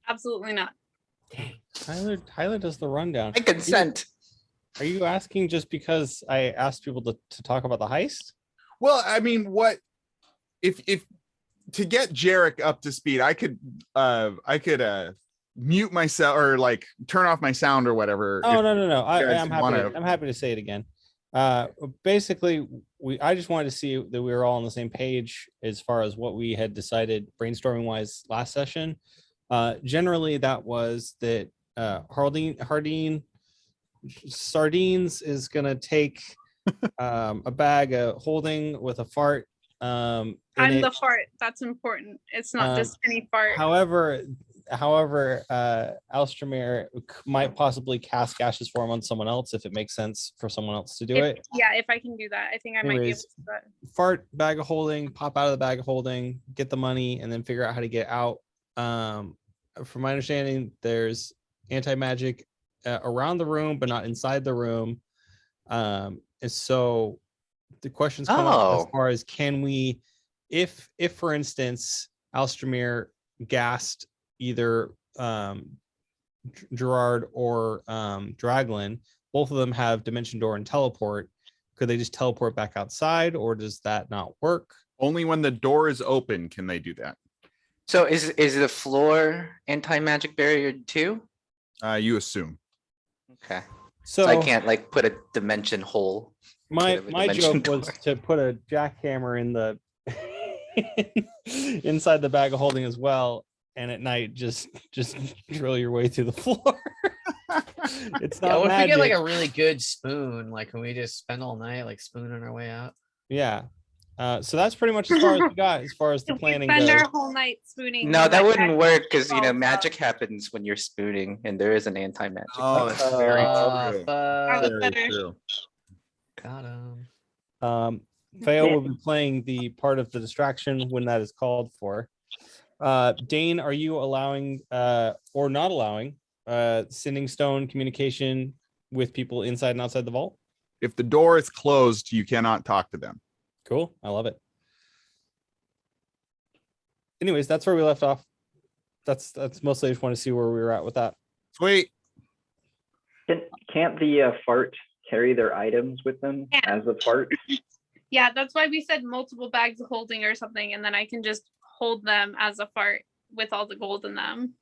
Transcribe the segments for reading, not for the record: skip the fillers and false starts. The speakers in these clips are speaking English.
Absolutely not. Tyler does the rundown. I consent. Are you asking just because I asked people to talk about the heist? Well, I mean, what if to get Jarek up to speed, I could mute myself or like turn off my sound or whatever. Oh, no. I'm happy to say it again. Basically, I just wanted to see that we were all on the same page as far as what we had decided brainstorming wise last session. Generally, that was that Hardeen Sardines is gonna take a bag of holding with a fart. I'm the fart. That's important. It's not just any fart. However, Alstramir might possibly cast gaseous form on someone else if it makes sense for someone else to do it. Yeah, if I can do that, I think I might be able to do that. Fart, bag of holding, pop out of the bag of holding, get the money, and then figure out how to get out. From my understanding, there's anti-magic around the room, but not inside the room. And so the questions come up as far as can we, if for instance, Alstramir gassed either Gerard or Draglin, both of them have dimension door and teleport. Could they just teleport back outside, or does that not work? Only when the door is open can they do that. So is the floor anti-magic barrier too? You assume. Okay. So I can't like put a dimension hole. My dimension joke was to put a jackhammer in the inside the bag of holding as well, and at night just drill your way through the floor. It's not what if we magic. get like a really good spoon? Like, can we just spend all night like spooning our way out? Yeah. So that's pretty much as far as we got as far as the planning Spend goes. our whole night spooning. No, that wouldn't work because falls magic happens when you're spooning, and there is an anti-magic. Oh, that's very true. Very Very true. Got him. Fail will be playing the part of the distraction when that is called for. Dane, are you allowing or not allowing sending stone communication with people inside and outside the vault? If the door is closed, you cannot talk to them. Cool. I love it. Anyways, that's where we left off. That's mostly I just want to see where we were at with that. Sweet. Can't the fart carry their items with them as a fart? Yeah, that's why we said multiple bags of holding or something, and then I can just hold them as a fart with all the gold in them.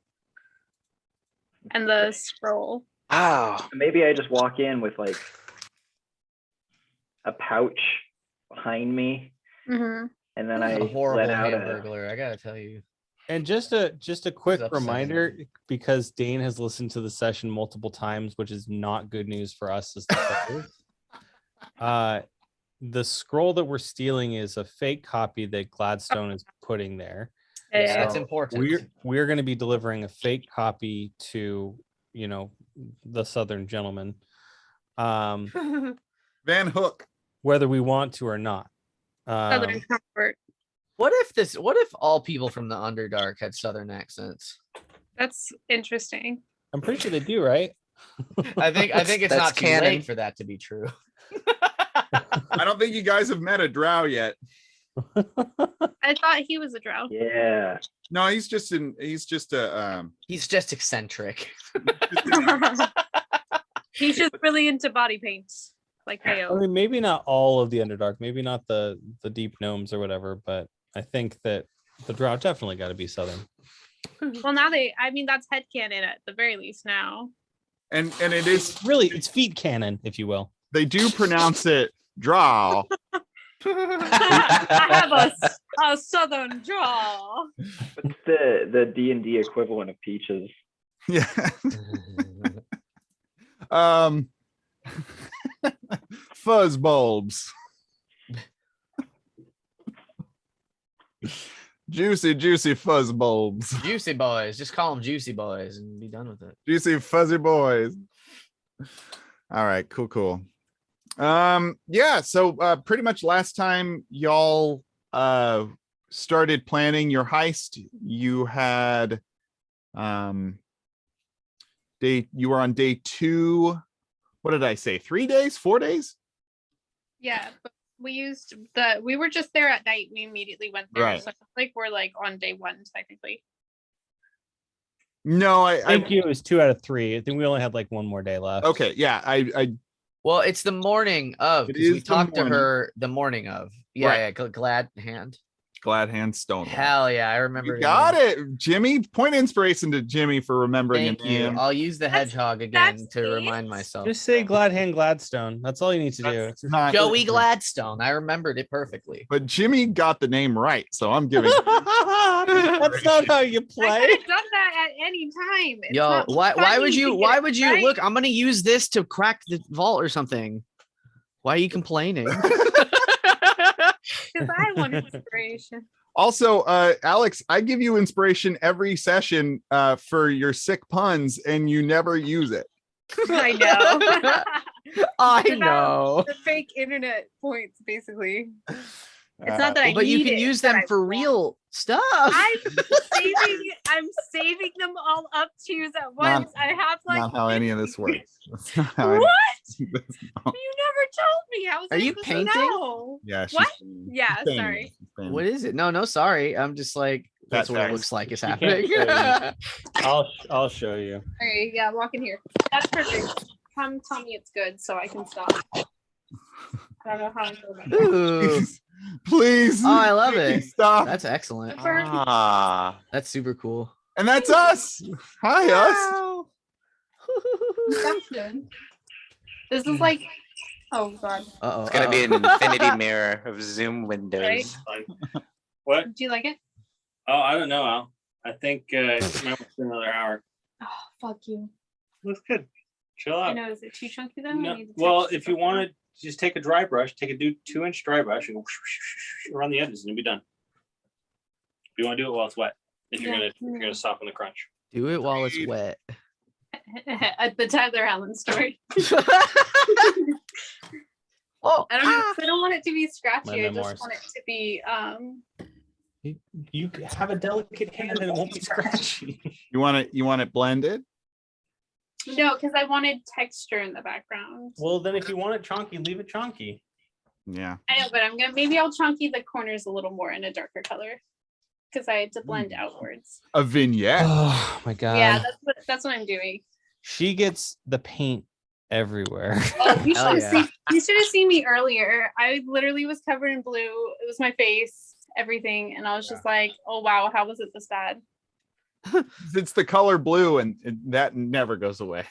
And the scroll. Wow. Maybe I just walk in with like a pouch behind me, and then I A horrible let out Hamburglar, I gotta tell you. And just a quick upsetting. reminder, because Dane has listened to the session multiple times, which is not good news for us as the players. The scroll that we're stealing is a fake copy that Gladstone is putting there. Yeah, That's important. We're going to be delivering a fake copy to, the Southern gentleman, Van Hook. whether we want to or not. Southern comfort. What if all people from the Underdark had Southern accents? That's interesting. I'm pretty sure they do, right? I think it's That's not too canon. late for that to be true. I don't think you guys have met a drow yet. I thought he was a drow. Yeah. No, he's just He's just eccentric. He's just really into body paints, like I Theo. mean, maybe not all of the Underdark, maybe not the deep gnomes or whatever, but I think that the drow definitely got to be Southern. Well, now that's headcanon at the very least now. and it is Really, it's feet cannon, if you will. they do pronounce it drow. I have a southern draw. What's the D&D equivalent of peaches? Yeah. Fuzz bulbs. Juicy fuzz bulbs. Juicy boys. Just call them juicy boys and be done with it. Juicy fuzzy boys. All right, cool. Yeah, so pretty much last time y'all started planning your heist, you had you were on day 2. What did I say? 3 days? 4 days? Yeah, we were just there at night. We immediately went there. Right. So it's like we're like on day 1 technically. No, Thank you. It was 2 out of 3. I think we only had like one more day left. okay, yeah, I Well, it's the morning of It because we is the talked to morning. her the morning of. Yeah, Right. yeah. Glad hand. glad hand Stonewall. Hell yeah, I remember. You got it, Jimmy. Point of inspiration to Jimmy for remembering Thank a you. name. I'll use the That's- hedgehog again that's to it? remind myself. Just say Glad Hand Gladstone. That's all you need to do. That's not, Joey Gladstone. I remembered it perfectly. but Jimmy got the name right, so I'm giving. That's not how you I play. could have done that at any time. It's Yo, not why funny would to you get why it would you right. look? I'm gonna use this to crack the vault or something. Why are you complaining? Because I want inspiration. Also, Alex, I give you inspiration every session for your sick puns, and you never use it. I know. I Without know. The fake internet points, basically. It's Uh, not that I But you need can it, use but them I for want real stuff. I'm saving them all up to use at once. I have like not how any of this works. That's not how any- What? that's not- You never told me. How was Are I you supposed painting? to know? Yeah. she's What? painting. Yeah, She's painting. sorry. She's painting. What is it? No, sorry. I'm just like that's what it That's looks like is You can't happening. show I'll show you. All right, yeah, walk in here. That's perfect. Come tell me it's good so I can stop. I don't know how I feel about that. Ooh, Please. Oh, I love please it. Stop. that's excellent. Ah, That's super cool. And that's us. Hi, us. That's good. This is like, oh god. Uh-oh. it's gonna be an infinity mirror of Zoom windows. What? Do you like it? Oh, I don't know, Al. I think it might be another hour. Oh, fuck you. Looks good. Chill I out. know, is it too chunky though? No, well, if you want to just take a dry brush, take a 2-inch dry brush and go around the edges and you'll be done. If you want to do it while it's wet, if you're gonna soften the crunch. Do it while it's wet. At the Tyler Allen story. Oh, I don't want it to be scratchy. My I memoirs. just want it to be You have a delicate hand and it won't be scratchy. You want it blended? no, because I wanted texture in the background. Well, then if you want it chunky, leave it chunky. Yeah. I know, but maybe I'll chunky the corners a little more in a darker color. Because I had to blend outwards. A vignette. Oh my god. Yeah, that's what I'm doing. She gets the paint everywhere. Oh, you Hell should yeah. have you should have seen me earlier. I literally was covered in blue. It was my face, everything, and I was just like, "Oh wow, how was it this bad?" It's the color blue, and that never goes away.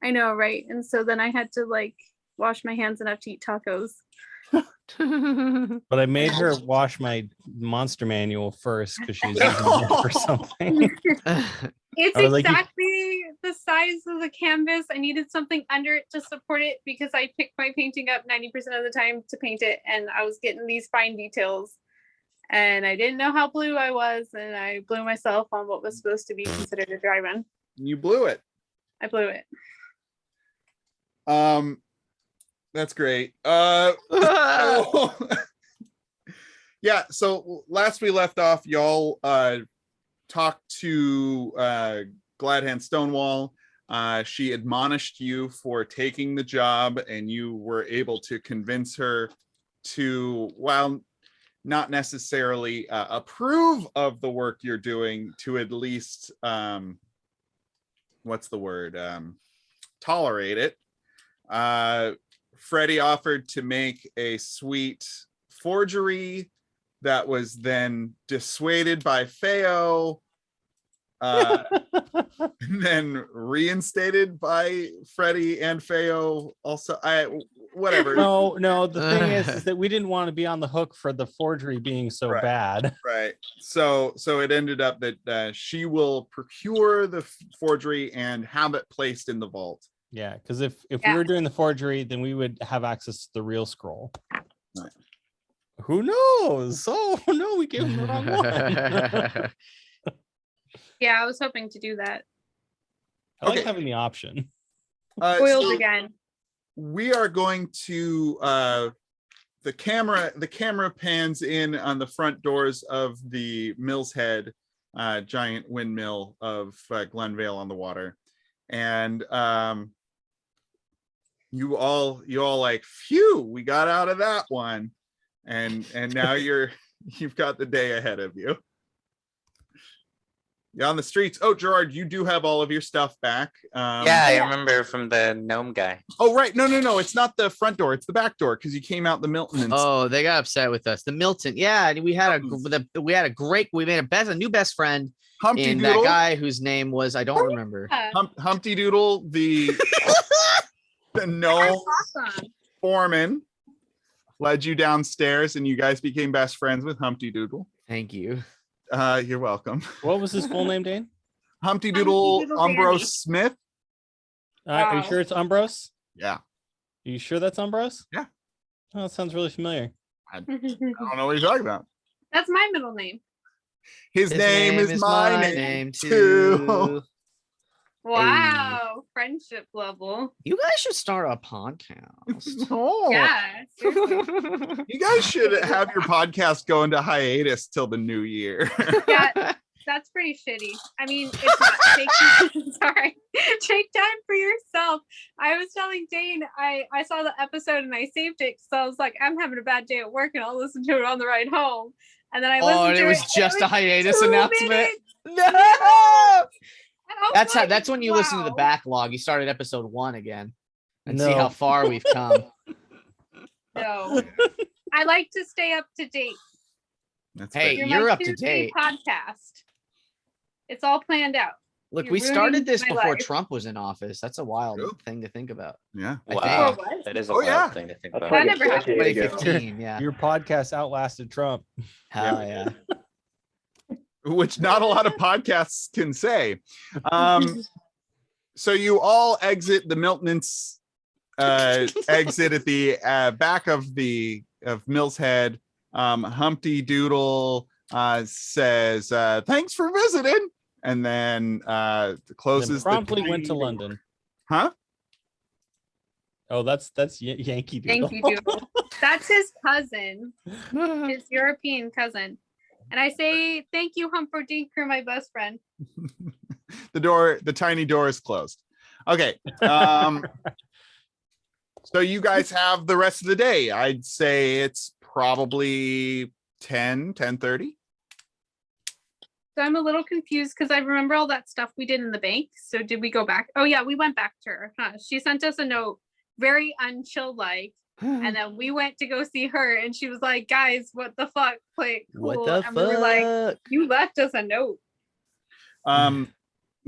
I know, right? And so then I had to like wash my hands and have to eat tacos. But I made her wash my monster manual first because she was using it for something. It's I was like, you- exactly the size of the canvas. I needed something under it to support it because I picked my painting up 90% of the time to paint it, and I was getting these fine details. And I didn't know how blue I was, and I blew myself on what was supposed to be considered a dry run. You blew it. I blew it. That's great. Yeah, so last we left off, y'all talked to Gladhand Stonewall. She admonished you for taking the job, and you were able to convince her to, while not necessarily approve of the work you're doing, to at least what's the word? Tolerate it. Freddie offered to make a sweet forgery that was then dissuaded by Feo, and then reinstated by Freddie and Feo. Also, whatever. No. The thing is that we didn't want to be on the hook for the forgery being so Right. bad. Right. So it ended up that she will procure the forgery and have it placed in the vault. Yeah, because if we Yeah. were doing the forgery, then we would have access to the real scroll. Right. Who knows? Oh no, we gave him the wrong one. Yeah, I was hoping to do that. I like Okay. having the option. Foiled So again. we are going to the camera pans in on the front doors of the Mill's Head giant windmill of Glenvale on the water, and you all like, phew, we got out of that one. and now you've got the day ahead of you. You're on the streets. Oh, Gerard, you do have all of your stuff back. Yeah, I remember from the gnome guy. Oh, right. No. It's not the front door. It's the back door because you came out the Milton. And Oh, they got upset with us. The Milton. Yeah, we made a new best friend Humpty in Doodle. that guy whose name was I don't remember. Humpty Doodle, the gnome Awesome. foreman, led you downstairs, and you guys became best friends with Humpty Doodle. Thank you. You're welcome. What was his full name, Dane? Humpty Doodle Doodle Ambrose Dandy. Smith. Are you Wow. sure it's Umbros? Yeah. Are you sure that's Umbros? Yeah. Oh, that sounds really familiar. I don't know what you're talking about. That's my middle name. His name is my name too. Wow. Friendship level. You guys should start a podcast. Oh, Yeah. Seriously. you guys should have your podcast go into hiatus till the new year. Yeah. That's pretty shitty. I mean, it's not. Sorry. Take time for yourself. I was telling Dane, I saw the episode and I saved it because I was like, I'm having a bad day at work and I'll listen to it on the ride home. And then I listened Oh, and to it was and just a hiatus 2 announcement. minutes. No. And I was like, That's when you listen to the wow. backlog. You start at episode 1 again and see No. how far we've come. No. I like to stay up to date. That's Hey, fair. you're my up to Tuesday date. podcast. It's all planned out. Look, You're we started ruining this my before life. Trump was in office. That's a wild True. thing to think about. Yeah. I Wow, For what? that is a Oh, wild yeah. thing to think That's about. like That a never happened. decade ago. 2015, yeah. Your podcast outlasted Trump. Hell yeah. Which not a lot of podcasts can say. So you all exit the Milton's exit at the back of Mill's Head. Humpty Doodle says, "Thanks for visiting," and then Then closes. promptly the went to London. Huh? Oh, that's Yankee Doodle. Thank you, Doodle. That's his cousin, his European cousin. And I say, thank you, Humperdinck, you're my best friend. The tiny door is closed. Okay. So you guys have the rest of the day. I'd say it's probably 10:30. So I'm a little confused because I remember all that stuff we did in the bank. So did we go back? Oh yeah, we went back to her. Huh? She sent us a note, very unchill like, and then we went to go see her, and she was like, "Guys, what the fuck? Play it cool." What the and we were like, fuck? "You left us a note."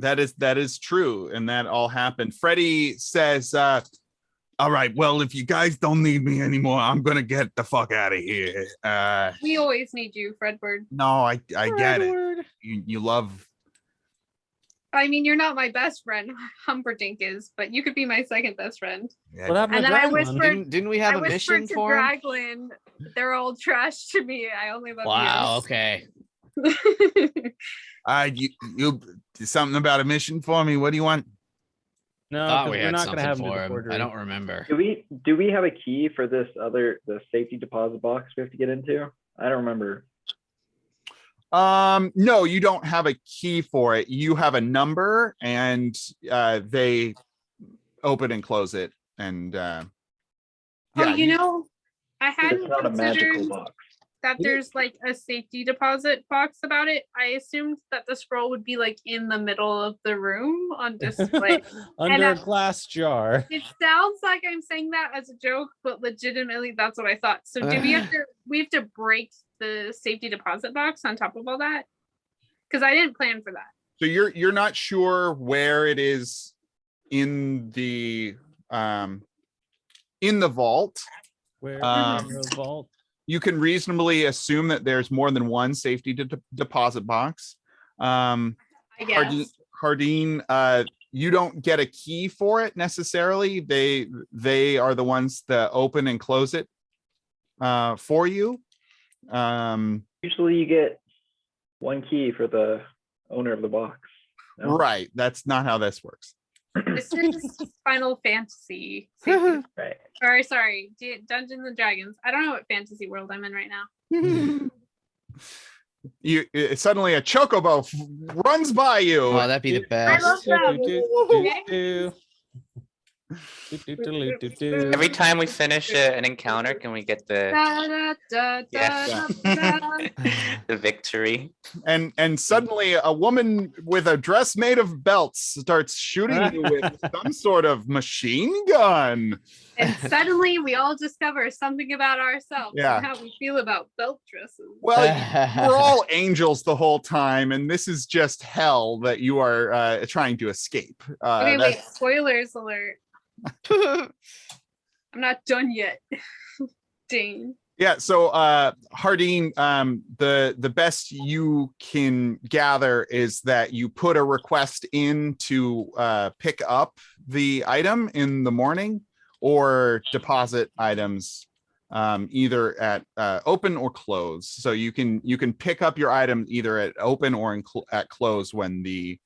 That is true, and that all happened. Freddie says, "All right, well, if you guys don't need me anymore, I'm gonna get the fuck out of here." We always need you, Fredward. No, I get it. You love. I mean, you're not my best friend. Humperdinck is, but you could be my second best friend. What happened And to then I Dragon? whispered- Didn't we have I a whispered mission to for him? Draglin, they're all trash to me. I only love Wow, okay. you. You something about a mission for me? What do you want? No, Thought 'cause we we're had not going to have something him do for the him. forgery. I don't remember. Do we have a key for the safety deposit box we have to get into? I don't remember. No, you don't have a key for it. You have a number, and they open and close it. And Oh, you know, I hadn't It's not a magical considered box. that there's like a safety deposit box about it. I assumed that the scroll would be like in the middle of the room on display. Under a And, glass jar. It sounds like I'm saying that as a joke, but legitimately that's what I thought. So do we have to break the safety deposit box on top of all that? Because I didn't plan for that. so you're not sure where it is in the vault. Where Um, in the vault? You can reasonably assume that there's more than one safety deposit box. I guess. Hardeen, you don't get a key for it necessarily. They are the ones that open and close it for you. Usually you get one key for the owner of the box. No? Right. That's not how this works. This is Final Fantasy. Safety. Right. Sorry. Dungeons and Dragons. I don't know what fantasy world I'm in right now. Suddenly a chocobo runs by you. Oh, that'd be the I love best. that. Do, do, do, do. Every time we finish an encounter, can we get the Da, the victory? And suddenly a woman with a dress made of belts starts shooting you with some sort of machine gun. And suddenly we all discover something about ourselves Yeah. and how we feel about belt dresses. Well, we're all angels the whole time, and this is just hell that you are trying to escape. Okay, wait, spoilers alert. I'm not done yet. Dang. Yeah, so Hardeen, the best you can gather is that you put a request in to pick up the item in the morning or deposit items either at open or close. So you can pick up your item either at open or at close when the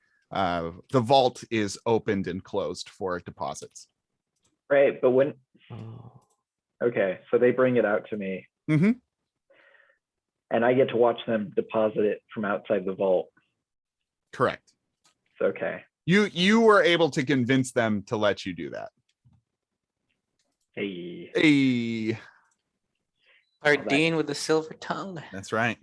vault is opened and closed for deposits. Right, but when okay, so they bring it out to me. Mm-hmm. And I get to watch them deposit it from outside the vault. Correct. It's okay. You were able to convince them to let you do that. Hey. Hey, Ardeen with the silver tongue. that's right.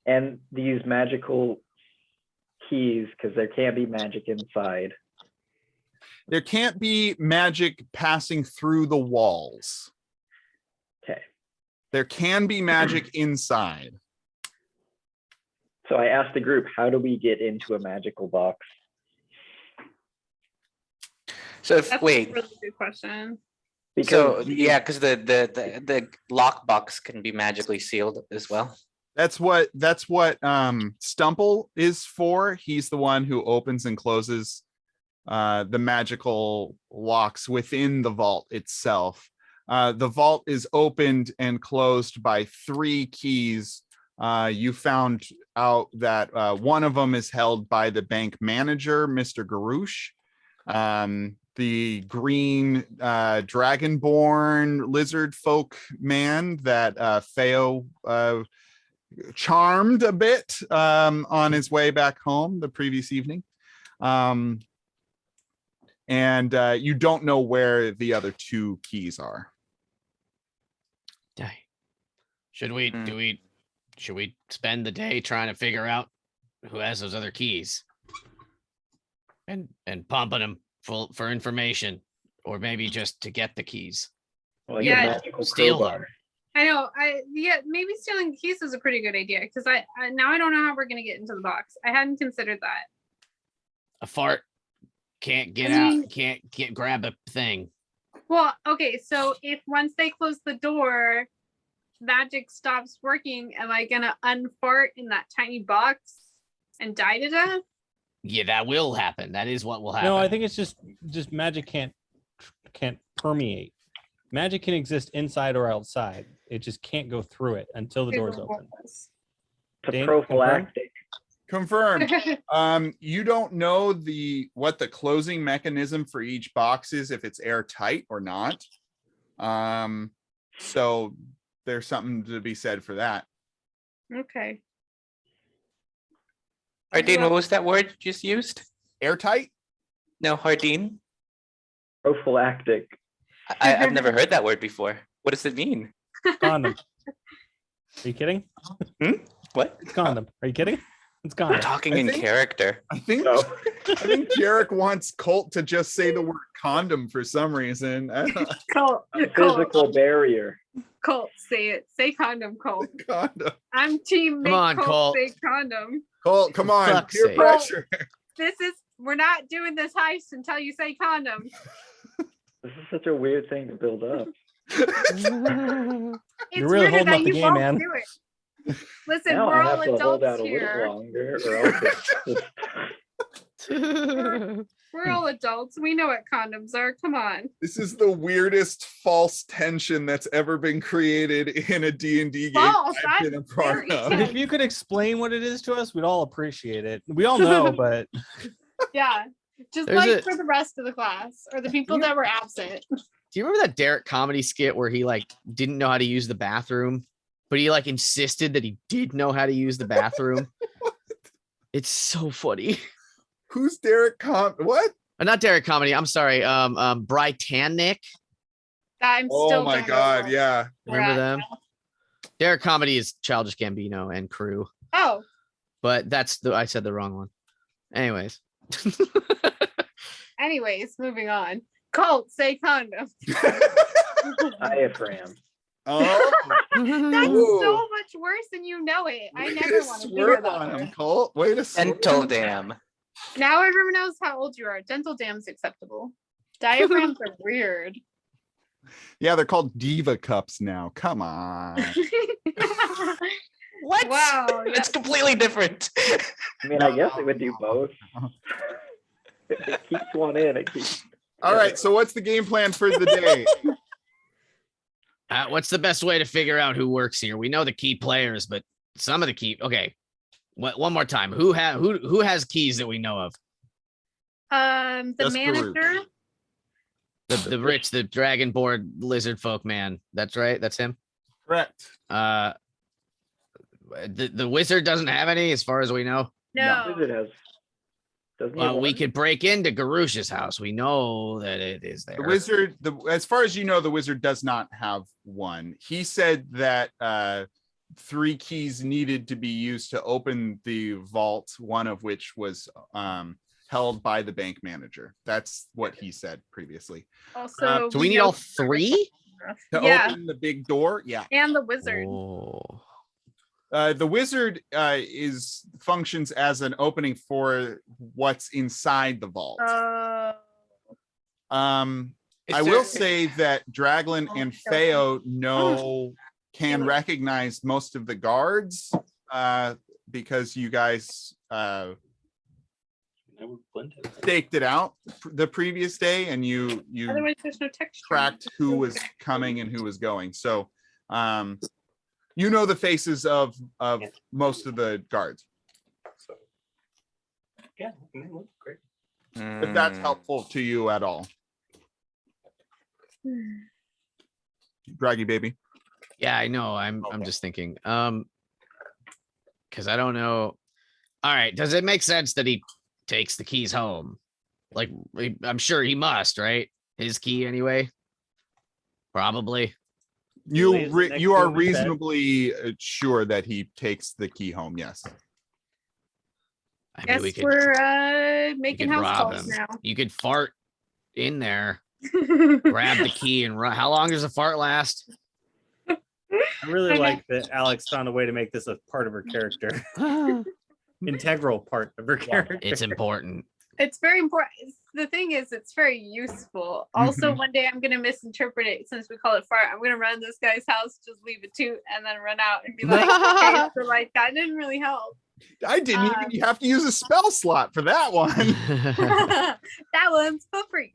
And these magical keys, because there can't be magic inside. There can't be magic passing through the walls. Okay. There can be magic inside. So I asked the group, how do we get into a magical box? So if That's a wait, really good question. so Because yeah, because the lockbox can be magically sealed as well. That's what Stumple is for. He's the one who opens and closes the magical locks within the vault itself. The vault is opened and closed by 3 keys. You found out that one of them is held by the bank manager, Mr. Garouche. The green dragonborn lizard folk man that Feo charmed a bit on his way back home the previous evening. And you don't know where the other 2 keys are. Should we should we spend the day trying to figure out who has those other keys and pumping them full for information, or maybe just to get the keys? like Yeah. a magical Steal crowbar. them. I know. Maybe stealing the keys is a pretty good idea because I now I don't know how we're gonna get into the box. I hadn't considered that. A fart can't get I mean- out, can't get grab a thing. Well, okay, so if once they close the door, magic stops working, am I gonna unfart in that tiny box and die to death? Yeah, that will happen. That is what will happen. No, I think it's just magic can't permeate. Magic can exist inside or outside. It just can't go through it until the door's open. It's Dan, a prophylactic. Confirmed. You don't know what the closing mechanism for each box is, if it's airtight or not. So there's something to be said for that. Okay. Hardeen, what was that word you just used? Airtight? No, Hardeen. Prophylactic. I've never heard that word before. What does it mean? Condom. Are you kidding? What? It's condom. Are you kidding? It's I'm condom. talking I in think- character. I think No. Jarek wants Colt to just say the word condom for some reason. I don't know. Colt, Physical barrier. Colt, say it. Say condom, Colt. Condom. I'm team make on, Colt. say condom. Colt, come on. fuck's Peer sake. pressure. We're not doing this heist until you say condom. This is such a weird thing to build up. It's You're really weirder holding that up the you game, won't man. do it. Listen, Now we're I all have to hold out adults a little here. longer, or else We're all adults. We know what condoms are. Come on. This is the weirdest false tension that's ever been created in a D&D game False, I've I'm been a part very of. tense. If you could explain what it is to us, we'd all appreciate it. We all know, but Yeah. Just There's like a- for the rest of the class or the people that were absent. Do you remember that Derek comedy skit where he like didn't know how to use the bathroom, but he like insisted that he did know how to use the bathroom? It's so funny. Who's Derek what? Not Derek Comedy. I'm sorry. Britannic. I'm Oh still my don't know god, where yeah. we're Remember at them? now. Derek Comedy is Childish Gambino and crew, Oh, but I said the wrong one. Anyways. anyways, moving on. Colt, say condom. Diaphragm. Oh, That's Ooh. so much worse than you know it. I way never to want to hear swerve that on him, word. Colt. Way to swerve. Dental dam. Now everyone knows how old you are. Dental dam's acceptable. Diaphragms are weird. Yeah, they're called diva cups now. Come on. What? Wow, It's completely different. I mean, I guess it would do both. It keeps one in. It keeps. All right, so what's the game plan for the day? What's the best way to figure out who works here? We know the key players, but some of the key. Okay, one more time. Who has keys that we know of? The Just manager. The dragonborn lizard folk man. That's right. That's him. Correct. The wizard doesn't have any, as far as we know. No. Wizard has. Doesn't he have We one? could break into Garush's house. We know that it is there. The wizard, as far as you know, the wizard does not have one. He said that 3 keys needed to be used to open the vault, one of which was held by the bank manager. That's what he said previously. Also, So we need all 3? To Yeah. open the big door. Yeah. And the wizard. Oh. The wizard functions as an opening for what's inside the vault. I will say that Draglin and Feo can recognize most of the guards because you guys staked it out the previous day and you Otherwise, there's no texture. tracked who was coming and who was going. So you know the faces of most of the guards. So, yeah, I mean, look great. If that's helpful to you at all. Draggy baby. Yeah, I know. I'm just thinking. Because I don't know. All right. Does it make sense that he takes the keys home? Like, I'm sure he must, right? His key anyway. Probably. You Lays it next you to are his bed. reasonably sure that he takes the key home. Yes. I mean, Guess we could, we're we making could house rob calls him. now. You could fart in there, grab the key, and run. How long does a fart last? I really Okay. like that Alex found a way to make this a part of her character, integral part of her character. It's important. It's very important. The thing is, it's very useful. Also, Mhm. one day I'm gonna misinterpret it since we call it fart. I'm gonna run this guy's house, just leave it toot, and then run out and be like, okay, so like that didn't really help. I didn't even have to use a spell slot for that one. That one's for free.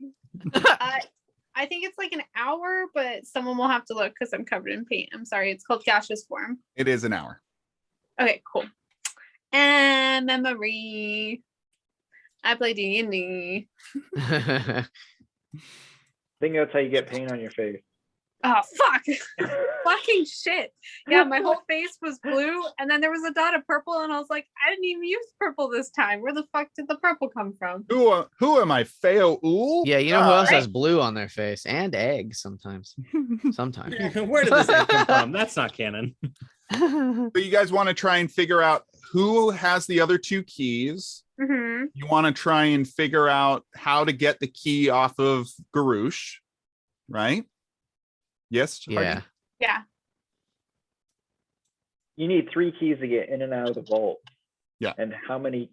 I think it's like an hour, but someone will have to look because I'm covered in paint. I'm sorry. It's called gaseous form. It is an hour. Okay, cool. And memory. I play D&D. I think that's how you get paint on your face. Oh, fuck. Fucking shit. Yeah, my whole face was blue, and then there was a dot of purple, and I was like, I didn't even use purple this time. Where the fuck did the purple come from? Who am I? Feo Ool? Yeah, you know who else Right. has blue on their face and eggs sometimes. Sometimes. Where did this egg come from? That's not canon. So you guys want to try and figure out who has the other 2 keys. Mm-hmm. You want to try and figure out how to get the key off of Garush, right? Yes. Hardy? Yeah. Yeah. You need 3 keys to get in and out of the vault. Yeah. And how many?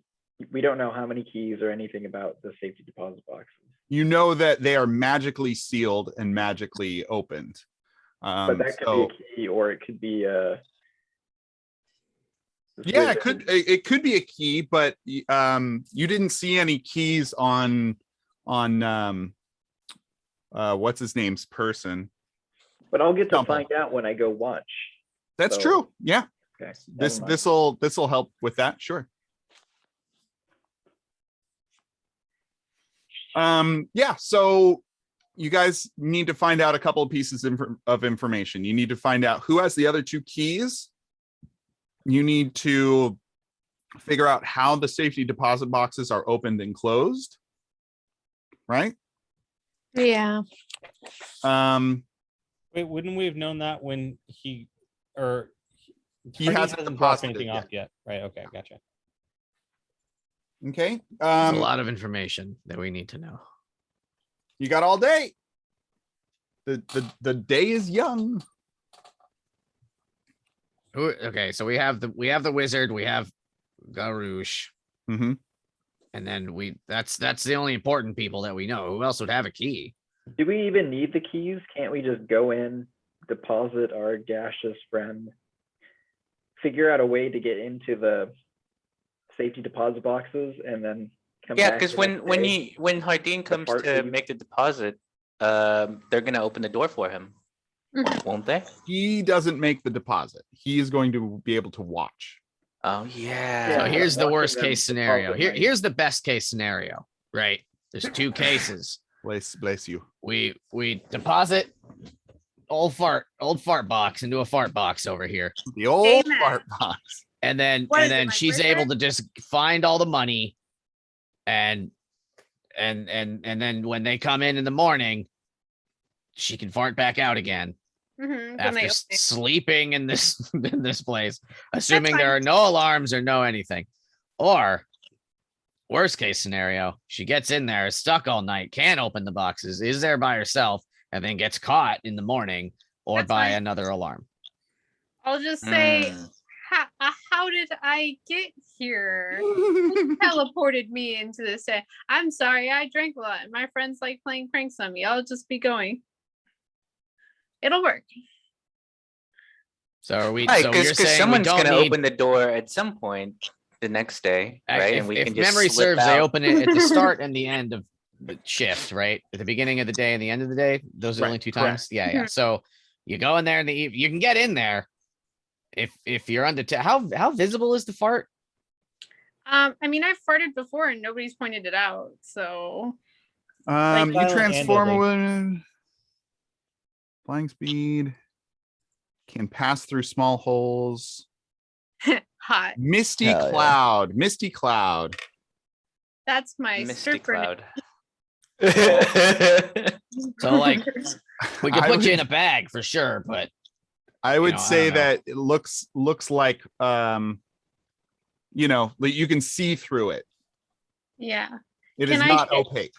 We don't know how many keys or anything about the safety deposit boxes. You know that they are magically sealed and magically opened. But that could so- be a key, or it could be Yeah, it could be a key, but you didn't see any keys on what's his name's person. But I'll get to Temple. find out when I go watch. That's So- true. Yeah. Okay. This never mind. this'll help with that. Sure. Yeah, so you guys need to find out a couple of pieces of information. You need to find out who has the other 2 keys. You need to figure out how the safety deposit boxes are opened and closed. Right? Yeah. Wait, wouldn't we have known that when he or He Hardin hasn't hasn't dropped deposited anything yet. off yet? Right. Okay. Gotcha. Okay. It's a lot of information that we need to know. You got all day. The day is young. Okay, so we have the wizard, we have Garouche, Mhm. and then that's the only important people that we know. Who else would have a key? Do we even need the keys? Can't we just go in, deposit our gaseous friend, figure out a way to get into the safety deposit boxes, and then come Yeah, back because the next day? when Hardin comes fart to leaves. make the deposit, they're gonna open the door for him, won't they? He doesn't make the deposit. He is going to be able to watch. Oh So yeah. here's the watching worst them case scenario. deposit money. Here's the best case scenario, right? There's two cases. Bless you. We deposit old fart box into a fart box over here. The old Amen. fart box. And then What is it, my she's wizard? able to just find all the money and then when they come in the morning, she can fart back out again after sleeping in this in this place, assuming there are no alarms or no anything. Or worst case scenario, she gets in there, is stuck all night, can't open the boxes, is there by herself, and then gets caught in the morning or That's by fine. another alarm. I'll just say, Mm. how did I get here? Who teleported me into this day? I'm sorry, I drank a lot. My friends like playing pranks on me. I'll just be going. It'll work. So are we? Right, So you're because saying we someone's don't gonna need. open the door at some point the next day, right? If, And we if can just memory slip serves, they out. open it at the start and the end of the shift, right? At the beginning of the day and the end of the day. Those are the Right, only two correct. times. Yeah. So you go in there in the evening. You can get in there if you're undetected. How visible is the fart? I mean, I've farted before and nobody's pointed it out. So You Silent and transform deadly. with flying speed. Can pass through small holes. hot. Misty Hell yeah. cloud. Misty cloud. That's my Misty stripper name. cloud. So like we can I put you would- in a bag for sure, but I would know, I say don't know. that it looks like like you can see through it. Yeah. It is Can I not get- opaque.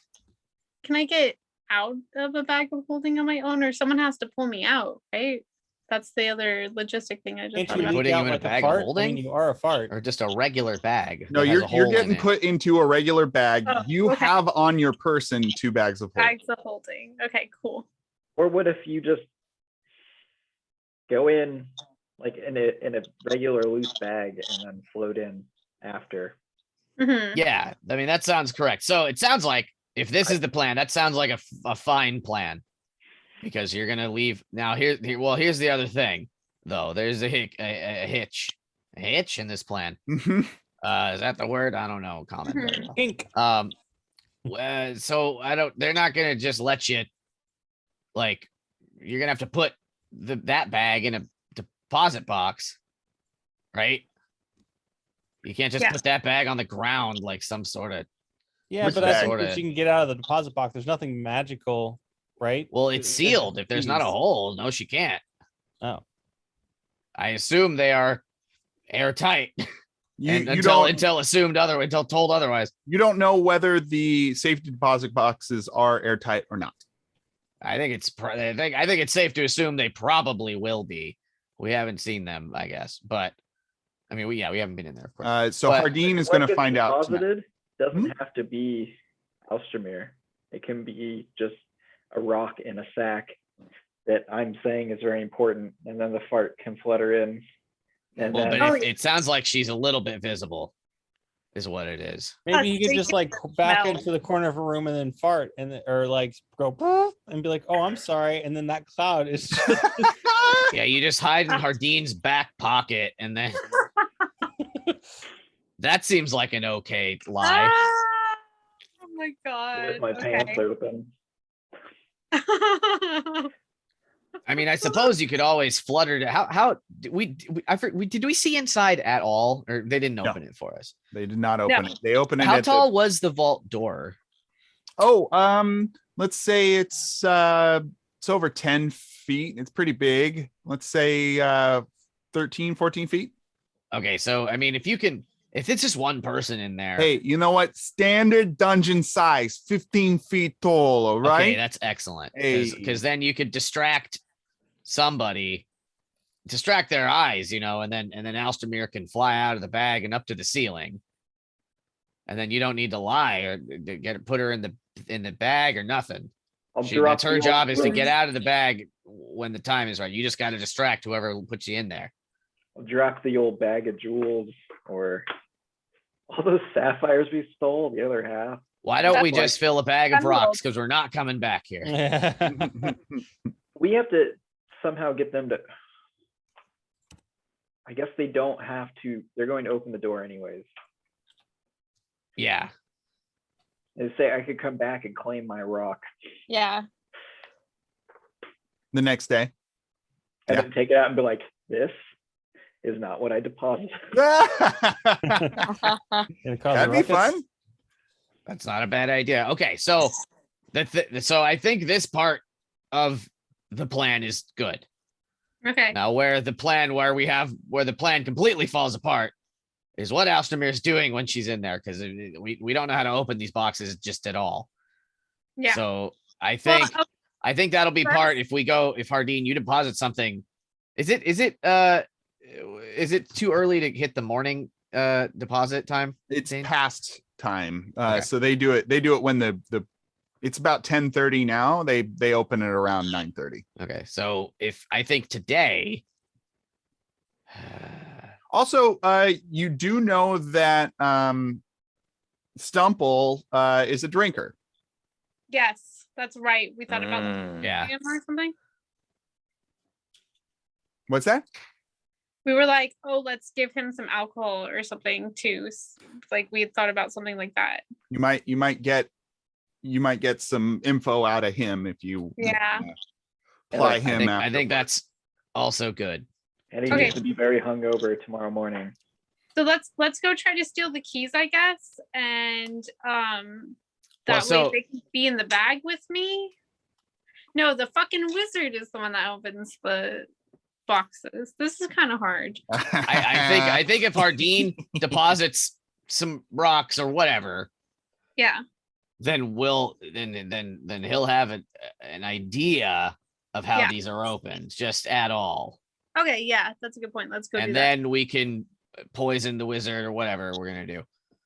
Can I get out of a bag of holding on my own, or someone has to pull me out, right? That's the other logistic thing I just Can't thought you about. leak Putting you out in a like bag of fart? I holding? mean, you are a fart. or just a regular bag. No, that has a you're hole getting in it. put into a regular bag. Oh, You okay. have on your person 2 bags of holding. Bags of holding. Okay, cool. Or what if you just go in like in a regular loose bag and then float in after? Mhm. Yeah, I mean that sounds correct. So it sounds like if this is the plan, that sounds like a fine plan, because you're gonna leave now. Here's the other thing, though. There's a hitch in this plan. Mhm. Is that the word? I don't know. Comment there. Mhm. Pink. So they're not gonna just let you. Like, you're gonna have to put that bag in a deposit box, right? You can't just Yeah. put that bag on the ground like some sort of. Yeah, Which but I bag? think that you can get out of the deposit box. There's nothing magical, right? Well, it's sealed. If there's not a Keys. hole, no, she can't. Oh, I assume they are airtight You until told otherwise. you don't know whether the safety deposit boxes are airtight or not. I think it's safe to assume they probably will be. We haven't seen them, I guess, but I mean, we haven't been in there, of course. So But- Hardin is What going to gets find out tonight. deposited doesn't Hmm? have to be Alstamir. It can be just a rock in a sack that I'm saying is very important, and then the fart can flutter in. And Well, then but it sounds like she's a little bit visible, is what it is. maybe you could they just can like back smell. into the corner of a room and then fart or like go "Boop," and be like, "Oh, I'm sorry," and then that cloud is just Yeah, you just hide in Hardin's back pocket, and then that seems like an okay lie. Ah! Oh my god. with my pants open. I mean, I suppose you could always flutter to how did did we see inside at all, or they didn't No. open it for us? They did not open it. They opened it. How at the- tall was the vault door? Let's say it's over 10 feet. It's pretty big. Let's say 13, 14 feet. Okay, so I mean, if it's just one person in there, Hey, you know what? Standard dungeon size, 15 feet tall. All right. okay, that's excellent. Hey. Because then you could distract somebody, distract their eyes, and then Alstamir can fly out of the bag and up to the ceiling. And then you don't need to lie or put her in the bag or nothing. That's her job is to get out of the bag when the time is right. You just got to distract whoever puts you in there. I'll drop the old bag of jewels or all those sapphires we stole, the other half. Why don't we That's just fill a bag of rocks? Because we're not coming back here. We have to somehow get them to. I guess they don't have to. They're going to open the door anyways. Yeah. They say I could come back and claim my rock Yeah. The next day. and Yeah. then take it out and be like, "This is not what I deposited." That'd be fun. That's not a bad idea. Okay, so so I think this part of the plan is good. Okay. Now, where the plan completely falls apart is what Alstamir's doing when she's in there, because we don't know how to open these boxes just at all. Yeah. So I think that'll be first- part if Hardeen, you deposit something. Is it too early to hit the morning deposit time? It's Dane? past time. Okay. So they do it when the it's about 10:30 now. They open it around 9:30. Okay, so if I think today. Also, you do know that Stumple is a drinker. Yes, that's right. We thought about Yeah. him or something. What's that? We were like, oh, let's give him some alcohol or something too. Like we had thought about something like that. You might get some info out of him if you Yeah. apply I him. I think that's also good. And he Okay. needs to be very hungover tomorrow morning. So let's go try to steal the keys, I guess, and that so- way they can be in the bag with me. No, the fucking wizard is the one that opens the boxes. This is kind of hard. I think if Hardeen deposits some rocks or whatever, Yeah. then then he'll have an idea of how Yeah. these are opened, just at all. Okay. Yeah, that's a good point. Let's go do And that. then we can poison the wizard or whatever we're gonna do.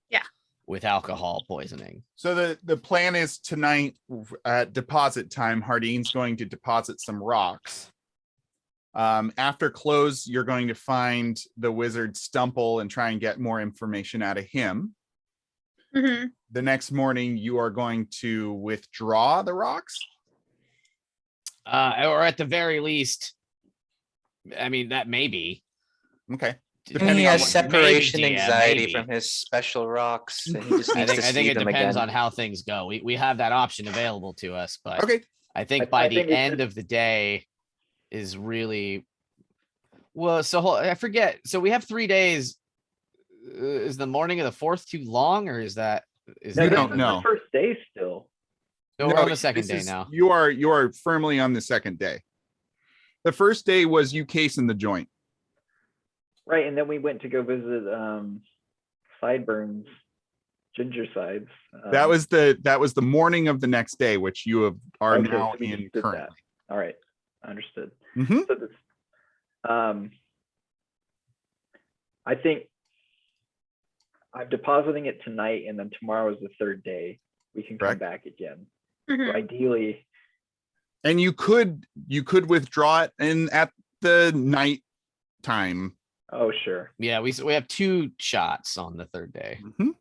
Yeah. With alcohol poisoning. So the plan is tonight at deposit time, Hardeen's going to deposit some rocks. After close, you're going to find the wizard Stumple and try and get more information out of him. Mhm. The next morning, you are going to withdraw the rocks. Or at the very least, I mean, that may be. Okay. He Depending on has what- separation maybe, yeah, anxiety maybe. from his special rocks, and he just I needs think to I think see it them depends again. on how things go. We have that option available to us, but Okay. I think I by the think it's end just- of the day is really well. So I forget. So we have 3 days. Is the morning of the 4th too long, or is that? Is You that don't this is know. the first day still. So we're No, on the second this day is- now. You are firmly on the second day. The first day was you casing the joint. Right, and then we went to go visit Sideburns, Ginger Sides. That was the morning of the next day, which you are Okay, now so we in just did that. currently. All right, understood. Mhm. So this, I think I'm depositing it tonight, and then tomorrow is the third day. We can come Correct. back again. Mhm. So ideally, And you could withdraw it in at the night time. oh sure. Yeah, we have 2 shots on the 3rd day. Mhm.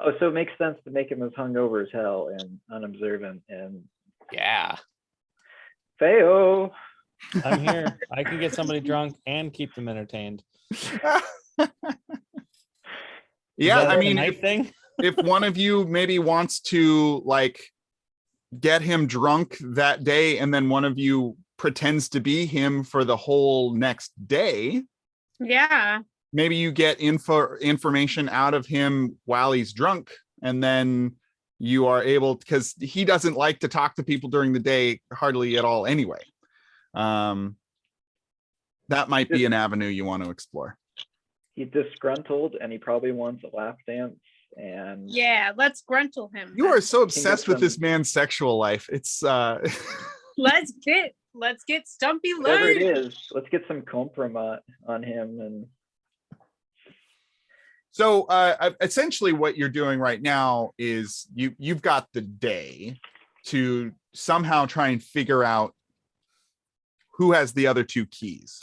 Oh, so it makes sense to make him as hungover as hell and unobservant and Yeah. Feo. I'm here. I can get somebody drunk and keep them entertained. Yeah, I mean, night thing. if one of you maybe wants to like get him drunk that day, and then one of you pretends to be him for the whole next day. Yeah. Maybe you get information out of him while he's drunk, and then you are able, because he doesn't like to talk to people during the day hardly at all anyway. That might be an avenue you want to explore. He's disgruntled and he probably wants a lap dance. And Yeah, let's gruntle him. You are so obsessed with some- this man's sexual life. It's Let's get Stumpy whatever it loaded. is, let's get some compromise on him. And so essentially what you're doing right now is you've got the day to somehow try and figure out who has the other two keys.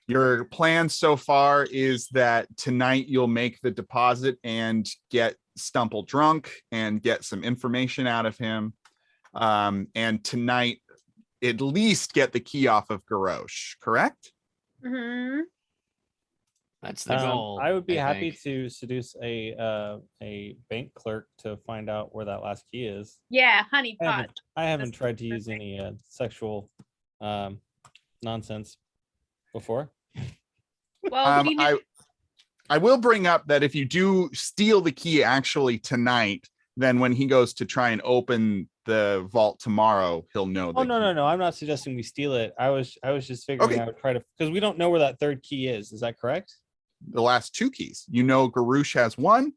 Your plan so far is that tonight you'll make the deposit and get Stumple drunk and get some information out of him. And tonight, at least get the key off of Garrosh, correct? Mhm. That's the goal. I would be happy think. to seduce a bank clerk to find out where that last key is. Yeah, honey pot. I haven't That's tried to use any sexual nonsense before. Well, we know- I will bring up that if you do steal the key actually tonight, then when he goes to try and open the vault tomorrow, he'll know. Oh no! I'm not suggesting we steal it. I was just figuring Okay. I would try to, because we don't know where that third key is. Is that correct? The last two keys. You know, Garrosh has one.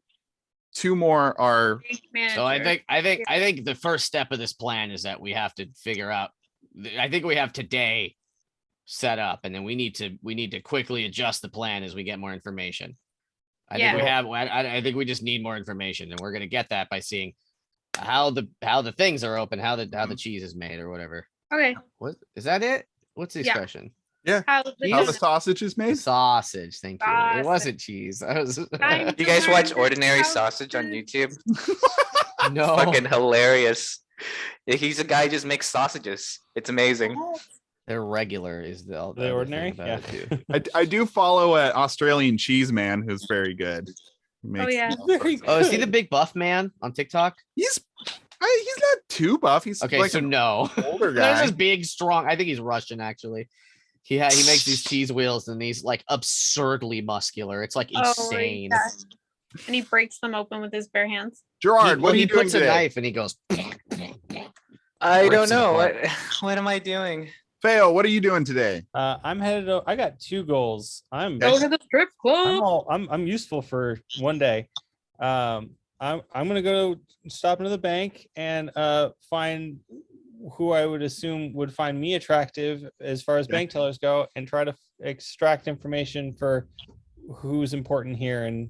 Two more are. So I manager. think the first step of this plan is that we have to figure out. I think we have today set up, and then we need to quickly adjust the plan as we get more information. I think we Yeah. have. I think we just need more information, and we're gonna get that by seeing how the things are open, how the cheese is made, or whatever. Okay. What is that? It? What's the Yeah. expression? How the How the donut- sausage is The made. sausage. Thank you. It Sausage. wasn't cheese. I was. Time You to guys learn watch the Ordinary Sausage on sausage. YouTube? No. Fucking hilarious. Yeah, he's a guy who just makes sausages. It's amazing. They're regular. Is the other thing ordinary? about Yeah. it, too. I do follow an Australian cheese man who's very good. He Oh makes yeah. Very Oh, is he good. the big buff man on TikTok? He's not too buff. He's Okay, like so an no. older There's guy. this big, strong. I think he's Russian actually. He makes these cheese wheels and he's like absurdly muscular. It's like Oh, insane. yeah. And he breaks them open with his bare hands. Gerard, what are he you doing puts a today? knife and he goes. I Rips don't it know. apart. What am I doing? Fail. What are you doing today? I'm headed. I got two goals. I'm Go to the strip I'm club. all I'm useful for one day. I'm gonna go stop into the bank and find who I would assume would find me attractive as far as bank tellers go, and try to extract information for who's important here and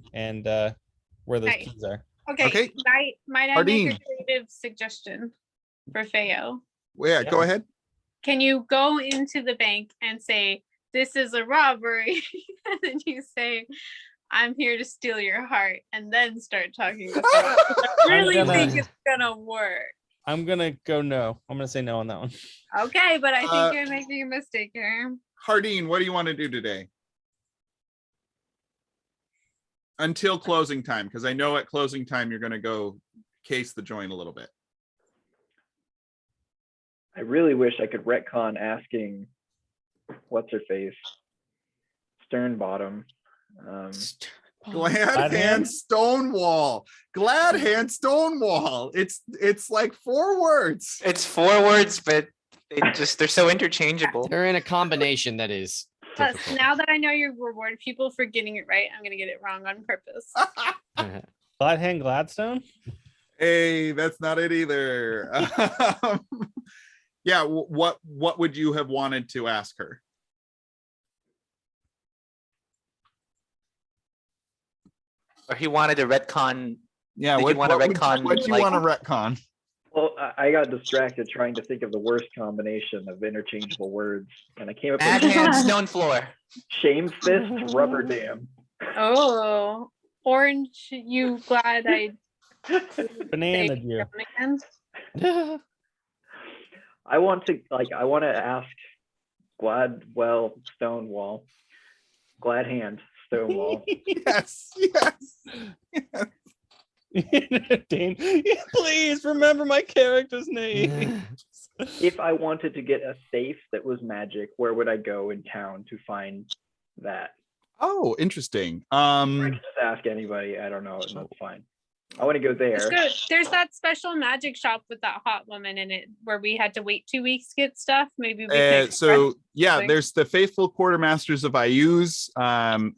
where those Nice. keys are. Okay. Okay. Might I make Hardeen. a creative suggestion for Feo? Well, yeah, go ahead. Can you go into the bank and say, "This is a robbery," and then you say, "I'm here to steal your heart," and then start talking to someone. I really gonna- think it's gonna work. I'm gonna go no. I'm gonna say no on that one. Okay, but I think Uh, you're making a mistake here. Hardeen, what do you want to do today? Until closing time, because I know at closing time you're going to go case the joint a little bit. I really wish I could retcon asking what's her face, Sternbottom. Glad Glad hand hand? Stonewall. Glad hand Stonewall. It's like 4 words. It's 4 words, but they're so interchangeable. They're in a combination that is. Plus, difficult. now that I know you reward people for getting it right, I'm gonna get it wrong on purpose. Gladhand Gladstone. Hey, that's not it either. Yeah, what would you have wanted to ask her? Or he wanted a retcon. Yeah, Did you what want a would retcon, what do you like- want to retcon? Well, I got distracted trying to think of the worst combination of interchangeable words, and I came up Mad with hand, stone floor. shame fist, rubber dam. Oh, orange! You glad I Banana saved you. them again? I want to ask Gladwell Stonewall, Glad Hand Stonewall. Yes, yes. Dane, please remember my character's name. if I wanted to get a safe that was magic, where would I go in town to find that? Oh, interesting. I can just ask anybody. I don't know. That's fine. I want to go there. There's that special magic shop with that hot woman in it where we had to wait 2 weeks to get stuff. Maybe we can so yeah, something. there's the faithful quartermasters of Ayuz,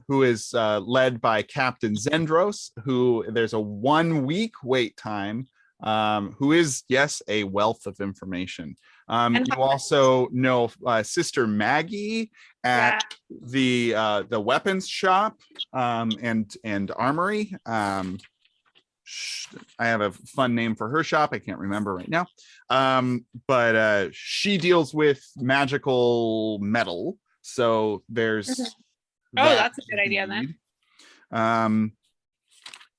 who is led by Captain Zendros, who there's a 1 week wait time, who is, yes, a wealth of information. And You also know Sister Maggie at the weapons shop and armory. I have a fun name for her shop. I can't remember right now. But she deals with magical metal. So there's that's a good idea then.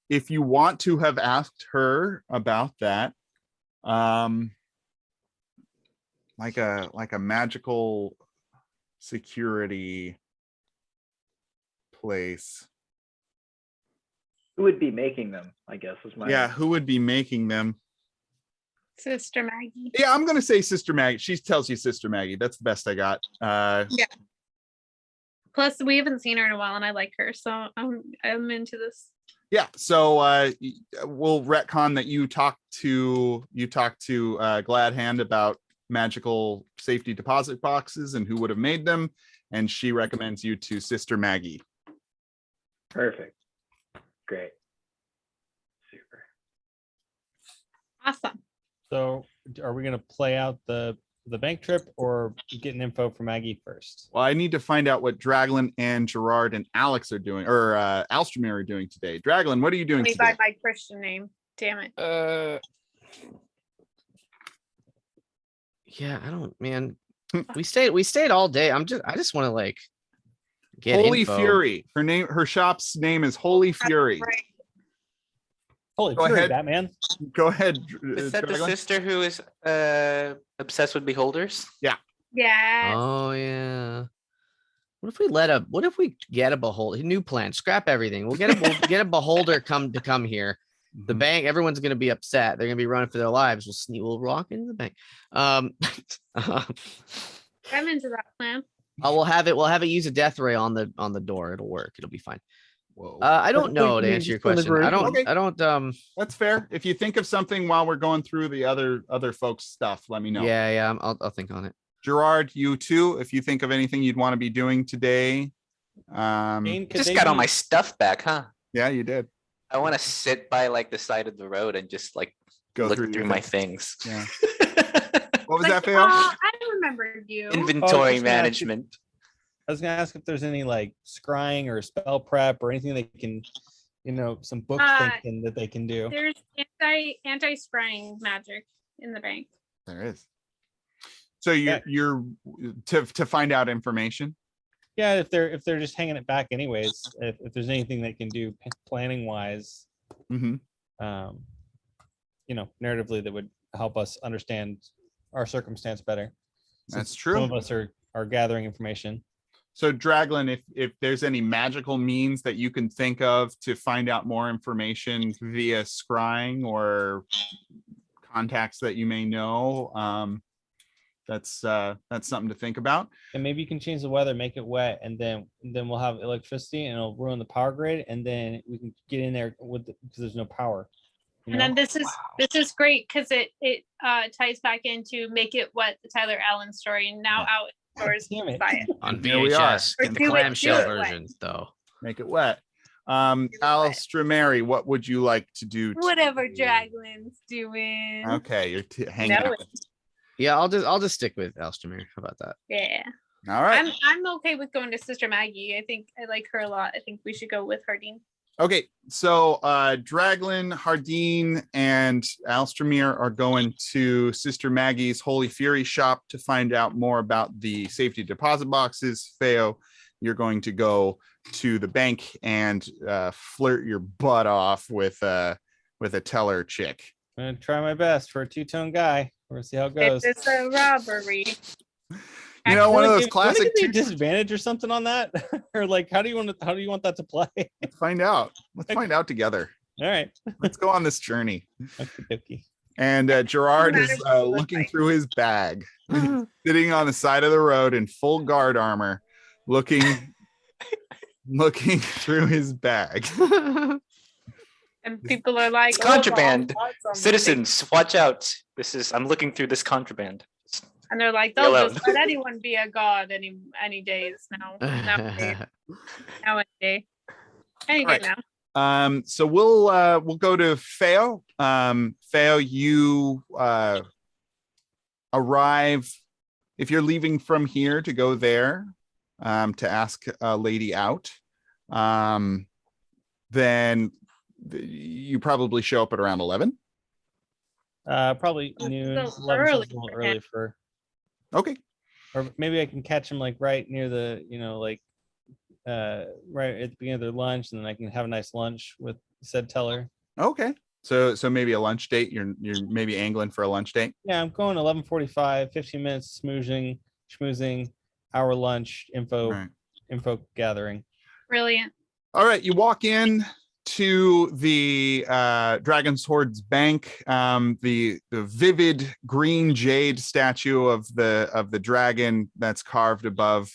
If you want to have asked her about that, like a magical security place. Who would be making them? I guess is my. Yeah, who would be making them? Sister Maggie. Yeah, I'm gonna say Sister Maggie. She tells you Sister Maggie. That's the best I got. Yeah. Plus, we haven't seen her in a while, and I like her, so I'm into this. Yeah. So we'll retcon that you talked to Glad Hand about magical safety deposit boxes and who would have made them, and she recommends you to Sister Maggie. Perfect. Great. Super. Awesome. So are we going to play out the bank trip or getting info from Maggie first? Well, I need to find out what Draglin and Gerard and Alex are doing, or Alstromir are doing today. Draglin, what are you doing Only today? by my Christian name. Damn it. Yeah, I don't, man. We stayed all day. I just want to like get Holy info. Fury. Her shop's name is Holy Fury. Right. Holy Go Fury, ahead. Batman. Go ahead. Is that the Draglin. sister who is obsessed with beholders? Yeah. Oh yeah. What if we get a beholder? New plan. Scrap everything. We'll get a beholder come here. The Mhm. bank, everyone's gonna be upset. We're gonna be running for their lives. We'll walk into the bank. I'm into that plan. We'll have it use a death ray on the door. It'll work. It'll be fine. Whoa. I don't know to Just answer your go in the question. I room. don't That's fair. If you think of something while we're going through the other folks' stuff, let me know. Yeah, I'll think on it. Gerard, you too. If you think of anything you'd want to be doing today. Jane, could Just they got all be- my stuff back, huh? Yeah, you did. I want to sit by like the side of the road and just like Go look through through your my things. things. Yeah. What was Like, that, Fail? I remembered you. Inventory just gonna ask you- management. I was gonna ask if there's any like scrying or spell prep or anything they can, some book thinking that they can do. There's anti-scrying magic in the bank. There is. So you're to find out information. Yeah, if they're just hanging it back anyways, if there's anything they can do planning wise, Mm-hmm. narratively that would help us understand our circumstance better. That's Since true. Some of us are gathering information. So Draglin, if there's any magical means that you can think of to find out more information via scrying or contacts that you may know, that's something to think about. And maybe you can change the weather, make it wet, and then we'll have electricity and it'll ruin the power grid, and then we can get in there because there's no power. And then this is great because it ties back into Make It Wet, the Tyler Allen story, and now out in stores. Damn it. Buy it. On Here we are. VHS, Or in the do it clamshell wet. version, though. Make it wet. Alstromary, what would you like to do? Whatever Draglin's doing. Okay, you're hanging Know out. it. Yeah, I'll just stick with Elstamere. How about that? Yeah. All right. I'm okay with going to Sister Maggie. I think I like her a lot. I think we should go with Hardin. Okay, so Draglin, Hardin, and Alstromir are going to Sister Maggie's Holy Fury shop to find out more about the safety deposit boxes. Feo, you're going to go to the bank and flirt your butt off with a teller chick. I'm gonna try my best for a two-tone guy. We'll see how it goes. It's a robbery. You know, one of those Wanna classic. give me a disadvantage or something on that, or like, how do you want that to play? Let's find out. Let's find out together. All right, Let's go on this journey. okie dokie. And Gerard Doesn't is matter what you look looking like. through his bag, sitting on the side of the road in full guard armor, looking through his bag. And people are like, It's "Oh, Bob contraband. bought some." Citizens, watch out. I'm looking through this contraband. And they're like, Be they'll alone. just let anyone be a god any days now. Nowadays. Nowadays. Any day Alright. now. So we'll go to Feo. Feo, you arrive if you're leaving from here to go there to ask a lady out. Then you probably show up at around 11. Probably It's noon. so 11 early sounds a little for early him. for, Okay. or maybe I can catch him like right near the, like right at the beginning of their lunch, and then I can have a nice lunch with said teller. Okay. So maybe a lunch date. You're maybe angling for a lunch date. Yeah, I'm going 11:45, 15 minutes schmoozing, hour lunch, info Right. gathering. Brilliant. All right, you walk in to the Dragon's Horde's bank. The vivid green jade statue of the dragon that's carved above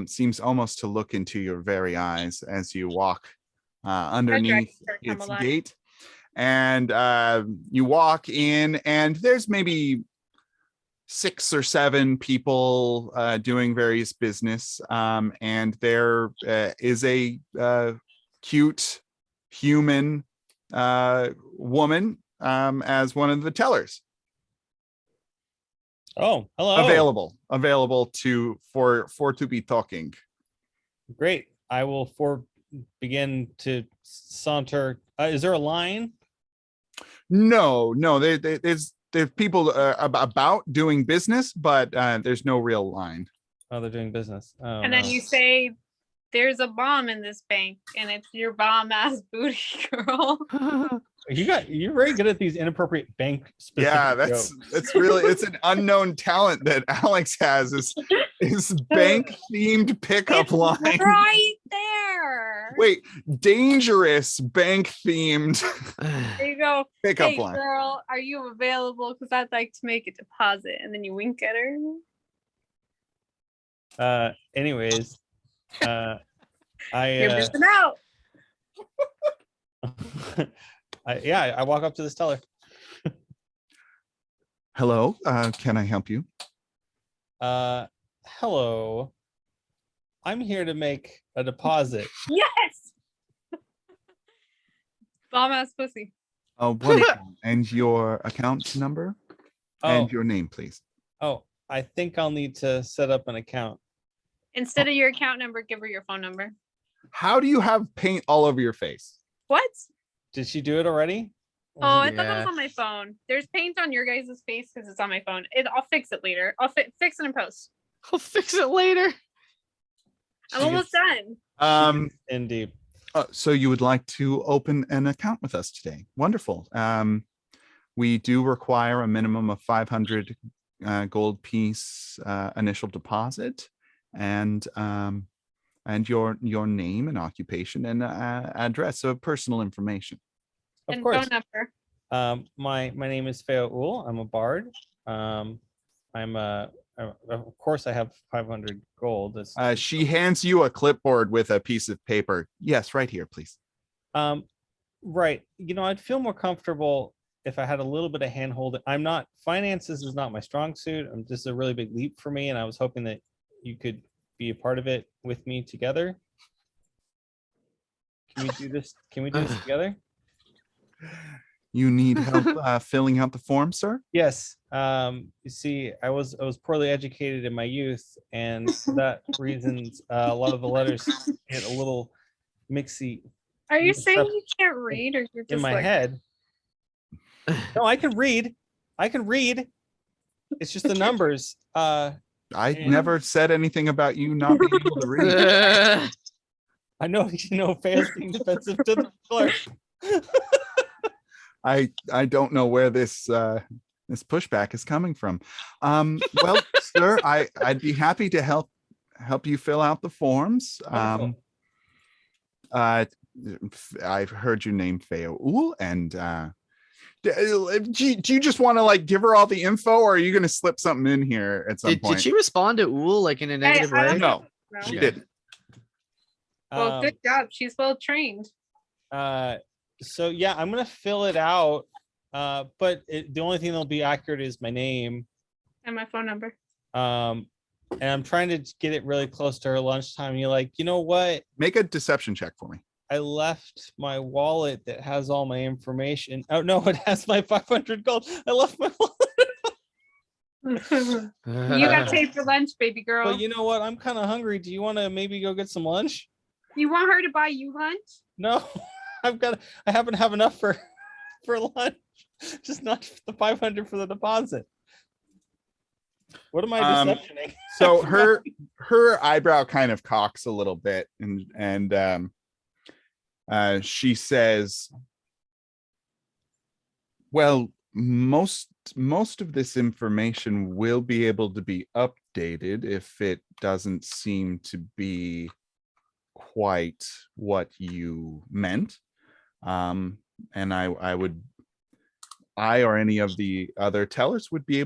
seems almost to look into your very eyes as you walk underneath dragons come its alive. gate. And you walk in, and there's maybe 6 or 7 people doing various business, and there is a cute human woman as one of the tellers. Oh, hello. Available for to be talking. Great. I will begin to saunter. Is there a line? No, there's people about doing business, but there's no real line. Oh, they're doing business. Oh, And then no. you say, there's a bomb in this bank, and it's your bomb ass booty girl. You're very good at these inappropriate bank specific Yeah, jokes. that's really, it's an unknown talent that Alex has is bank themed pickup It's line. right there. Wait, dangerous bank themed There you go. pickup Hey line. girl, are you available? Because I'd like to make a deposit. And then you wink at her. Anyways, You're I missing out. I walk up to this teller. Hello, can I help you? Hello. I'm here to make a deposit. Yes. Bomb ass pussy. Oh, wonderful. And your account number Oh, and your name, please. I think I'll need to set up an account. Instead of your account number, give her your phone number. How do you have paint all over your face? What? Did she do it already? Oh, I thought that was on my phone. There's paint on your guys' face because it's on my phone. I'll fix it later. I'll fix it in post. I'll fix it later. I'm almost done. In deep. So you would like to open an account with us today? Wonderful. We do require a minimum of 500 gold piece initial deposit, and your name and occupation and address, so personal information. Of And course. phone number. My name is Feo Ul. I'm a bard. Of course I have 500 gold. That's She hands you a clipboard with a piece of paper. Yes, right here, please. right. I'd feel more comfortable if I had a little bit of hand holding. Finances is not my strong suit. This is a really big leap for me, and I was hoping that you could be a part of it with me together. Can we do this? Can we do this together? You need help filling out the form, sir? Yes. You see, I was poorly educated in my youth, and for that reasons, a lot of the letters get a little mixy Are you mixed saying up you can't read, or you're just in my like, head. No, I can read. It's just the numbers. I Yeah. never said anything about you not being able to read. I know, Feo's being defensive to the clerk. I don't know where this pushback is coming from. Well, sir, I'd be happy to help you fill out the forms. Wonderful. I've heard your name, Feo Ul, and Do you just want to like give her all the info, or are you going to slip something in here at some Did point? she respond to Uul like in a negative I way? don't No, know. she Okay. didn't. Well, good job. She's well trained. So yeah, I'm gonna fill it out. But the only thing that'll be accurate is my name. And my phone number. And I'm trying to get it really close to her lunchtime. And you're like, you know what? Make a deception check for me. I left my wallet that has all my information. Oh no, it has my 500 gold. I left my wallet. You got paid for lunch, baby girl. But you know what? I'm kind of hungry. Do you want to maybe go get some lunch? You want her to buy you lunch? No, I happen to have enough for lunch, just not the 500 for the deposit. What am I deceptioning? So her eyebrow kind of cocks a little bit, and she says, well, most of this information will be able to be updated if it doesn't seem to be quite what you meant. And I or any of the other tellers would be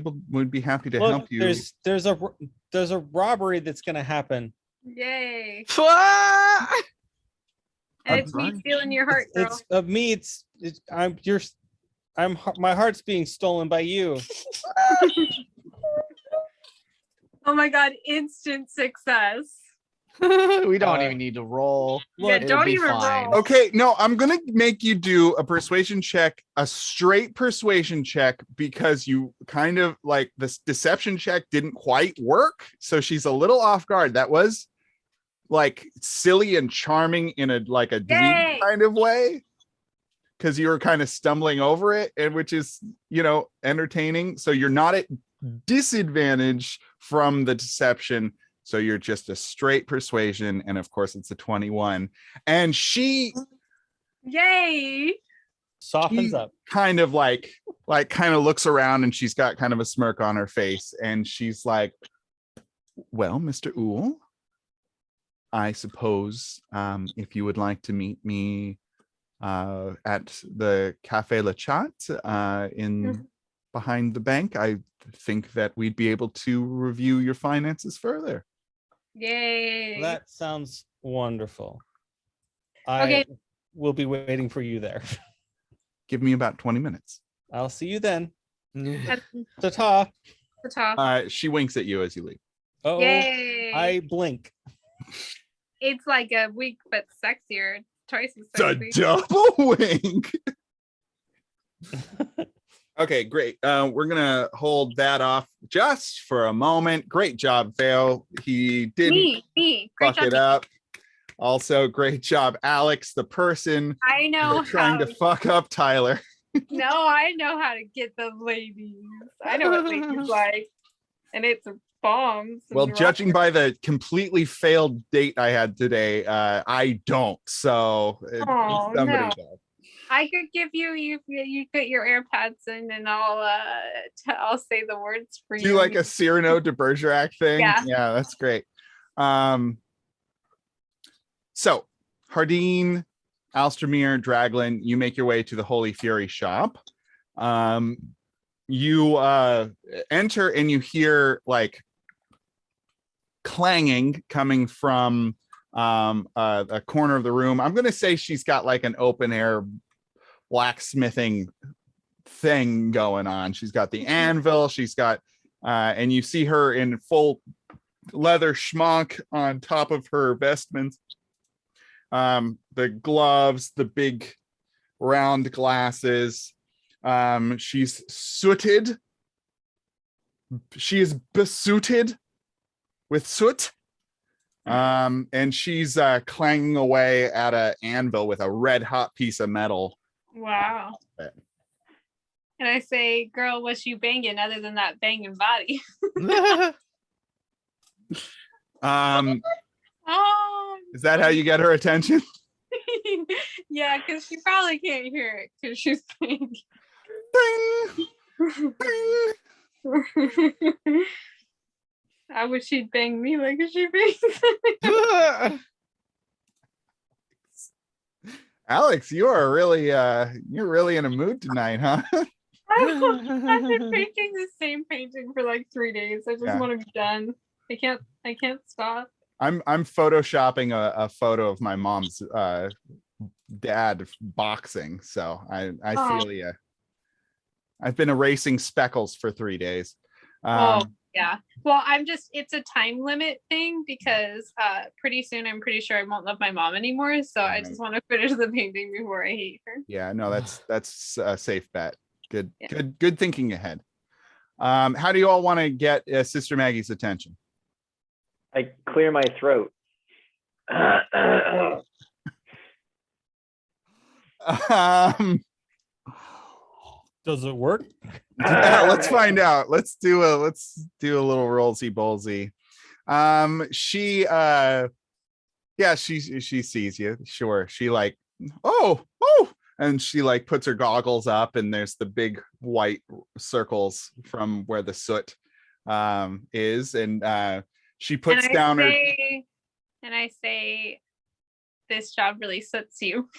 happy to help you. There's a robbery that's going to happen. Yay. Ah! And it's me stealing your heart, girl. It's of me. My heart's being stolen by you. Oh my God, instant success. We don't even need to roll. Yeah, It'll don't be even fine. roll. Okay, no, I'm gonna make you do a persuasion check, a straight persuasion check, because you kind of like this deception check didn't quite work, so she's a little off guard. That was like silly and charming in a dweeb kind of way, because you were kind of stumbling over it, and which is entertaining. So you're not at disadvantage from the deception. So you're just a straight persuasion, and of course it's a 21. And she softens up, kind of looks around, and she's got kind of a smirk on her face, and she's like, well, Mr. Uul, I suppose if you would like to meet me at the Cafe Le Chat in behind the bank, I think that we'd be able to review your finances further. Yay. That sounds wonderful. Okay. I will be waiting for you there. Give me about 20 minutes. I'll see you then. That's Ta-ta. the top. She winks at you as you leave. Oh, Yay. I blink. It's like a wink, but sexier. Twice as It's a sexy. double wink. Okay, great. We're gonna hold that off just for a moment. Great job, Vale. He didn't Me. fuck Great job. it up. Also, great job, Alex, the person I know trying how. to fuck up Tyler. No, I know how to get the ladies. I know what ladies like. And it's bombs. and Well, judging rockets. by the completely failed date I had today, I don't. So Oh, somebody no. does. I could give you put your AirPods in, and I'll say the words for you. Do like a Cyrano de Bergerac thing. Yeah. That's great. So Hardeen, Alstermere, Draglin, you make your way to the Holy Fury shop. You enter and you hear like clanging coming from a corner of the room. I'm gonna say she's got like an open air blacksmithing thing going on. She's got the anvil, she's got and you see her in full leather schmuck on top of her vestments, the gloves, the big round glasses. She's sooted, she is besooted with soot, and she's clanging away at an anvil with a red hot piece of metal. Wow. And I say, girl, what's you banging other than that banging body? Oh. Is that how you get her attention? Yeah, because she probably can't hear it because she's banging. Ding, ding. I wish she'd bang me like she bangs. Alex, you are really you're really in a mood tonight, huh? I've been painting the same painting for like 3 days. I just Yeah. want to be done. I can't stop. I'm photoshopping a photo of my mom's dad boxing, so I Oh. feel you. I've been erasing speckles for 3 days. Oh, yeah. Well, it's a time limit thing because pretty soon I'm pretty sure I won't love my mom anymore. So I just want to finish the painting before I hate her. Yeah, no, that's a safe bet. Good, Yeah. good thinking ahead. How do you all want to get Sister Maggie's attention? I clear my throat. Does it work? Yeah, let's find out. Let's do a little rollsy ballsy. She sees you. Sure. She like, oh, and she like puts her goggles up, and there's the big white circles from where the soot is, and she puts down her. And I say, this job really suits you.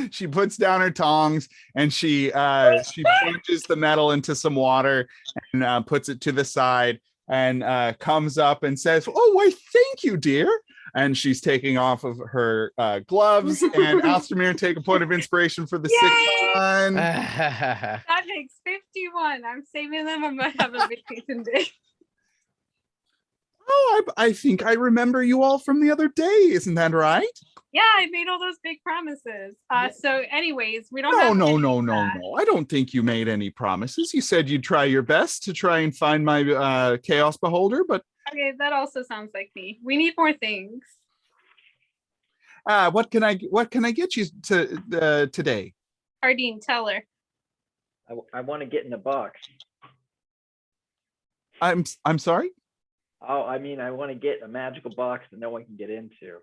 She puts down her tongs, and she plunges the metal into some water and puts it to the side, and comes up and says, "Oh, why, thank you, dear." And she's taking off of her gloves. And Alstamir, take a point of inspiration for the Yay! 6th one. That makes 51. I'm saving them. I'm gonna have a vacation day. Oh, I think I remember you all from the other day. Isn't that right? Yeah, I made all those big promises. So anyways, we don't No, have no, any no, of no, that. no. I don't think you made any promises. You said you'd try your best to try and find my chaos beholder, but Okay, that also sounds like me. We need more things. what can I get you to today? Hardine, tell her. I want to get in a box. I'm sorry? Oh, I mean, I want to get a magical box that no one can get into.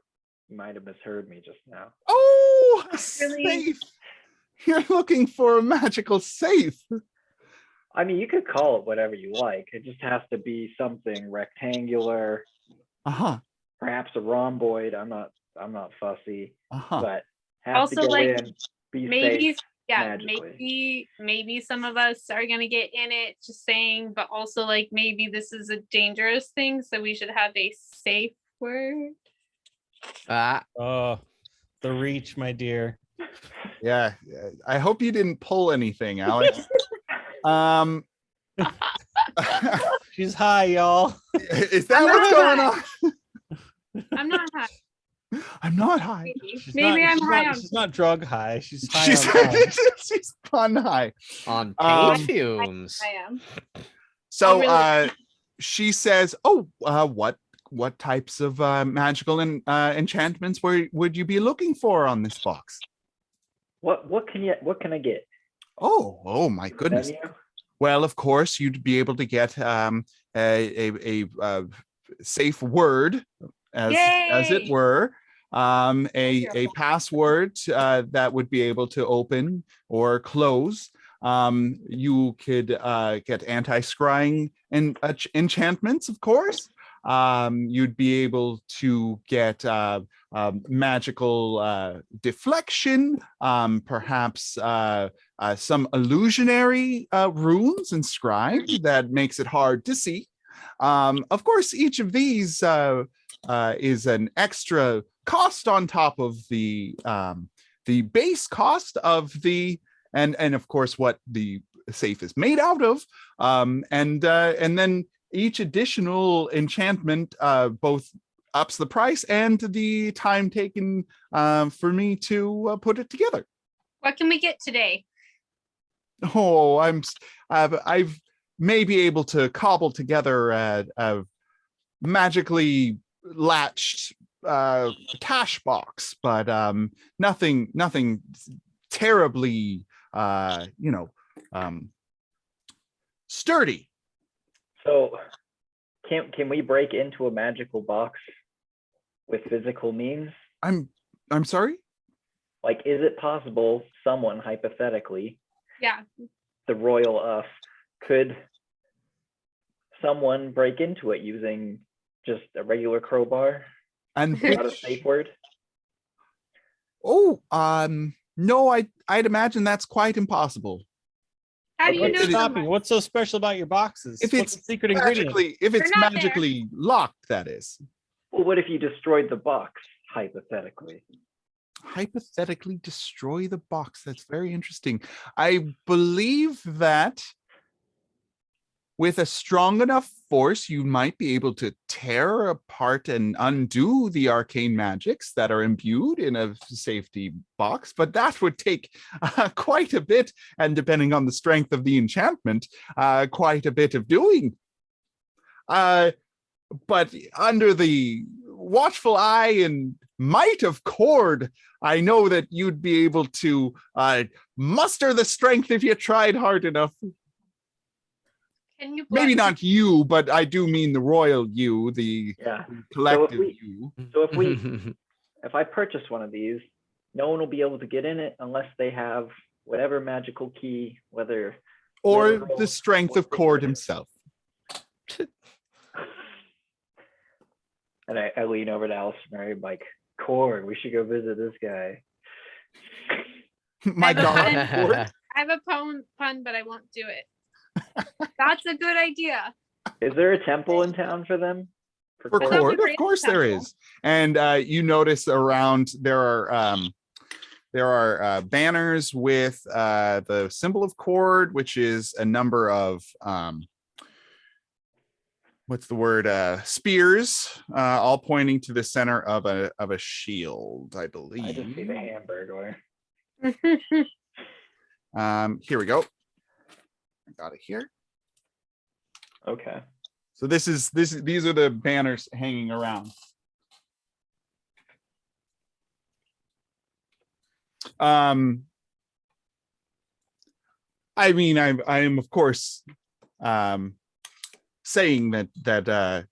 You might have misheard me just now. Oh, a Really? safe. You're looking for a magical safe. I mean, you could call it whatever you like. It just has to be something rectangular, Uh-huh. perhaps a rhomboid. I'm not fussy, Uh-huh. but have Also, to go like, in, be Maybe, safe. yeah, magically. maybe some of us are gonna get in it, just saying, but also like maybe this is a dangerous thing, so we should have a safe word. Oh, the reach, my dear. Yeah. I hope you didn't pull anything, Alex. She's high, y'all. Is that I'm what's not going on? I'm not high. I'm not high. Maybe I'm high on. She's not drug high. She's high She's on fun. she's fun high. On Um, paint fumes. I am. So really- she says, "Oh, what types of magical and enchantments would you be looking for on this box?" What can I get? Oh my goodness. Menu? Well, of course, you'd be able to get a safe word, as it Yay! were, a password that would be able to open or close. You could get anti-scrying and enchantments, of course. You'd be able to get magical deflection, perhaps some illusionary runes inscribed that makes it hard to see. Of course, each of these is an extra cost on top of the base cost of the and of course what the safe is made out of, and then each additional enchantment both ups the price and the time taken for me to put it together. What can we get today? Oh, I've may be able to cobble together a magically latched cash box, but nothing terribly sturdy. So can we break into a magical box with physical means? I'm sorry? Like, is it possible someone hypothetically, Yeah. the royal us, could someone break into it using just a regular crowbar, And not a safe word? Oh, no, I'd imagine that's quite impossible. How do you What's know so stopping? much? What's so special about your boxes? If What's it's the secret ingredient? magically, if it's They're not there. magically locked, that is. Well, what if you destroyed the box, hypothetically? Hypothetically destroy the box. That's very interesting. I believe that with a strong enough force, you might be able to tear apart and undo the arcane magics that are imbued in a safety box, but that would take quite a bit, and depending on the strength of the enchantment, quite a bit of doing. But under the watchful eye and might of Cord, I know that you'd be able to muster the strength if you tried hard enough. Can you Maybe block- not you, but I do mean the royal you, the Yeah. collective we- you. So if I purchase one of these, no one will be able to get in it unless they have whatever magical key, whether Or literal the strength or of Cord figurative. himself. And I lean over to Alice Mary, like, Cord, we should go visit this guy. My I God, Cord. I have a pun, but I won't do it. That's a good idea. Is there a temple in town for them? For thought we Cord, were of in course the there temple. is. And you notice around there are banners with the symbol of Cord, which is a number of what's the word? Spears, all pointing to the center of a shield, I believe. I just see the Hamburglar. Here we go. I got it here. Okay. So these are the banners hanging around. I mean, I am of course saying that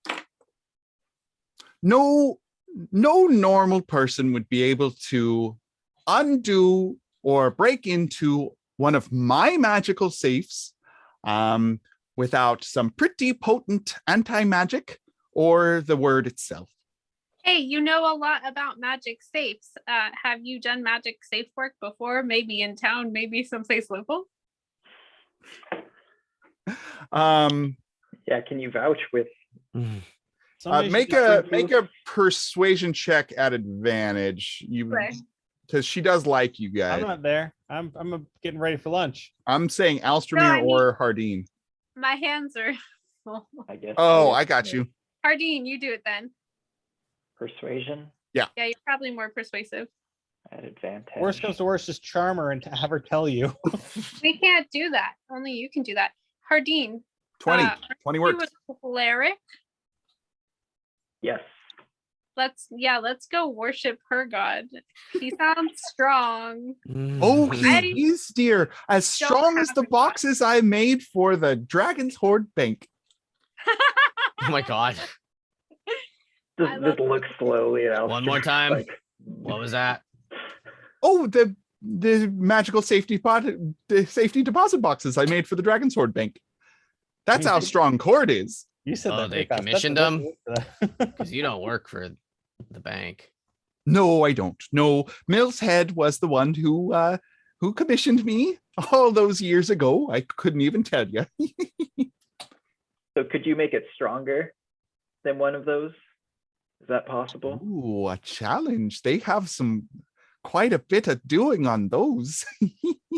no normal person would be able to undo or break into one of my magical safes without some pretty potent anti-magic or the word itself. Hey, you know a lot about magic safes. Have you done magic safe work before? Maybe in town, maybe someplace local? Yeah, can you vouch with Somebody Make should- a persuasion check at advantage. You Okay. because she does like you I'm guys. not there. I'm getting ready for lunch. I'm saying Alstramir No, I mean- or Hardeen. My hands are full. I guess Oh, I got you. Hardeen, you do it then. persuasion Yeah, you're probably more persuasive. at advantage? Worst comes to worst, just charm her and have her tell you. We can't do that. Only you can do that. Hardeen, 20. Uh, 20 you works. a cleric. Yes. Let's go worship her god. He sounds strong. Oh, I he is, dear. As don't strong as have the a god. boxes I made for the Dragon's Horde Bank. Oh my god. I Just love look slowly at Alice. One more time. Like, What was that? Oh, the magical safety deposit boxes I made for the Dragon's Horde Bank. That's how strong Cord is. You said Oh, that they very fast. That's commissioned a- them? Because you don't work for the bank. No, I don't. No, Mill's Head was the one who commissioned me all those years ago. I couldn't even tell you. so could you make it stronger than one of those? Is that possible? Ooh, a challenge. They have quite a bit of doing on those.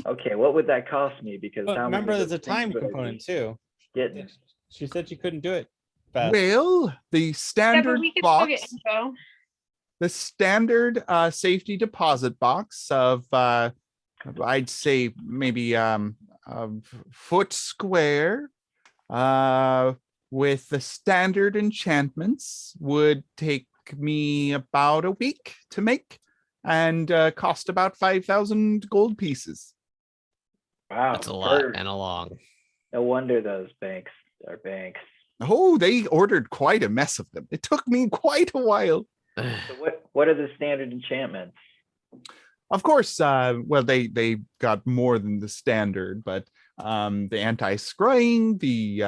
Okay, what would that cost me? Because But how many remember, of there's a those things time would I be component too. getting? She said she couldn't do it fast. Well, the Yeah, but standard we can still get box, info. the standard safety deposit box of I'd say maybe a foot square with the standard enchantments would take me about a week to make and cost about 5,000 gold pieces. Wow, That's a lot for- and a long. No wonder those banks are banks. Oh, they ordered quite a mess of them. It took me quite a while. So what are the standard enchantments? Of course, well, they got more than the standard, but the anti-scrying, the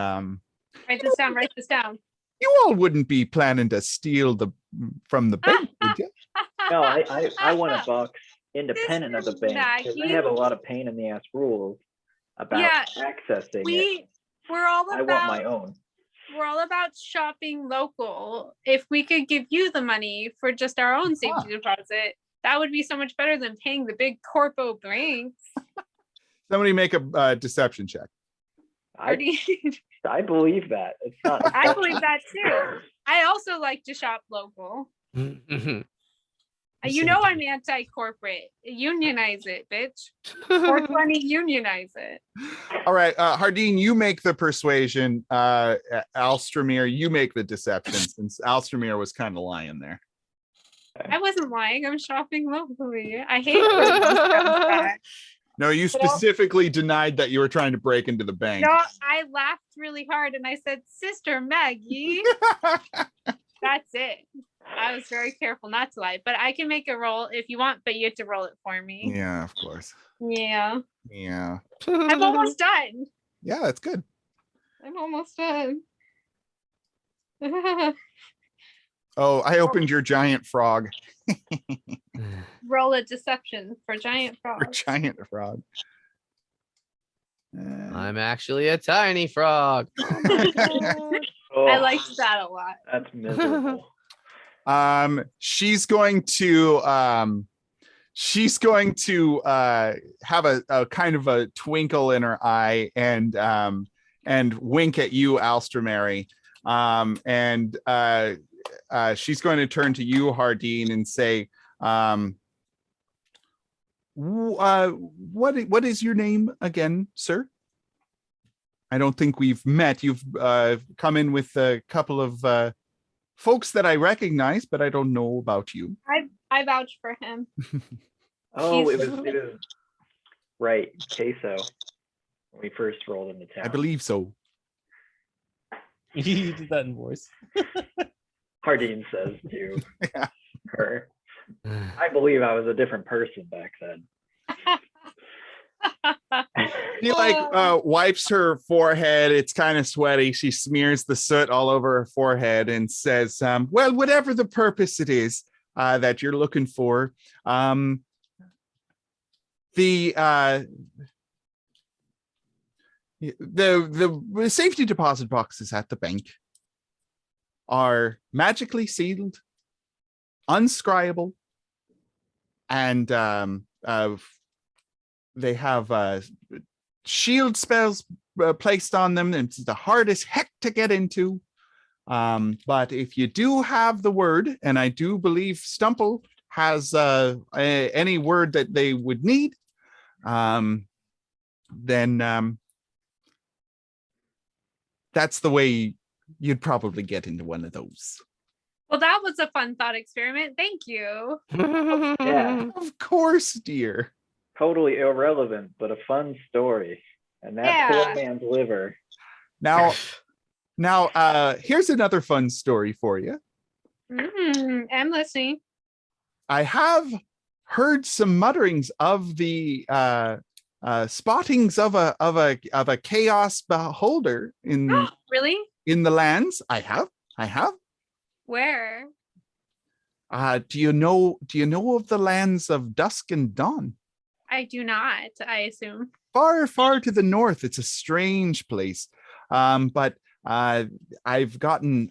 Write this down. Write this down. you all wouldn't be planning to steal from the bank, would you? No, I want a box independent of the bank, because they Maggie. have a lot of pain in the ass rules about Yeah, accessing it. We're all I want my about own. we're all about shopping local. If we could give you the money for just our own safety deposit, that would be so much better than paying the big corpo banks. Somebody make a deception check. I believe that. It's not. I believe that too. I also like to shop local. You know I'm anti-corporate. Unionize it, bitch. 420 unionize it. All right, Hardeen, you make the persuasion. Alstramir, you make the deception, since Alstramir was kind of lying there. I wasn't lying. I'm shopping locally. I hate it. No, you specifically denied that you were trying to break into the bank. No, I laughed really hard and I said, Sister Maggie. That's it. I was very careful not to lie, but I can make a roll if you want, but you have to roll it for me. Yeah, of course. Yeah. Yeah. I'm almost done. Yeah, that's good. I'm almost done. Oh, I opened your giant frog. Roll a deception for giant For frog. giant frog. I'm actually a tiny frog. Oh, I liked that a lot. That's miserable. She's going to have a kind of a twinkle in her eye and wink at you, Alstramary. She's going to turn to you, Hardeen, and say, what is your name again, sir? I don't think we've met. You've come in with a couple of folks that I recognize, but I don't know about you. I vouch for him. Oh, it was right, queso. When we first rolled into town. I believe so. You did that in voice. Hardeen says to Yeah. her, I believe I was a different person back then. She wipes her forehead. It's kind of sweaty. She smears the soot all over her forehead and says, well, whatever the purpose it is that you're looking for, the safety deposit boxes at the bank are magically sealed, unscryable, and they have shield spells placed on them. It's the hardest heck to get into. But if you do have the word, and I do believe Stumple has any word that they would need, then that's the way you'd probably get into one of those. Well, that was a fun thought experiment. Thank you. Yeah, Of course, dear. totally irrelevant, but a fun story. And that poor man's liver. Now, here's another fun story for you. I'm listening. I have heard some mutterings of the spottings of a chaos beholder in Really? in the lands. I have. Where? Do you know of the lands of Dusk and Dawn? I do not, I assume. Far, far to the north. It's a strange place. But I've gotten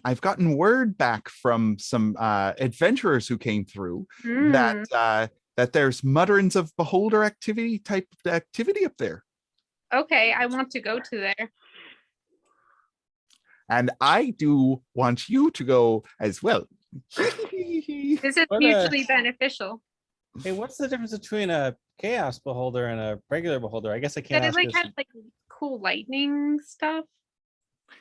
word back from some adventurers who came through that there's mutterings of beholder activity up there. Okay, I want to go to there. And I do want you to go as well. This is What mutually beneficial. Hey, what's the difference between a chaos beholder and a regular beholder? I guess I That can't is ask like this. kind of like cool lightning stuff.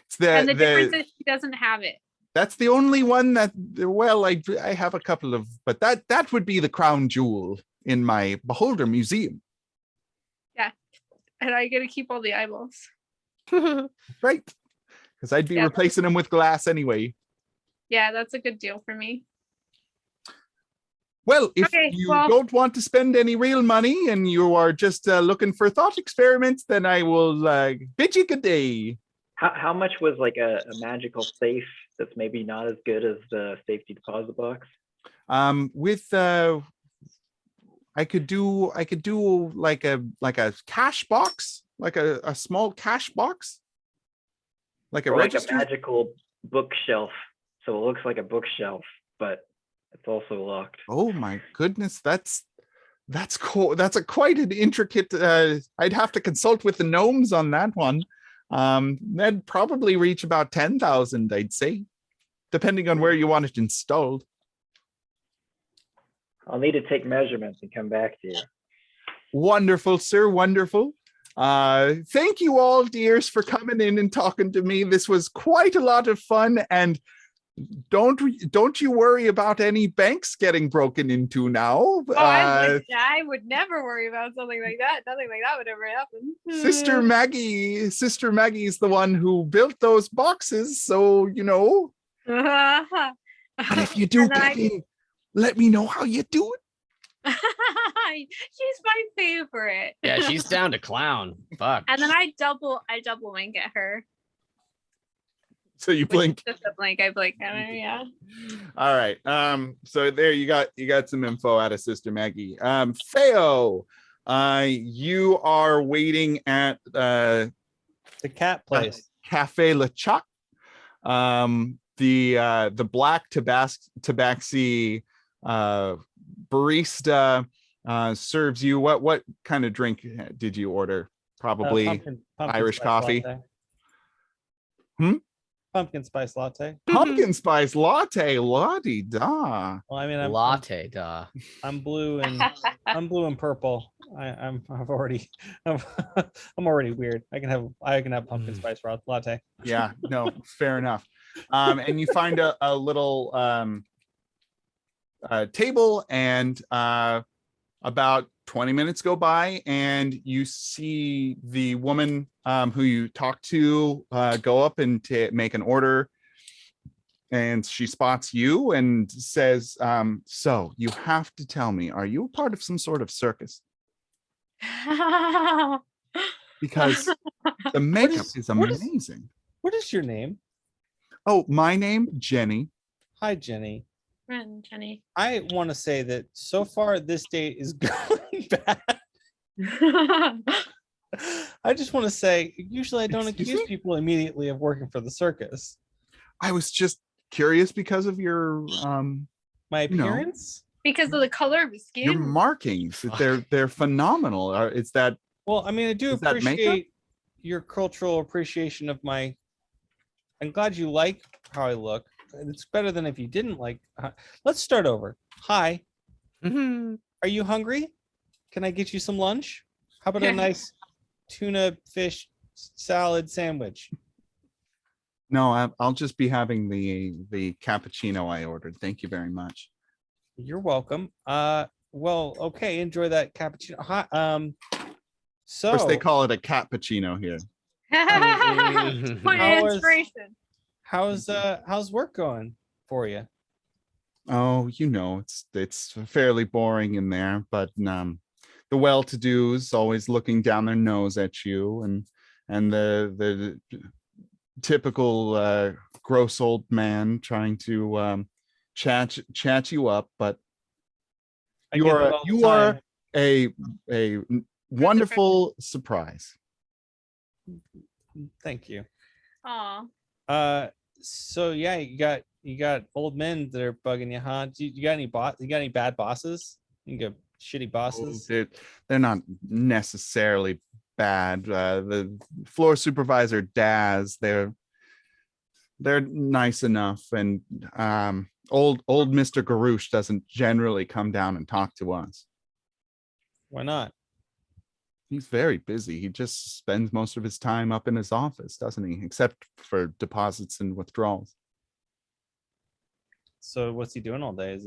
It's And the difference is she doesn't have it. that's the only one that, well, I have a couple of, but that would be the crown jewel in my beholder museum. And I get to keep all the eyeballs. Right. Because I'd be replacing them with glass anyway. Yeah, that's a good deal for me. Well, if Okay, you well- don't want to spend any real money and you are just looking for thought experiments, then I will bid you good day. How much was like a magical safe that's maybe not as good as the safety deposit box? With I could do like a cash box, like a small cash box, like a Or like a register. magical bookshelf. So it looks like a bookshelf, but it's also locked. Oh my goodness, that's cool. That's quite an intricate. I'd have to consult with the gnomes on that one. That'd probably reach about 10,000, I'd say, depending on where you want it installed. I'll need to take measurements and come back to you. Wonderful, sir. Wonderful. Thank you all, dears, for coming in and talking to me. This was quite a lot of fun, and don't you worry about any banks getting broken into now. Oh, I would never worry about something like that. Nothing like that would ever happen. Sister Maggie's the one who built those boxes, so you know. But if you do get in, let me know how you do it. She's my favorite. Yeah, she's down to clown. Fuck. And then I double wink at her. So you blink. Just a blink. I blink at her. Yeah. All right. So there you got some info out of Sister Maggie. Theo, you are waiting at The cat place. Cafe Le Chat. The black tabaxi barista serves you what kind of drink did you order? Probably Pumpkin Irish spice coffee. Latte. Pumpkin spice latte. Pumpkin spice latte, la-di-da. Well, I mean, Latte, duh. I'm blue and purple. I'm already weird. I can have pumpkin spice latte. Yeah, no, fair enough. And you find a little table, and about 20 minutes go by, and you see the woman who you talked to go up and make an order, and she spots you and says, so you have to tell me, are you a part of some sort of circus? Because the makeup is amazing. What is your name? Oh, my name, Jenny. Hi, Jenny. Friend Jenny. I want to say that so far this date is going bad. I just want to say, usually I don't Excuse accuse me? people immediately of working for the circus. I was just curious because of your My You know. appearance? Because of the color of his your skin. markings. They're phenomenal. Is that Well, I mean, I do Is that makeup? appreciate your cultural appreciation of my. I'm glad you like how I look. It's better than if you didn't like. Let's start over. Hi, are you hungry? Can I get you some lunch? How about a nice tuna fish salad sandwich? no? I'll just be having the cappuccino I ordered. Thank you very much. You're welcome. Well, okay. Enjoy that cappuccino. Hi. Of So course, they call it a cappuccino here. Point How of was- inspiration. how's work going for you? Oh, you know, it's fairly boring in there, but the well-to-dos always looking down their nose at you, and the typical gross old man trying to chat you up, but I get it all the you are time. a wonderful surprise. Thank you. Aw. So yeah, you got old men that are bugging you, huh? You got any bad bosses? You got shitty bosses? They're not necessarily bad. The floor supervisor Daz, they're nice enough, and old Mr. Garouche doesn't generally come down and talk to us. Why not? He's very busy. He just spends most of his time up in his office, doesn't he? Except for deposits and withdrawals. So what's he doing all day? Is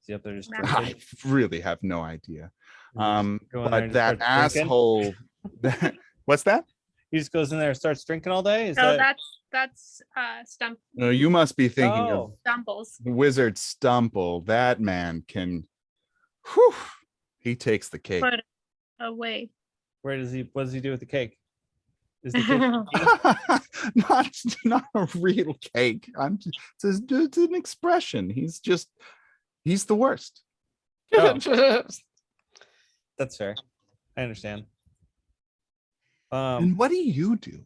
he up there just Nah. I drinking? really have no idea. Go in there But and that start drinking? asshole. What's that? He just goes in there and starts drinking all day? Is No, that that's No, you must be thinking of Oh. Stumbles. Wizard Stumple. That man can. Whew, he takes the cake. Put away. what does he do with the cake? Is the cake not a real cake. It's an expression. He's the worst. Oh. That's fair. I understand. And what do you do?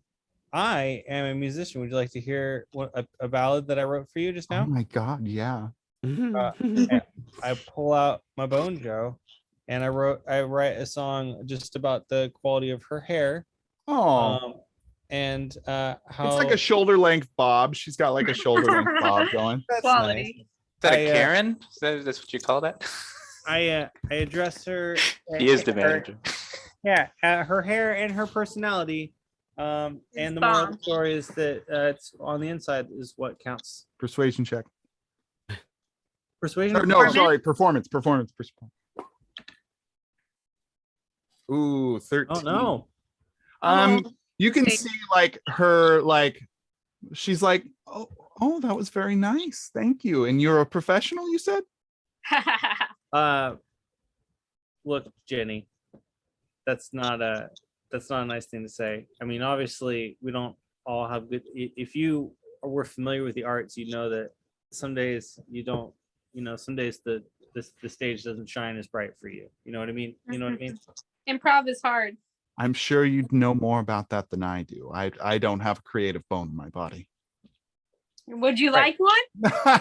I am a musician. Would you like to hear a ballad that I wrote for you just Oh now? my God, yeah. I pull out my banjo, and I write a song just about the quality of her hair. Oh, And how it's like a shoulder length bob. She's got like a shoulder length bob going. that's Quality. nice. Is that I, a Karen? That's what you call that? I address her. He is the her- manager. Yeah, her hair and her personality. And the moral of the story is that it's on the inside is what counts. Persuasion check. Persuasion. Or, no, Performance? sorry, performance. Ooh, 13. Oh no. You can Okay. see like her, like she's like, oh, that was very nice. Thank you. And you're a professional, you said? Look, Jenny, that's not a nice thing to say. I mean, obviously, we don't all have good. If you were familiar with the arts, you know that some days you don't. You know, some days the stage doesn't shine as bright for you. You know what I mean? You know what I mean? Improv is hard. I'm sure you'd know more about that than I do. I don't have a creative bone in my body. Would you Right. like one?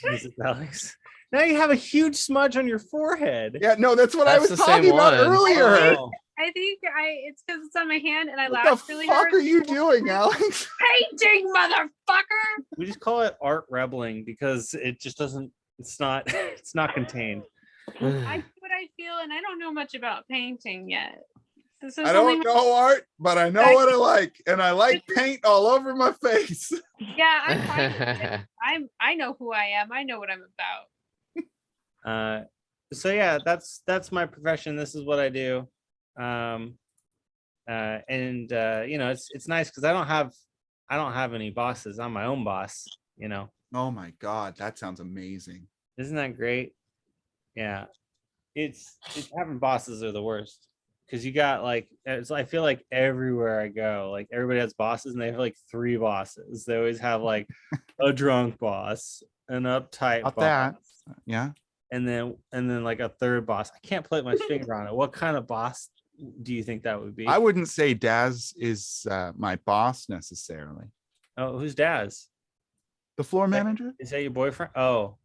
Jesus, Alex. Now you have a huge smudge on your forehead. Yeah, no, that's what I That's was the same talking about one. earlier. Oh, I think it's because it's on my hand and I What the laughed really fuck hard. are you doing, Alex? Painting, motherfucker! we just call it art rebelling because it just doesn't. It's not. It's not contained. I do what I feel, and I don't know much about painting yet. This is I only don't know art, but I know what I like, and I like paint all over my face. Yeah, I'm fine with it. I know who I am. I know what I'm about. So yeah, that's my profession. This is what I do. You know, it's nice because I don't have any bosses. I'm my own boss, you know. Oh my God, that sounds amazing. Isn't that great? Yeah. It's having bosses are the worst. Because you got like I feel like everywhere I go, like everybody has bosses and they have like 3 bosses. They always have like a drunk boss, an uptight About boss, that. Yeah. and then like a third boss. I can't put my finger on it. What kind of boss do you think that would be? I wouldn't say Daz is my boss necessarily. Oh, who's Daz? The floor manager? Is that your boyfriend? Oh.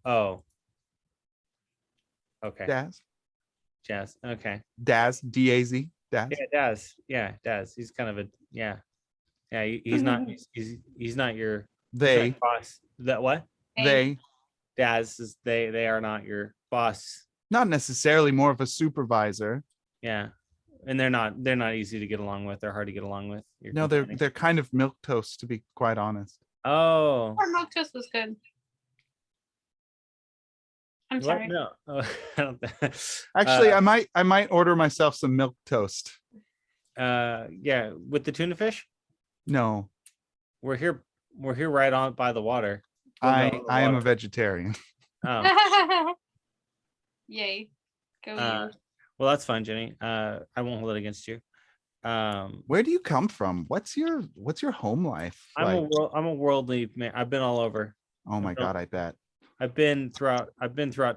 Okay. Daz. Jazz. Okay. Daz. D-A-Z. Daz. Yeah, Daz. Yeah, Daz. He's kind of a yeah. Yeah, he's not he's not your They. boss. That what? They. Daz is they are not your boss. Not necessarily, more of a supervisor. Yeah. And they're not easy to get along with. They're hard to get along with. You're No, complaining. they're kind of milquetoast, to be quite honest. Oh. Our milk toast was good. I'm What? sorry. No. Oh, I don't Actually, I might order myself some milk toast. yeah, with the tuna fish? No, We're here right on by the water. I Window on the am a water. vegetarian. Oh. Yay. Go you. Well, that's fine, Jenny. I won't hold it against you. Where do you come from? What's your home life like? I'm a worldly man. I've been all over. Oh my God, I bet. I've been throughout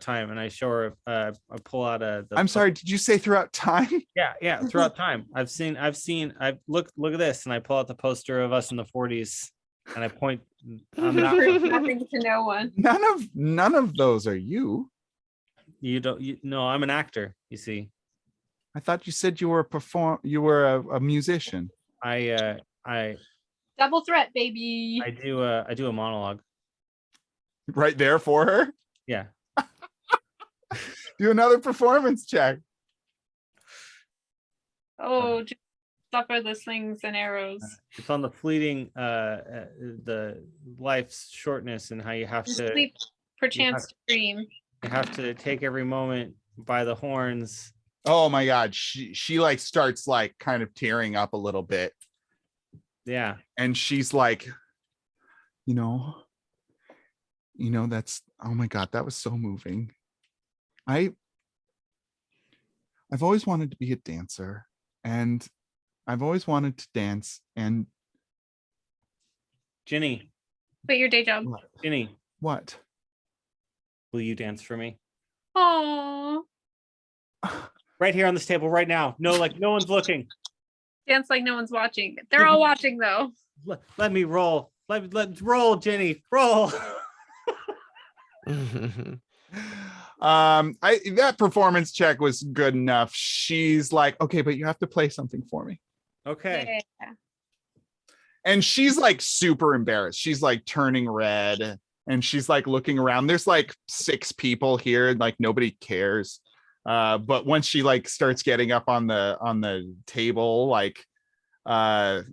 time, and I I pull out I'm sorry, did you say throughout time? Yeah, throughout time. I've look at this, and I pull out the poster of us in the 40s, and I point. I'm not. Nothing to no one. None of those are you. No, I'm an actor. You see, I thought you said you were a musician. I Double threat, baby. do a monologue. Right there for her. Yeah. Do another performance check. Oh, just suffer the slings and arrows. It's on the fleeting the life's shortness and how you have Just to sleep, perchance to dream. you have to take every moment by the horns. Oh my God, she like starts like kind of tearing up a little bit, Yeah. and she's like, you know, that's, oh my God, that was so moving. I've always wanted to be a dancer, and I've always wanted to dance. And Jenny, Quit your day job. Jenny, what? will you dance for me? Oh, Right here on this table right now. No, like no one's looking. dance like no one's watching. They're all watching though. Let me roll. Let's roll, Jenny. Roll. That performance check was good enough. She's like, okay, but you have to play something for me. Okay. Yeah. And she's like super embarrassed. She's like turning red and she's like looking around. There's like 6 people here, like nobody cares. But once she like starts getting up on the table, like the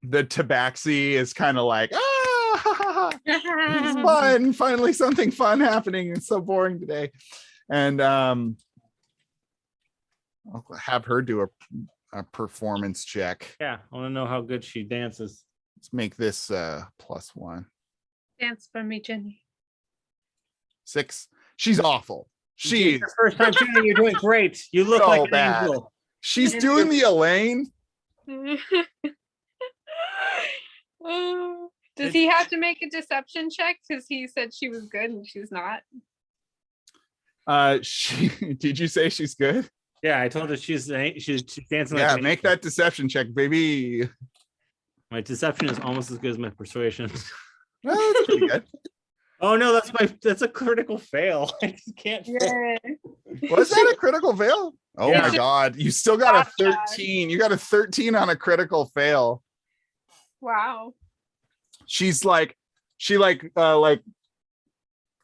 tabaxi is kind of like, it's fun. Finally something fun happening. It's so boring today. And I'll have her do a performance check. Yeah, I want to know how good she dances. Let's make this +1. Dance for me, Jenny. 6. She's awful. She's Your first time shooting, you're doing great. You look So like an bad. angel. she's doing the Elaine. Oh, does he have to make a deception check because he said she was good and she's not? She did you say she's good? Yeah, I told her she's dancing. Yeah, like an make angel. that deception check, baby. My deception is almost as good as my persuasion. Well, that's pretty good. Oh no, that's a critical fail. I just can't. fail. Yeah. Was that a critical fail? Oh Yeah. my god, you still got a That's bad. 13. You got a 13 on a critical fail. Wow. She's like, she like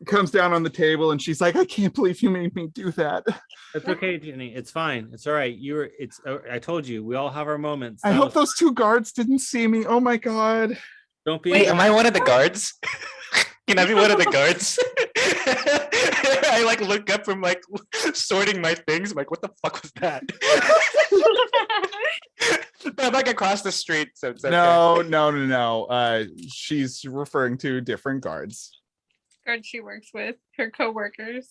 comes down on the table and she's like, I can't believe you made me do that. That's okay, Jenny. It's fine. It's all right. I told you, we all have our moments. I That hope was- those 2 guards didn't see me. Oh my god. Don't be. Wait, am I one of the guards? Can I be one of the guards? I like look up from like sorting my things. I'm like, what the fuck was that? But I'm like across the street, so it's okay. No. She's referring to different guards. Guard she works with, her coworkers.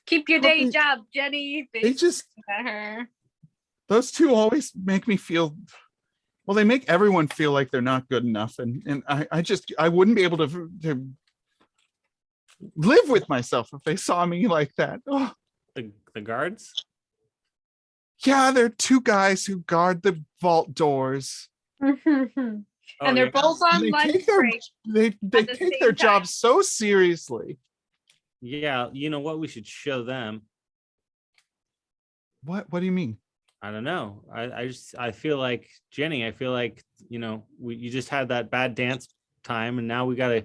Keep your How day they- job, Jenny. They just, at her. those 2 always make me feel, well, they make everyone feel like they're not good enough. And I wouldn't be able to live with myself if they saw me like that. Oh, the guards. yeah, they're 2 guys who guard the vault doors. Oh, And they're yeah. both And on they lunch take their, break. they at the take same their job time. so seriously. Yeah, you know what? We should show them. What do you mean? I don't know. I feel like Jenny. I feel like you just had that bad dance time, and now we gotta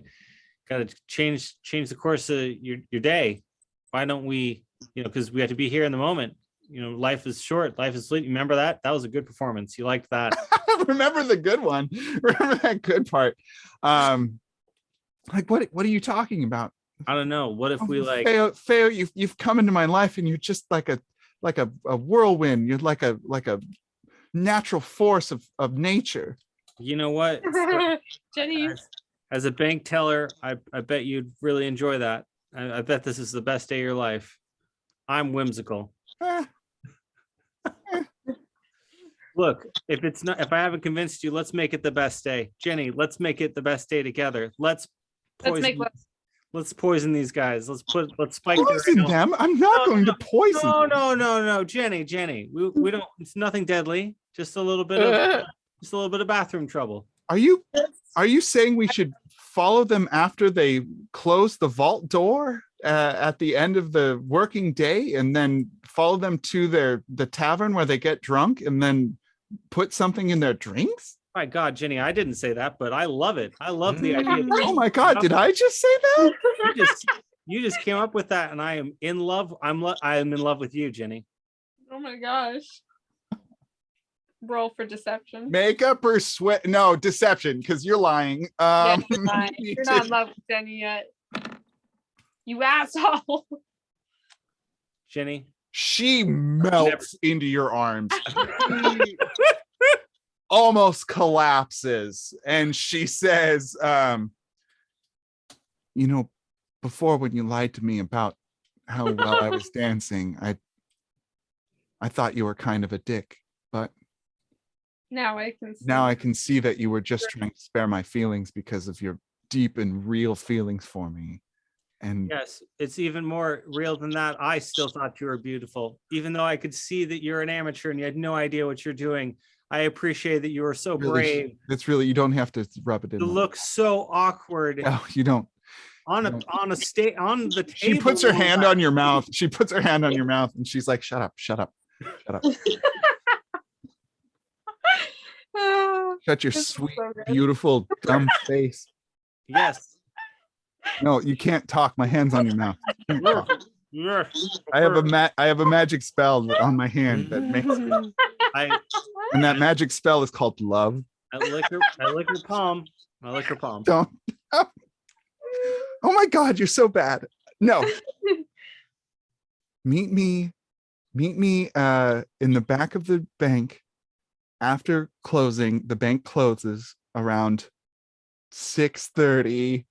change the course of your day. Why don't we? Because we have to be here in the moment. Life is short. Life is fleeting. Remember that? That was a good performance. You liked that. Remember the good one. Remember that good part. Like what are you talking about? I don't know. What if we like? Theo, you've come into my life and you're just like a whirlwind. You're like a natural force of nature. You know what? Jenny, As a bank teller, I bet you'd really enjoy that. I bet this is the best day of your life. I'm whimsical. Eh, Look, if I haven't convinced you, let's make it the best day. Jenny, let's make it the best day together. Let's make poison, let's poison these guys. Let's spike poison their them. I'm not No, going to poison them. No, Jenny. We don't, it's nothing deadly. Just a little bit of bathroom trouble. Are you saying we should follow them after they close the vault door at the end of the working day, and then follow them to the tavern where they get drunk, and then put something in their drinks? My God, Jenny, I didn't say that, but I love it. I love the idea. Oh my God, did I just say that? You just came up with that, and I am in love. I am in love with you, Jenny. oh my gosh. Roll for deception. Make a no, deception, because you're lying. Yeah, you're lying. you You're not in did- love with Jenny yet. You asshole. Jenny, She melts into your arms. She almost collapses, and she says, before, when you lied to me about how well I was dancing, I thought you were kind of a dick, but Now I can see. now I can see that you were just trying to spare my feelings because of your deep and real feelings for me. And Yes, it's even more real than that. I still thought you were beautiful, even though I could see that you're an amateur and you had no idea what you're doing. I appreciate that you were so really, brave. it's really, you don't have to rub it in. You look so awkward No, you don't. on the table. She puts her hand on your mouth. She puts her hand on your mouth and she's like, shut up, shut up, shut up. Shut your This is sweet, so good. beautiful, dumb face. Yes. No, you can't talk. My hand's on your mouth. You can't talk. Yes. I have a magic spell on my hand that makes, and that magic spell is called love. I lick her palm. I lick her palm. Don't. Oh my God, you're so bad. No. Meet me in the back of the bank after closing. The bank closes around 6:30.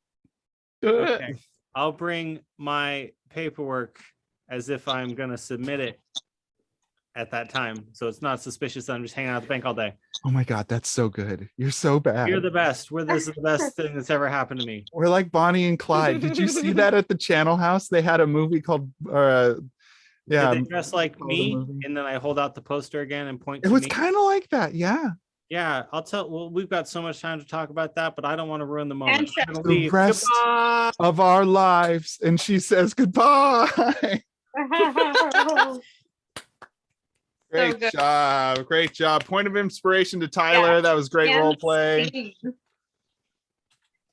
Okay. I'll bring my paperwork as if I'm gonna submit it at that time, so it's not suspicious that I'm just hanging out at the bank all day. Oh my God, that's so good. You're so bad. You're the best. This is the best thing that's ever happened to me. We're like Bonnie and Clyde. Did you see that at the Channel House? They had a movie called yeah, Did they dress like called a me, movie. and then I hold out the poster again and point It to was me? kind of like that. Yeah. Yeah, I'll tell. Well, we've got so much time to talk about that, but I don't want to ruin the moment. Handshake. I'm gonna The leave. rest Goodbye. of our lives. And she says goodbye. Great good. job. Great job. Point of inspiration to Tyler. Yeah. That was great role And play. Steve.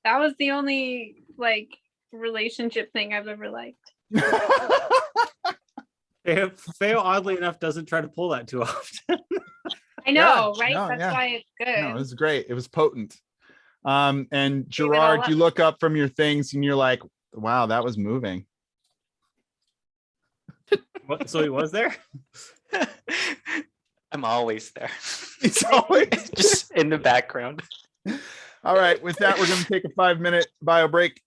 That was the only like relationship thing I've ever liked. Fail, oddly enough, doesn't try to pull that too often. I know, right? no, That's yeah. why it's good. No, it was great. It was potent. And Gave it all Gerard, up. you look up from your things and you're like, wow, that was moving. What, so he was there? I'm always there. It's always Just in the background. all right. With that, we're going to take a 5-minute bio break.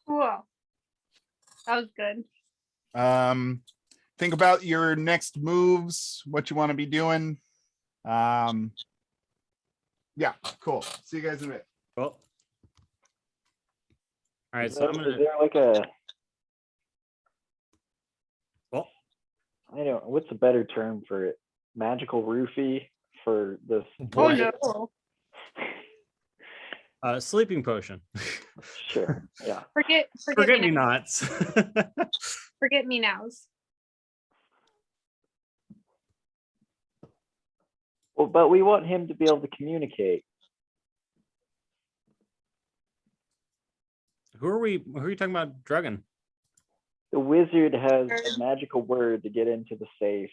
Cool. That was good. Think about your next moves, what you want to be doing. Yeah, cool. See you guys in a bit. Cool. All right, Is so I'm there- gonna. is there like a, Well, I don't, what's a better term for it? Magical roofie for this? Oh no. Sleeping potion. Sure, yeah. Forget Forget me me now. nots. Forget me nows. Well, but we want him to be able to communicate. Who are you talking about drugging? The wizard has a magical word to get into the safe.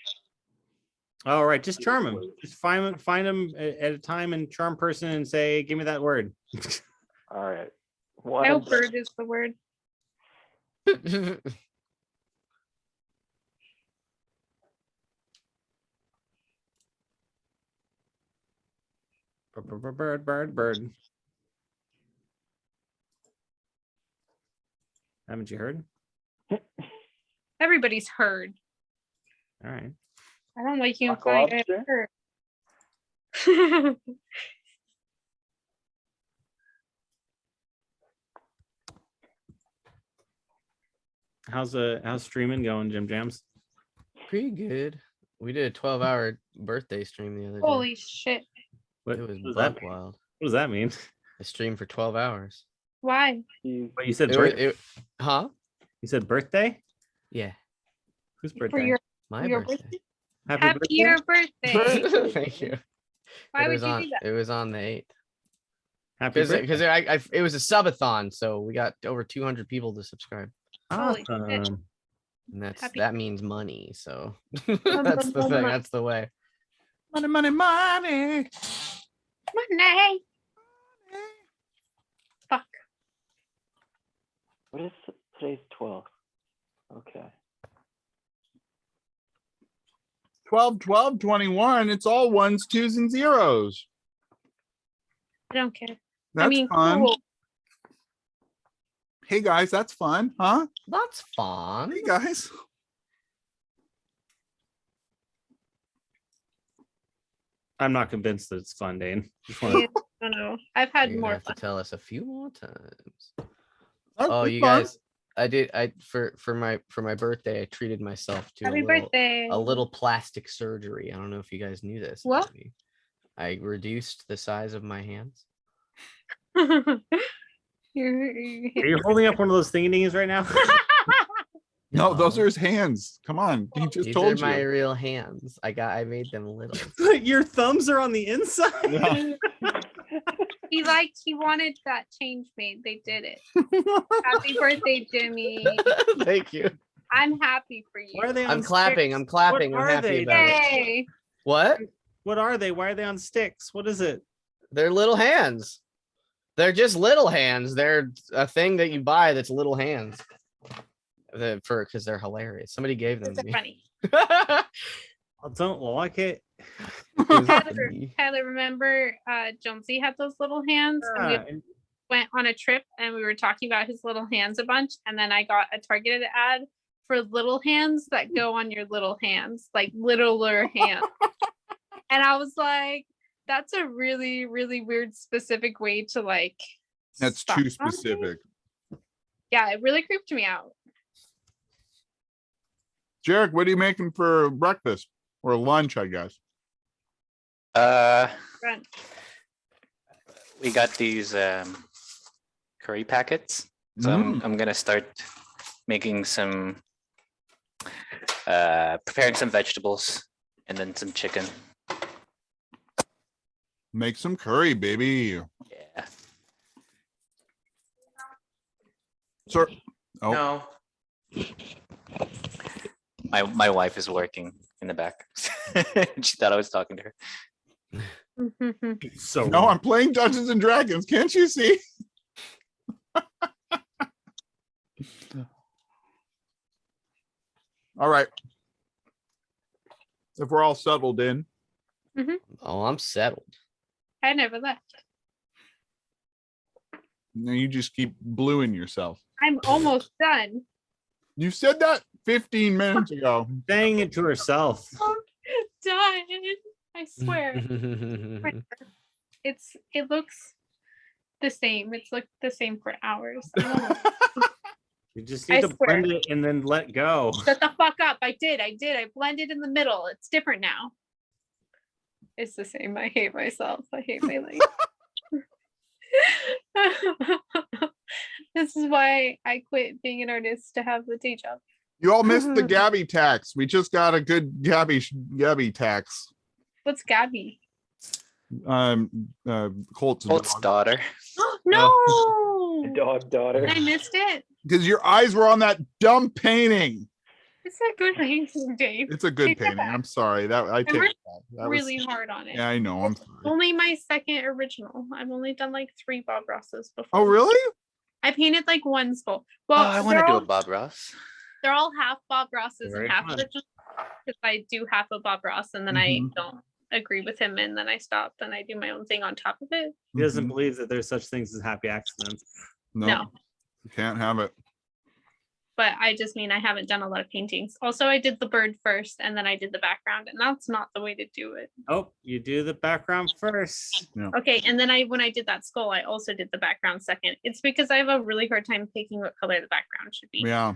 All right, just charm him. Just find him at a time and charm person and say, "Give me that word." All right. I One, hope bird is the word. Bird. Haven't you heard? Everybody's heard. All right. I don't like you Fuck implying I lobster? heard. How's streaming going, Jim Jams? Pretty good. We did a 12-hour birthday stream the other day. Holy shit. What, It was what does that buck mean? wild. What does that mean? I streamed for 12 hours. Why? he's- What you said? It, wa- Birth- it, huh? you said birthday? Yeah, Whose For birthday? your my your birthday. Happy birthday. happier birthday. Thank you. Why it would was you on, do that? It was on the 8th. Happy birthday. Because it was a subathon, so we got over 200 people to subscribe. Holy shit. Awesome. And Happy- that means money. So that's the thing. That's the way. Money, money, money. Money. Fuck. What is today's 12th? Okay. 12, 12, 21. It's all ones, twos, and zeros. I don't care. That's I mean, fun. cool. Hey guys, that's fun, huh? That's fun. Hey guys. I'm not convinced that it's fun, Dane. Just wanna- I don't know. I've had You're gonna more have fun. to tell us a few more times. That's Oh, you fun. guys, I did. For my birthday, I treated myself to Happy birthday. a little plastic surgery. I don't know if you guys knew this. What? about me. I reduced the size of my hands. Are you holding up one of those thingy right now? No, those are his hands. Come on. He just These told are my you. real hands. I made them little. Your thumbs are on the inside. Yeah. He wanted that change made. They did it. Happy birthday, Jimmy. Thank you. I'm happy for you. Why are they on I'm clapping. sticks? I'm clapping. What I'm are happy they? about it. Yay. What? What are they? Why are they on sticks? What is it? They're little hands. They're just little hands. They're a thing that you buy that's little hands. Because they're hilarious. Somebody gave them Those to are me. funny. I don't like it. Tyler, remember Jonesy had those little hands and we Yeah, went on a trip and we were talking about his little hands a bunch, and then I got a targeted ad for little hands that go on your little hands, like littler hands. And I was like, that's a really, really weird specific way to like That's stop too something. specific. Yeah, it really creeped me out. Jarek, what are you making for breakfast or lunch, I guess? Run. We got these curry packets. So I'm gonna start making some preparing some vegetables and then some chicken. Make some curry, baby. Yeah. Sir. Oh, No. My wife is working in the back. She thought I was talking to her. so no, I'm playing Dungeons and Dragons. Can't you see? All right. If we're all settled in, Oh, I'm settled. I never left. now you just keep bluing yourself. I'm almost done. You said that 15 minutes ago. saying it to herself. Done. I swear. It looks the same. It's looked the same for hours. I'm almost- You just I need to blend swear. it and then let go. Shut the fuck up. I did. I blended in the middle. It's different now. It's the same. I hate myself. I hate my life. This is why I quit being an artist to have the day job. You all missed the Gabby tax. We just got a good Gabby tax. What's Gabby? Colt's Colt's daughter. No. Dog daughter. I missed it. because your eyes were on that dumb painting. It's a good painting, Dave. It's a good Take that painting. back. I'm sorry. That I take worked it back. That Really was, hard on it. yeah, I know. I'm sorry. Only my second original. I've only done like 3 Bob Rosses before. Oh, really? I painted like one skull. Well, Oh, I want to they're do all- a Bob Ross. They're all half Bob Rosses Very and half fun. original. Because I do half of Bob Ross and then Mhm. I don't agree with him and then I stop and I do my own thing on top of it. He doesn't Mhm. believe that there's such things as happy accidents. No. You can't have it. But I just mean I haven't done a lot of paintings. Also, I did the bird first and then I did the background, and that's not the way to do it. Oh, you do the background first. Okay, and then when I did that skull, I also did the background second. It's because I have a really hard time picking what color the background should be. Yeah.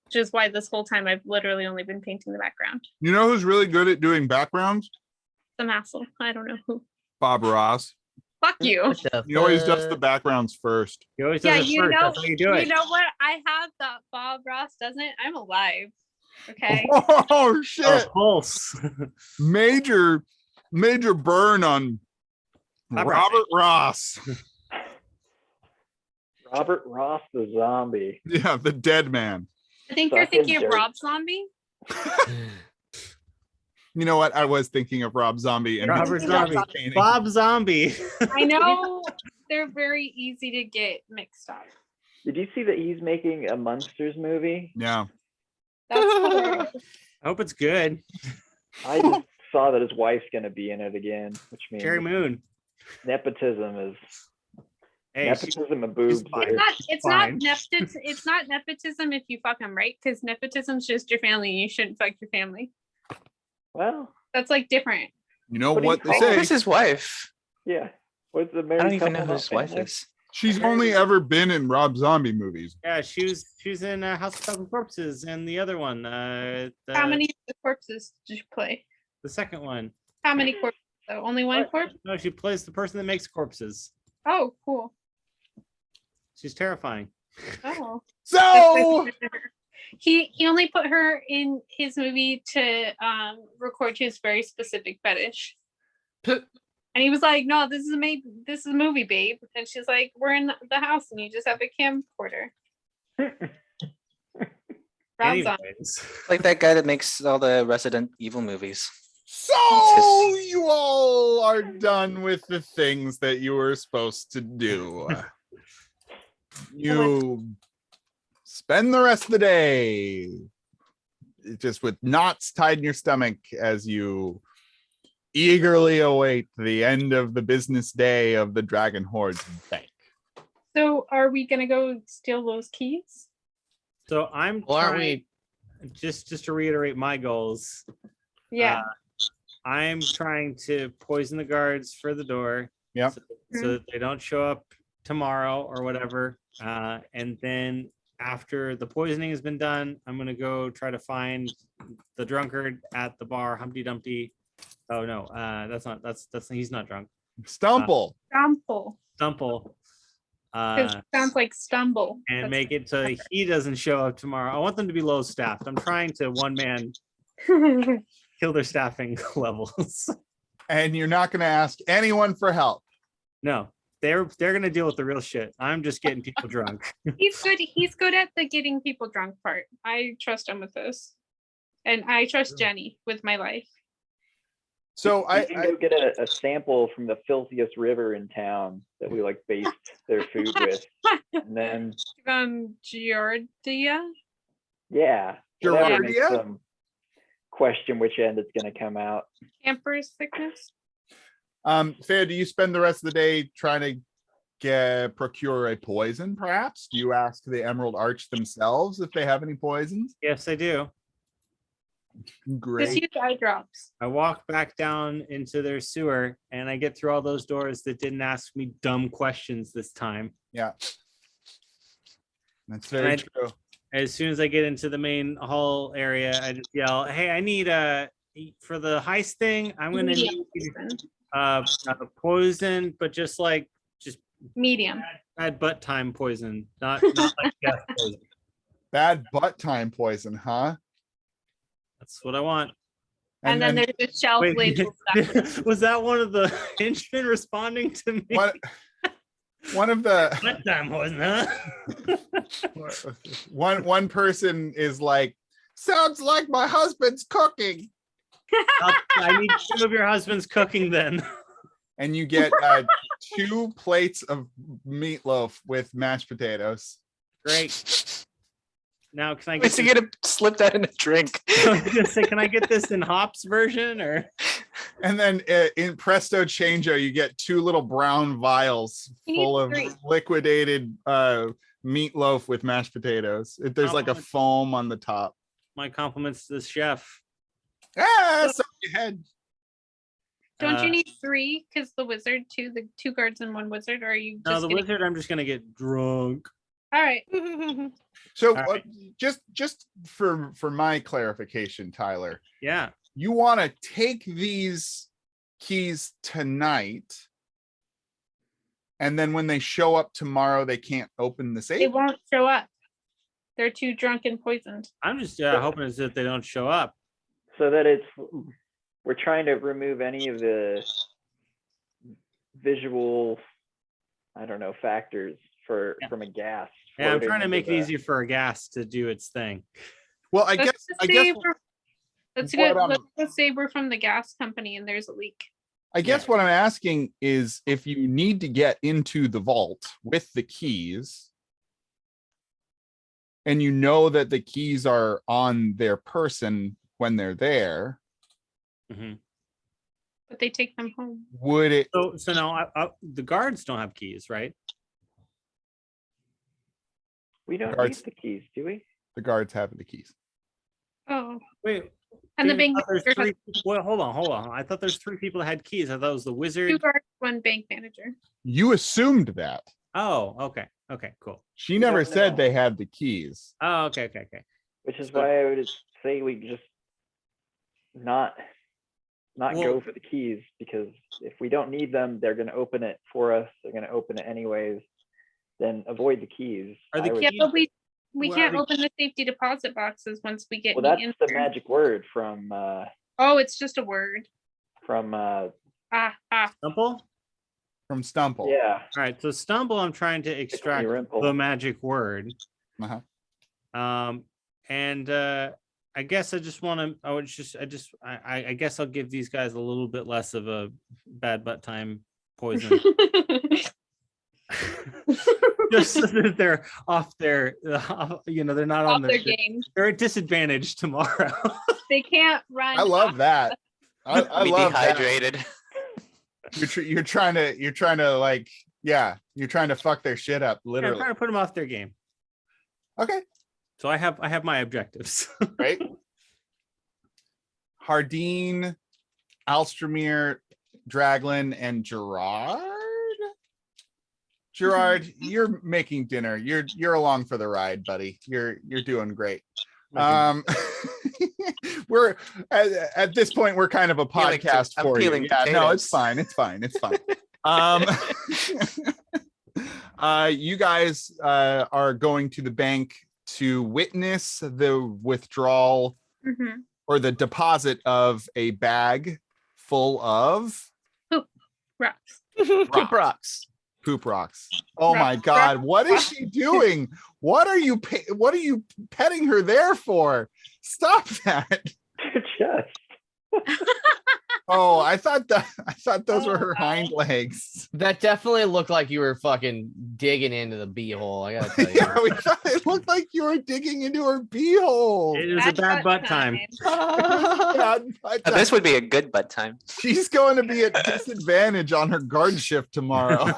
Which is why this whole time I've literally only been painting the background. You know who's really good at doing backgrounds? Some asshole. I don't know who. Bob Ross. Fuck you. What the He always does the fuck? backgrounds first. He always Yeah, does it you first. know, That's how you do it. you know what? I have that Bob Ross doesn't. I'm alive. Okay. Oh A shit! pulse. Major burn on Robert Ross. Robert Ross the zombie. Yeah, the dead man. I think you're Fucking thinking of dirt. Rob Zombie. You know what? I was thinking of Rob Zombie and Robert his Zombie. painting. Bob Zombie. I know they're very easy to get mixed up. Did you see that he's making a Munsters movie? Yeah. That's hilarious. I hope it's good. I just saw that his wife's gonna be in it again, which means Cherry Moon. nepotism is Hey, she- nepotism and boobs. fine. are- It's Fine. not it's not nepotism if you fuck them, right? Because nepotism's just your family. You shouldn't fuck your family. Well, That's like different. You know What do you what they call say? Who's his wife? yeah. What's the married I don't even know couple who his not wife family? is. She's only ever been in Rob Zombie movies. Yeah, she was in House of Thousand Corpses and the other one, How many of the corpses did you play? the second one. How many corpses? Though? Only one corpse? No, she plays the person that makes corpses. Oh, cool. She's terrifying. Oh. So He only put her in his movie to record his very specific fetish. And he was like, "No, this is a movie, babe." And she's like, "We're in the house, and you just have a camcorder." Rob Zombie. Anyways, Like that guy that makes all the Resident Evil movies. So you all are done with the things that you were supposed to do. You spend the rest of the day just with knots tied in your stomach as you eagerly await the end of the business day of the Dragon Horde's bank. So, are we gonna go steal those keys? so I'm Well, aren't trying, just to reiterate my goals. Yeah. I'm trying to poison the guards for the door. Yep. So that they don't show up tomorrow or whatever. And then after the poisoning has been done, I'm gonna go try to find the drunkard at the bar, Humpty Dumpty. Oh no, that's he's not drunk. Stumple. Stumble. Stumple. It sounds like stumble. And That's- make it so he doesn't show up tomorrow. I want them to be low staffed. I'm trying to one man kill their staffing levels. And you're not going to ask anyone for help. No, they're gonna deal with the real shit. I'm just getting people drunk. He's good. He's good at the getting people drunk part. I trust him with this, and I trust Jenny with my life. So We can go get a sample from the filthiest river in town that we like baste their food with, and then Giardia. yeah, whatever makes Giardia? them question which end it's going to come out. Camper's sickness. Faye, do you spend the rest of the day trying to procure a poison, perhaps? Do you ask the Emerald Arch themselves if they have any poisons? Yes, I do. Just Great. use eye drops. I walk back down into their sewer and I get through all those doors that didn't ask me dumb questions this time. Yeah. That's very true. As soon as I get into the main hall area, I just yell, "Hey, I need for the heist thing, I'm gonna need poison, but just Medium. bad butt time poison, not like death poison." Bad butt time poison, huh? That's what I want. And then there's a shelf Wait, labeled stuff. was that one of the henchmen responding to me? one of the Butt time poison, huh? one person is like, sounds like my husband's cooking. I need 2 of your husband's cooking then. And you get 2 plates of meatloaf with mashed potatoes. Great. Now, can I Wait, get? so you gotta slip that in a drink. I was gonna say, can I get this in hops version or? And then in presto changeo, you get 2 little brown vials You need full of 3. liquidated meatloaf with mashed potatoes. There's like a foam on the top. My compliments to the chef. So you had. Don't you need 3? Because the wizard, the 2 guards and 1 wizard, or are you just No, the getting... wizard. I'm just gonna get drunk. All right. So All right. just for my clarification, Tyler, Yeah. you want to take these keys tonight, and then when they show up tomorrow, they can't open the They safe? won't show up. They're too drunk and poisoned. I'm just hoping is that they don't show up. So that we're trying to remove any of the visual, I don't know, factors from a gas. Yeah, I'm floating trying to make it into easier for a gas to do its thing. Well, I guess Let's what go. I'm- Let's just say we're from the gas company and there's a leak. what I'm asking is if you need to get into the vault with the keys, and you know that the keys are on their person when they're there, Mhm. But they take them home. would it? So now the guards don't have keys, right? We don't Guards. need the keys, do we? The guards have the keys. Oh. Wait. And the didn't- bank I thought there's manager has 3 well, hold on. I thought there's 3 people that had keys. I thought it was the wizard. 2 guards, 1 bank manager. You assumed that. Oh, okay. Okay, cool. She never don't said know. they had the keys. Oh, okay. Which is So- why I would say we just not Well- go for the keys, because if we don't need them, they're going to open it for us. They're going to open it anyways. Then avoid the keys. Are the I would- Yeah, but we Well, can't the- open the safety deposit boxes once we get well, me that's in the there. magic word from Oh, it's just a word. Ah. Stumble? From Stumple. yeah. All right. So stumble, I'm trying to extract Rimple. the magic word. Uh-huh. And I guess I just want to. I guess I'll give these guys a little bit less of a bad butt time poison, just so that they're off their. They're not Off on their game. They're at disadvantage tomorrow. They can't run. I love that. I Be love that. dehydrated. You're trying to like, yeah, you're trying to fuck their shit up, Yeah, I'm literally. trying to put them off their game. Okay, So I have my objectives. right. Hardeen, Alstromir, Draglin, and Gerard. Gerard, you're making dinner. You're along for the ride, buddy. You're doing great. We're at this point we're kind of a Peeling podcast I'm for you. peeling Yeah, no, it's potatoes. fine. It's fine. You guys are going to the bank to witness the withdrawal Mhm. or the deposit of a bag full of Rocks. Poop rocks. poop rocks. Oh my Rock- God, rock- what is she doing? What are you petting her there for? Stop that. Just Oh, I thought those were Oh, her wow. hind legs. That definitely looked like you were fucking digging into the beehole. I gotta tell you. Yeah, we thought it looked like you were digging into her beehole. It was a bad butt time. Bad butt This time. would be a good butt time. She's going to be at disadvantage on her guard shift tomorrow.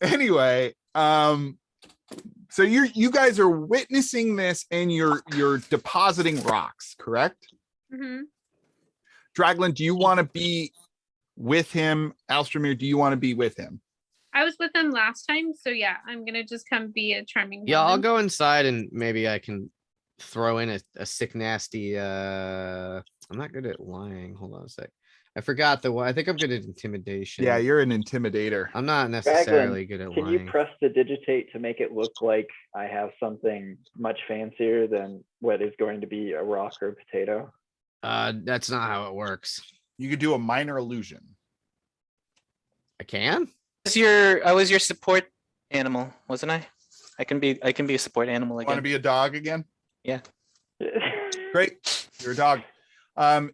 Anyway, so you guys are witnessing this and you're depositing rocks, correct? Mhm. Draglin, do you want to be with him? Alstromir, do you want to be with him? I was with them last time, so yeah, I'm gonna just come be a charming. Yeah, I'll woman. go inside and maybe I can throw in a sick nasty I'm not good at lying. Hold on a sec. I forgot the one. I think I'm good at intimidation. Yeah, you're an intimidator. I'm not necessarily good at can you lying. press the digitate to make it look like I have something much fancier than what is going to be a rock or a potato? That's not how it works. You could do a minor illusion. I can? I was your support animal, wasn't I? I can be a support animal Want to again. be a dog again? Yeah. Great. You're a dog.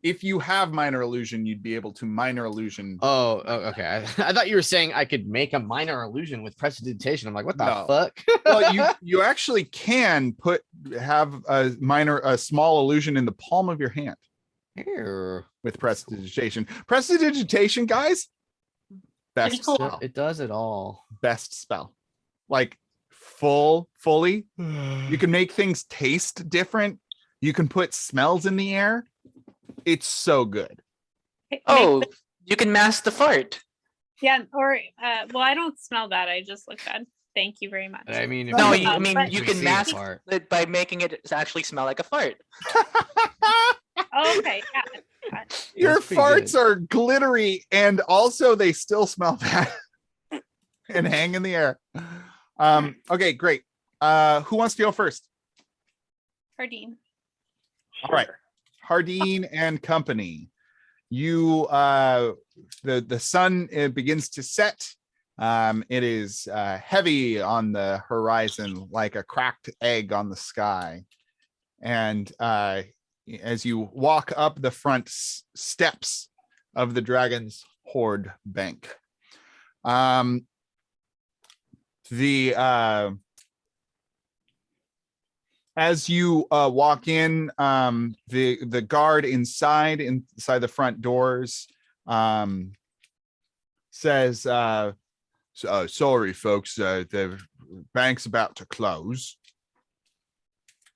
If you have minor illusion, you'd be able to minor illusion. Oh, okay. I thought you were saying I could make a minor illusion with prestidigitation. I'm like, what the No. fuck? Well, you actually can have a small illusion in the palm of your hand Ew. with prestidigitation. Prestidigitation, guys, best Cool. spell. It does it all. Best spell. Like fully. You can make things taste different. You can put smells in the air. It's so good. Oh, you can mask the fart. Yeah, or well, I don't smell that. I just look bad. Thank you very much. I mean, No, if I mean, can you can see a mask fart. it by making it actually smell like a fart. Okay, yeah. Your That's pretty farts good. are glittery and also they still smell bad and hang in the air. Okay, great. Who wants to go first? Hardeen. All right. Hardeen and company. You the sun begins to set. It is heavy on the horizon like a cracked egg on the sky. And as you walk up the front steps of the Dragon's Hoard Bank, as you walk in, the guard inside the front doors says, "Sorry, folks, the bank's about to close."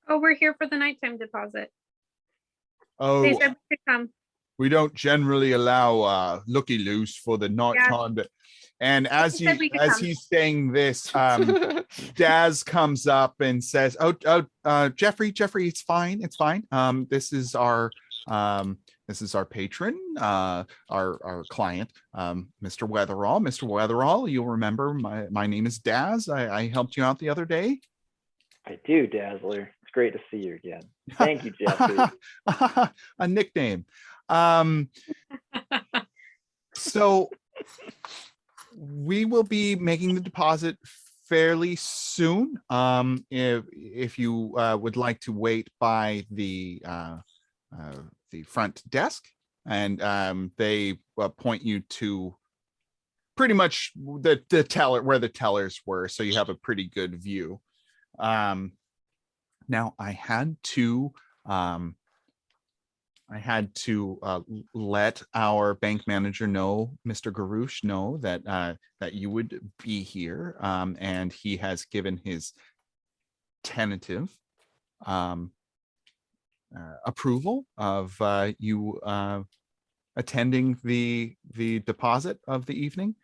Oh, we're here for the nighttime deposit. They Oh, said we could come. we don't generally allow looky loose for the nighttime, but And as He said we could come. he's saying this, Daz comes up and says, Jeffrey, it's fine. This is our patron, our client, Mr. Weatherall. Mr. Weatherall, you'll remember my name is Daz. I helped you out the other day. I do, Dazzler. It's great to see you again. Thank you, Jeffrey. A nickname. So we will be making the deposit fairly soon. If you would like to wait by the front desk, and they point you to pretty much the teller where the tellers were, so you have a pretty good view. Now I had to let our bank manager know, Mr. Garouche, know that you would be here, and he has given his tentative approval of you attending the deposit of the evening.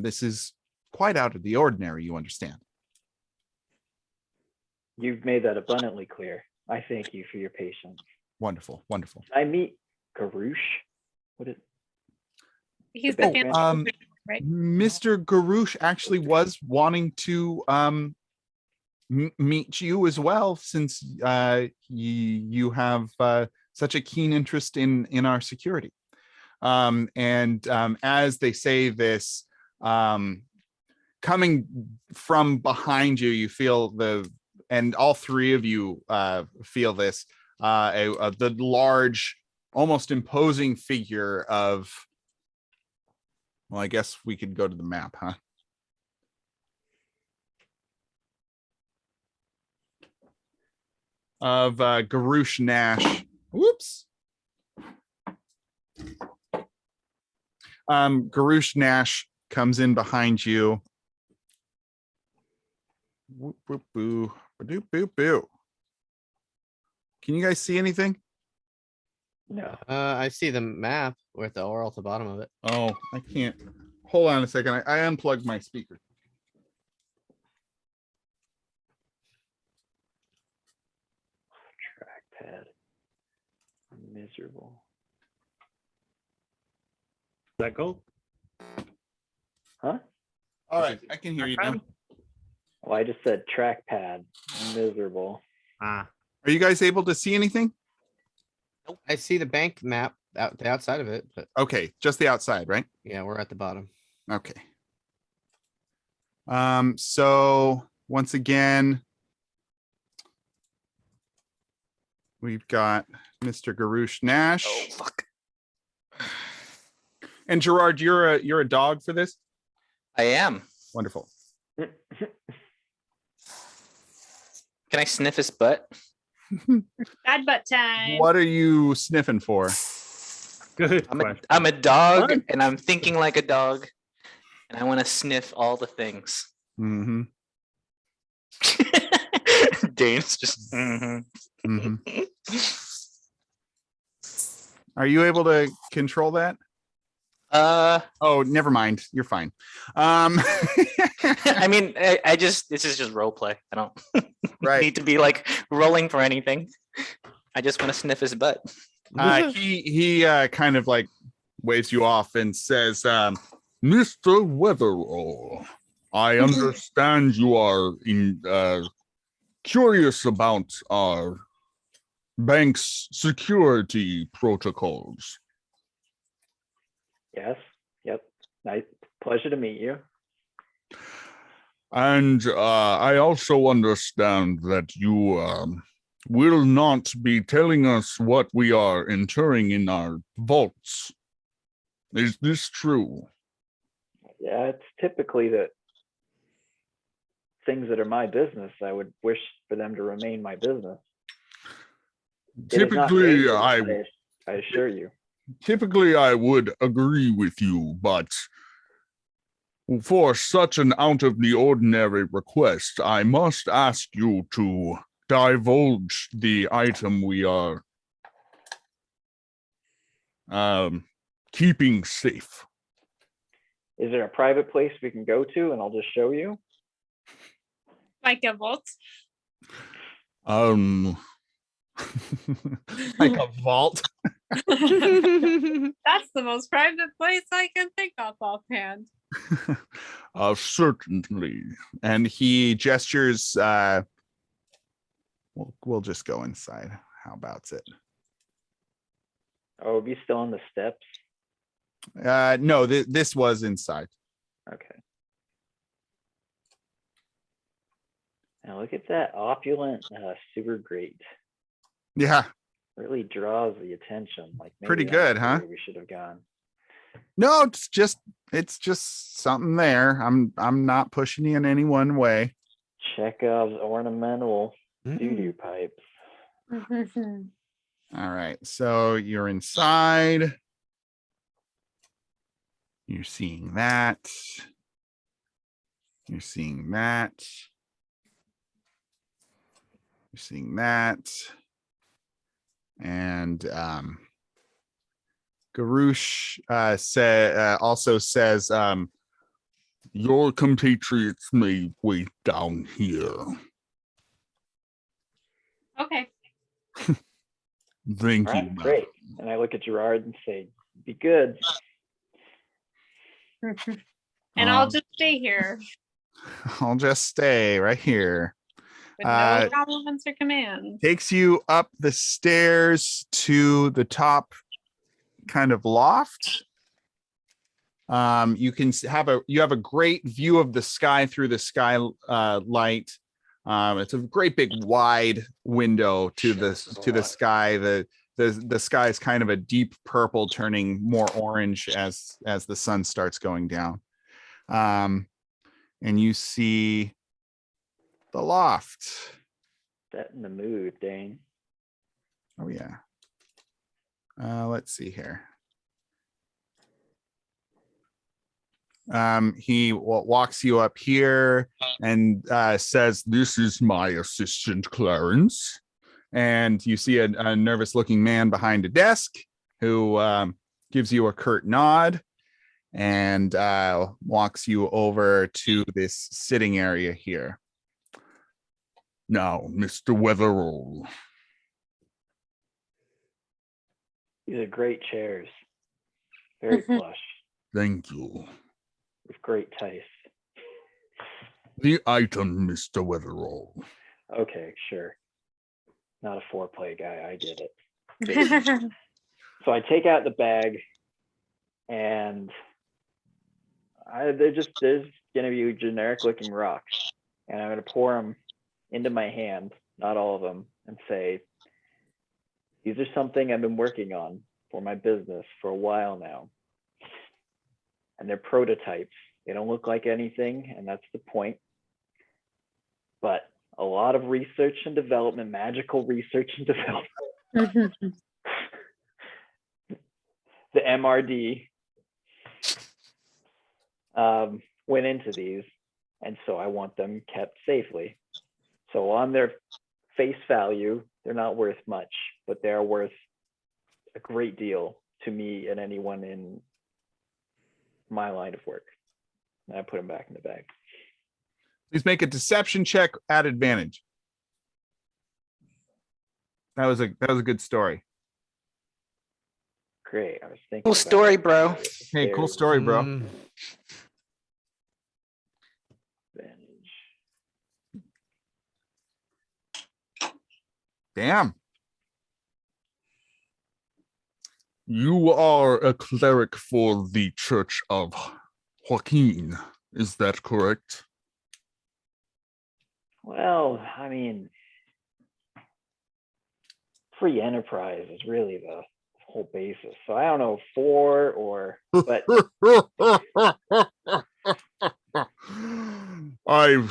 This is quite out of the ordinary, you understand. You've made that abundantly clear. I thank you for your patience. Wonderful. Can I meet Garouche? What is? He's The the bank fancy, right? Mr. Garouche actually was wanting to meet you as well, since you have such a keen interest in our security. As they say this, coming from behind you, you feel and all three of you feel this, the large, almost imposing figure of, well, I guess we could go to the map, huh? Of Garouche Nash. Whoops. Garouche Nash comes in behind you. Whoop, whoop, boo. Ba-doop, boop, boo. Can you guys see anything? No. I see the map with the oral at the bottom of it. Oh, I can't. Hold on a second. I unplugged my speaker. Trackpad. Miserable. Does that go? Huh? All right, I can hear you now. Well, I just said trackpad. Miserable. Ah, Are you guys able to see anything? I see the bank map out the outside of it, but Okay, just the outside, right? yeah, we're at the bottom. Okay. So once again, we've got Mr. Garouche Nash. Oh fuck. And Gerard, you're a dog for this? I am. Wonderful. Can I sniff his butt? Bad butt time. What are you sniffing for? good I'm question. a dog, Fine. and I'm thinking like a dog, and I want to sniff all the things. Mm-hmm. Dane's just. Mhm. Mm-hmm. Are you able to control that? Oh, never mind. You're fine. I mean, I just this is just role play. I don't Right. need to be like rolling for anything. I just want to sniff his butt. He kind of like waves you off and says, Mr. Weatherall, I understand you are curious about our bank's security protocols. Yes. Yep. Nice. Pleasure to meet you. And I also understand that you will not be telling us what we are entering in our vaults. Is this true? Yeah, it's typically that things that are my business, I would wish for them to remain my business. It is not Typically, dangerous, I assure you. Typically, I would agree with you, but for such an out-of-the-ordinary request, I must ask you to divulge the item we are keeping safe. Is there a private place we can go to and I'll just show you? Like a vault. Like a vault. That's the most private place I can think of offhand. Certainly. And he gestures. We'll just go inside. How about it? Oh, are we still on the steps? No, this was inside. Okay. Now look at that opulent super great. Yeah, Really draws the attention. Like maybe pretty that's good, the huh? way we should have gone. no, it's just something there. I'm not pushing you in any one way. Chekhov's ornamental doo-doo pipes. All right, so you're inside. You're seeing that. You're seeing that. You're seeing that. And Garouche also says, your compatriots may wait down here. Okay. Thank All you. right, great. And I look at Gerard and say, be good. And I'll just stay here I'll just stay right here. with no compliments or commands. Takes you up the stairs to the top kind of loft. You can have a great view of the sky through the sky light. It's a great big wide window to the sky. The sky is kind of a deep purple, turning more orange as the sun starts going down. And you see the loft. Setting the mood, Dane. Oh yeah. Let's see here. He walks you up here and says, "This is my assistant, Clarence." And you see a nervous looking man behind a desk who gives you a curt nod and walks you over to this sitting area here. Now, Mr. Weatherall. These are great chairs. Very plush. Thank you. With great taste. The item, Mr. Weatherall. Okay, sure. Not a foreplay guy. I get it. So I take out the bag, and there's gonna be generic looking rocks, and I'm gonna pour them into my hand, not all of them, and say, these are something I've been working on for my business for a while now. And they're prototypes. They don't look like anything, and that's the point. But a lot of research and development, magical research and development. The MRD went into these, and so I want them kept safely. So on their face value, they're not worth much, but they're worth a great deal to me and anyone in my line of work. And I put them back in the bag. Please make a deception check at advantage. That was a good story. Great. I was thinking. Cool story, bro. Hey, cool story, bro. Advantage. Damn. You are a cleric for the Church of Joaquin. Is that correct? Well, I mean, free enterprise is really the whole basis. So I don't know, 4 or, but I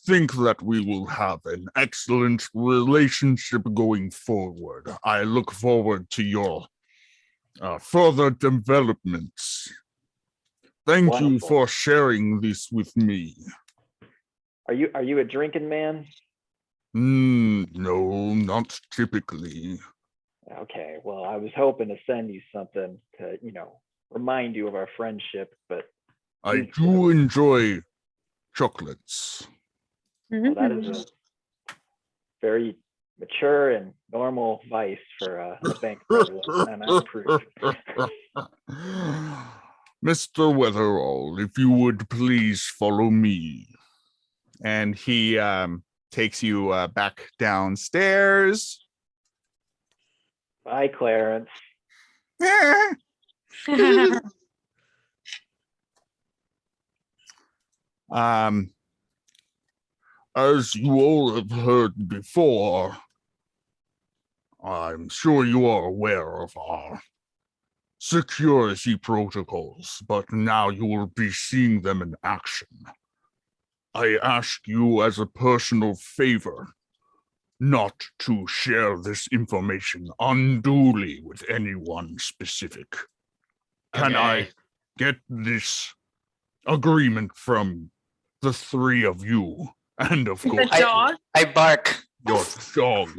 think that we will have an excellent relationship going forward. I look forward to your further developments. Thank you Wonderful. for sharing this with me. Are you a drinking man? No, not typically. Okay, well, I was hoping to send you something to, remind you of our friendship, but I do enjoy chocolates. Well, that is a very mature and normal vice for a bank president, and I approve. Mr. Weatherall, if you would please follow me. And he takes you back downstairs. Bye, Clarence. As you all have heard before, I'm sure you are aware of our security protocols, but now you will be seeing them in action. I ask you as a personal favor not to share this information unduly with anyone specific. Can I get this agreement from the three of you? And of The course, dog. I bark. your dog.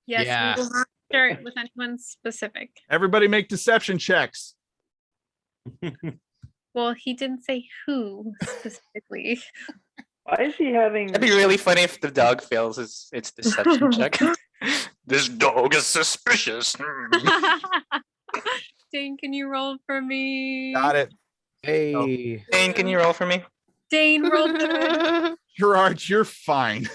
Yes, Yeah. we will not share it with anyone specific. Everybody make deception checks. Well, he didn't say who specifically. Why is he having? That'd be really funny if the dog fails its deception check. This dog is suspicious. Dane, can you roll for me? Got it. Hey. Dane, can you roll for me? Dane, roll good. Gerard, you're fine.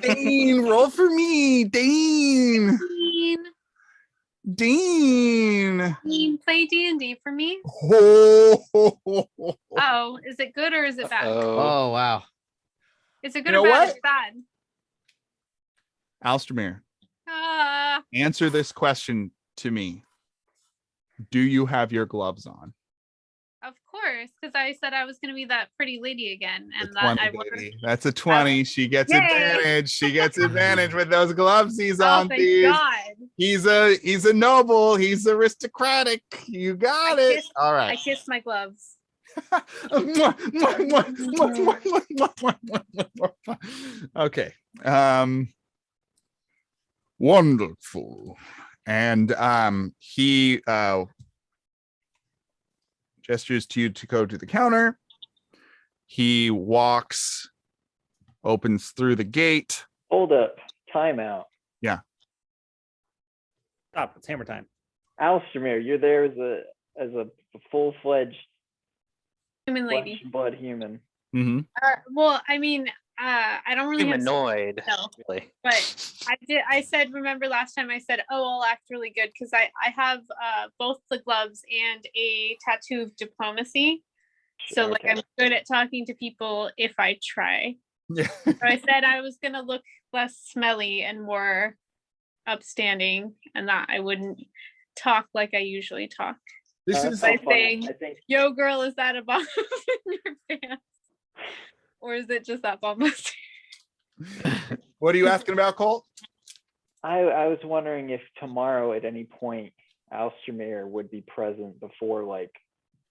Dane, roll for me. Dane. Dane, Dane. Dane, play D&D for me. Oh. Oh, is it good or is it bad? Oh, wow. Is it good You or know bad? what? It's bad. Alstamir, Ah, answer this question to me. Do you have your gloves on? of course, because I said I was going to be that pretty lady again, The and that 20, I wanted. baby. That's a 20. She gets Yay. advantage. She gets advantage with those gloves he's Oh, on. thank These. God! He's a noble. He's aristocratic. You got it. All I right. kissed my gloves. Okay. Wonderful. And he gestures to you to go to the counter. He walks, opens through the gate. Hold up. Timeout. Stop. It's hammer time. Alstamir, you're there as a full-fledged Human flesh lady. and blood human. Mm-hmm. Well, I mean, I don't really have Humanoid. No. Really. but I said, remember last time I said, oh, I'll act really good because I have both the gloves and a tattoo of diplomacy. So like Okay. I'm good at talking to people if I try. Yeah. So I said I was gonna look less smelly and more upstanding, and that I wouldn't talk like I usually talk. This That's is not I funny. think- I think Yo, girl, is that a bomb in your pants? Or is it just that bomb? what are you asking about, Colt? I was wondering if tomorrow at any point Alstamir would be present before like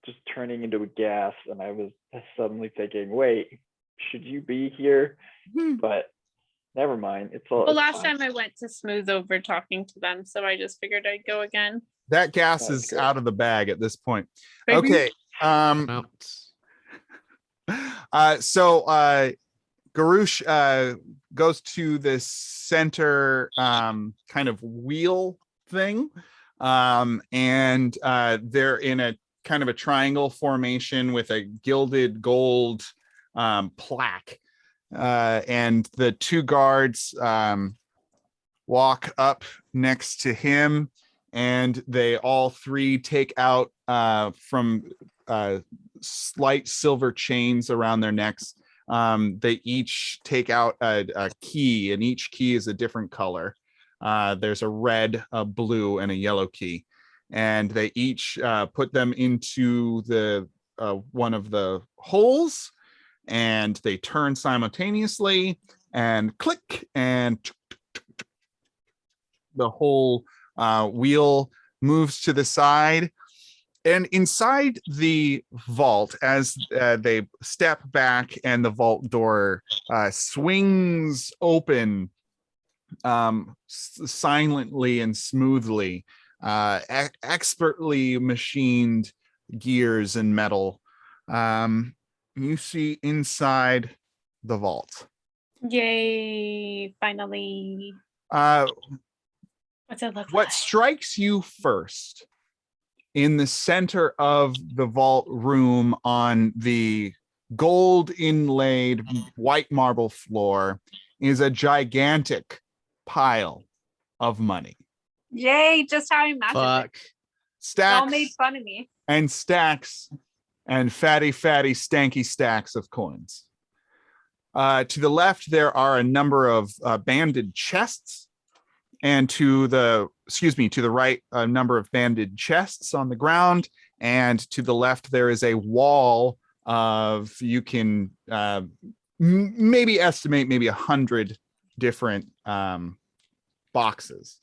just turning into a gas, and I was suddenly thinking, wait, should you be here? But never mind. It's all. Well, it's last fine. time I went to smooth over talking to them, so I just figured I'd go again. That gas That's is good. out of the bag at this point. Baby. Okay. Well, So Garouche goes to this center kind of wheel thing. And they're in a kind of a triangle formation with a gilded gold plaque. And the two guards walk up next to him, and they all three take out from slight silver chains around their necks. They each take out a key, and each key is a different color. There's a red, a blue, and a yellow key, and they each put them into the one of the holes, and they turn simultaneously, and click, and the whole wheel moves to the side. And inside the vault, as they step back and the vault door swings open silently and smoothly, expertly machined gears and metal. You see inside the vault. Yay! Finally. What's it look What like? strikes you first in the center of the vault room on the gold inlaid white marble floor is a gigantic pile of money. Yay! Just how I imagined it. Fuck. Y'all made Stacks fun of me. and stacks and fatty, stanky stacks of coins. To the left, there are a number of banded chests. And to the right, a number of banded chests on the ground. And to the left, there is a wall of, you can maybe estimate maybe 100 different boxes.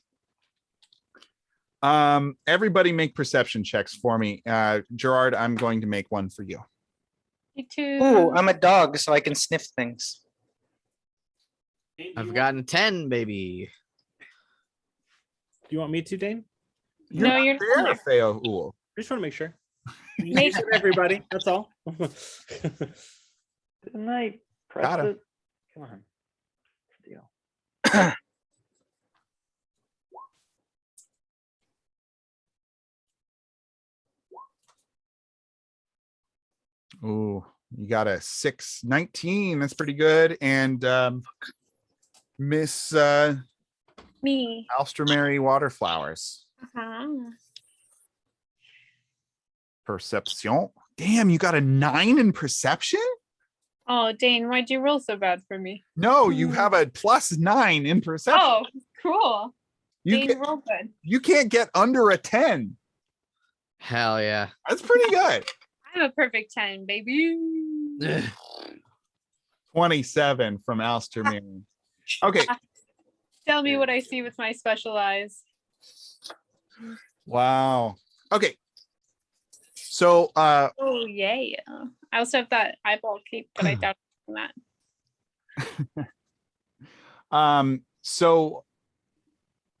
Everybody make perception checks for me. Gerard, I'm going to make one for you. Me too. Ooh, I'm a dog, so I can sniff things. I've gotten 10, baby. Do you want me to, Dane? No, not you're not there, there. Theo Uhl. I just want to make sure. Make- Everybody, that's all. Didn't I press Got him. it? Come on. Steal. Ooh, you got a 619. That's pretty good. And Miss Me. Alstromary Waterflowers. Uh-huh. Perception. Damn, you got a 9 in perception? Oh, Dane, why'd you roll so bad for me? No, you have a +9 in perception. Oh, cool. you Dane get, rolled good. you can't get under a 10. Hell yeah. That's pretty good. I'm a perfect 10, baby. 27 from Alstromary. Okay. Tell me what I see with my special eyes. Wow. Okay. So Oh, yeah. I also have that eyeball cape, but I doubt that. so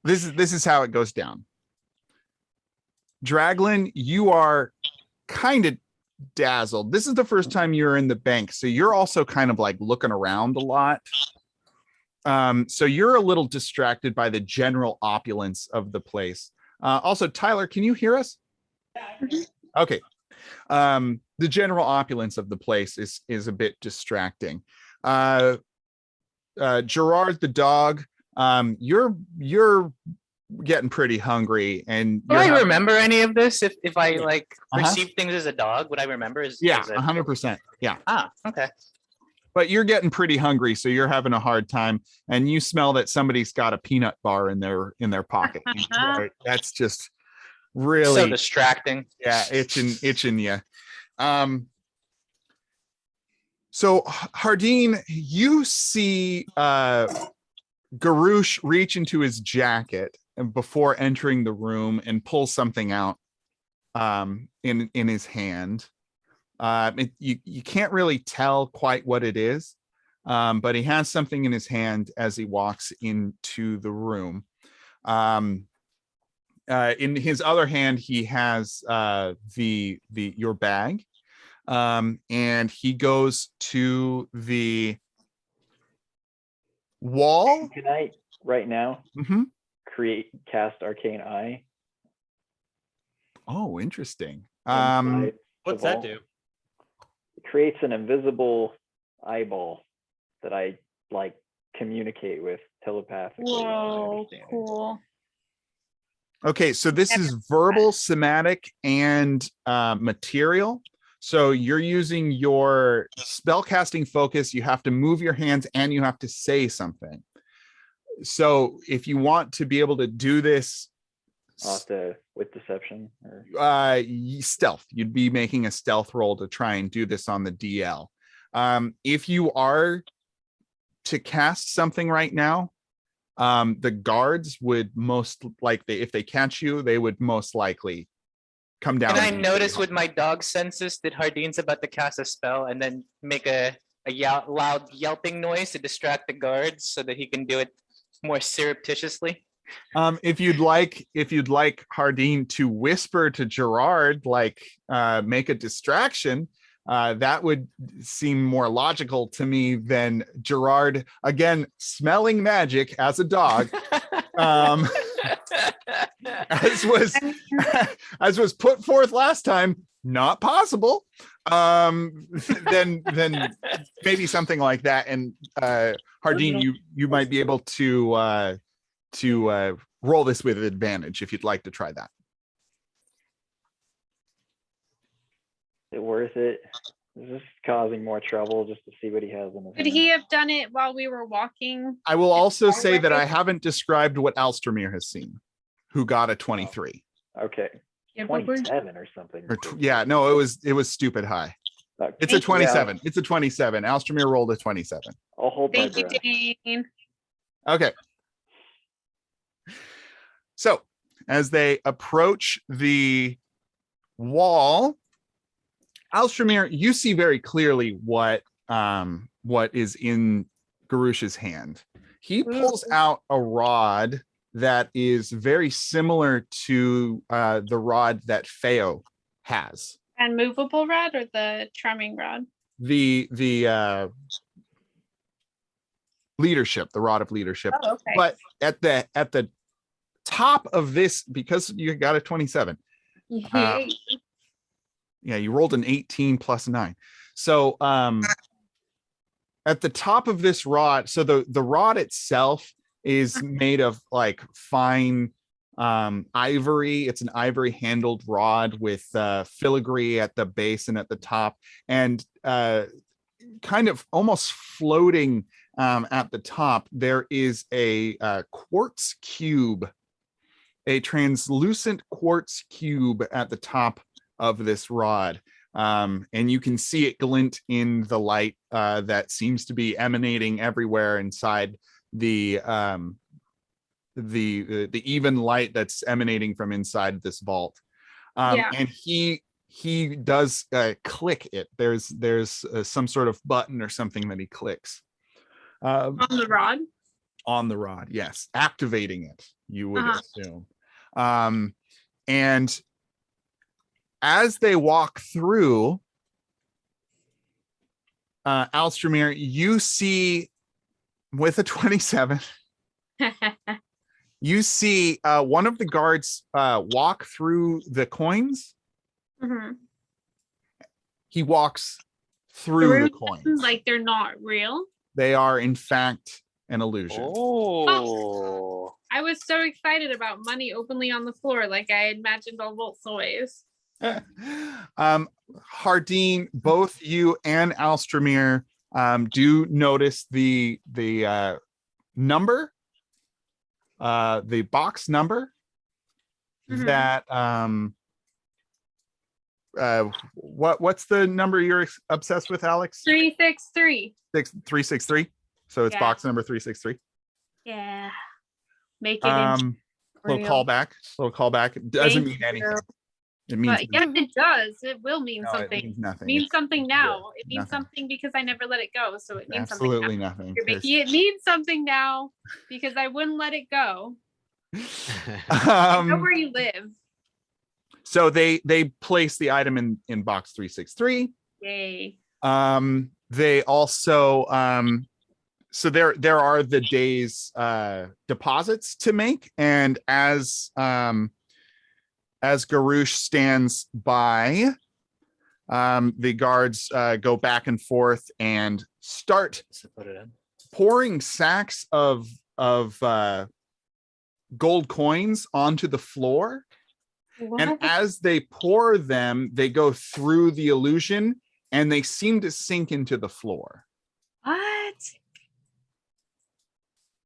this is how it goes down. Draglin, you are kind of dazzled. This is the first time you're in the bank, so you're also kind of like looking around a lot. So you're a little distracted by the general opulence of the place. Also, Tyler, can you hear us? Okay. The general opulence of the place is a bit distracting. Gerard the dog, you're getting pretty hungry, and Do I remember any of this? If I like Uh-huh. perceive things as a dog, would I remember? yeah, is it- 100%. Yeah. Ah, okay. But you're getting pretty hungry, so you're having a hard time, and you smell that somebody's got a peanut bar in their pocket. That's just really So distracting. yeah, itching you. So Hardeen, you see Garouche reach into his jacket before entering the room and pull something out in his hand. You can't really tell quite what it is, but he has something in his hand as he walks into the room. In his other hand, he has your bag, and he goes to the wall. Can I right now Mhm. cast Arcane Eye? Oh, interesting. inside What's the that vault? do? It creates an invisible eyeball that I like communicate with telepathically. is my Whoa, understanding. cool. Okay, so this is verbal, somatic, and material. So you're using your spellcasting focus. You have to move your hands and you have to say something. So if you want to be able to do this I'll have to with deception or stealth, you'd be making a stealth roll to try and do this on the DL. If you are to cast something right now, the guards would most likely, if they catch you, they would most likely come down. Can I and notice with my dog senses that Hardeen's about to cast a spell and then make a loud yelping noise to distract the guards so that he can do it more surreptitiously? If you'd like Hardeen to whisper to Gerard, like make a distraction, that would seem more logical to me than Gerard again smelling magic as a dog. As was put forth last time, not possible. Then maybe something like that. And Hardeen, you might be able to roll this with advantage if you'd like to try that. Is it worth it? Is this causing more trouble just to see what he has in his Could hand? he have done it while we were walking? I will also say that I haven't described what Alstermere has seen, who got a 23. Okay. Yeah, but we're- 27 or something. Or yeah, no, it was stupid high. Okay. It's a Thank you. 27. It's a 27. Alstermere rolled a 27. I'll hold my Thank you, breath. Dane. Okay. So as they approach the wall, Alstermere, you see very clearly what is in Garush's hand. He pulls out a rod that is very similar to the rod that Feo has. And movable rod or the charming rod? The leadership, the rod of leadership. Oh, okay. But at the top of this, because you got a 27. Yay. Yeah, you rolled an 18 plus 9. So at the top of this rod, so the rod itself is made of like fine ivory. It's an ivory handled rod with filigree at the base and at the top, and kind of almost floating at the top, there is a quartz cube, a translucent quartz cube at the top of this rod. And you can see it glint in the light that seems to be emanating everywhere inside the even light that's emanating from inside this vault. Yeah. And he does click it. There's some sort of button or something that he clicks. On the rod? On the rod, yes. Activating it, you would assume. And as they walk through, Alstermere, you see with a 27, you see one of the guards walk through the coins. Mm-hmm. He walks through the coins. Like they're not real? They are, in fact, an illusion. Oh. I was so excited about money openly on the floor, like I imagined all Volt Soys. Hardeen, both you and Alstermere do notice the number, the box number that what's the number you're obsessed with, Alex? 363. 363. So it's Yeah. box number 363. Yeah. Make it into Little real. callback. It doesn't Thank mean anything. you. It means But yes, it does. It will mean no, it something. means nothing. It means It's something now. It means nothing. something because I never let it go. So it means absolutely something now. nothing. You're making it mean something now because I wouldn't let it go. I know where you live. So they place the item in box 363. Yay. They also so there are the day's deposits to make, and as Garush stands by, the guards go back and forth and start pouring sacks of gold coins onto the floor. And What? as they pour them, they go through the illusion and they seem to sink into the floor. What?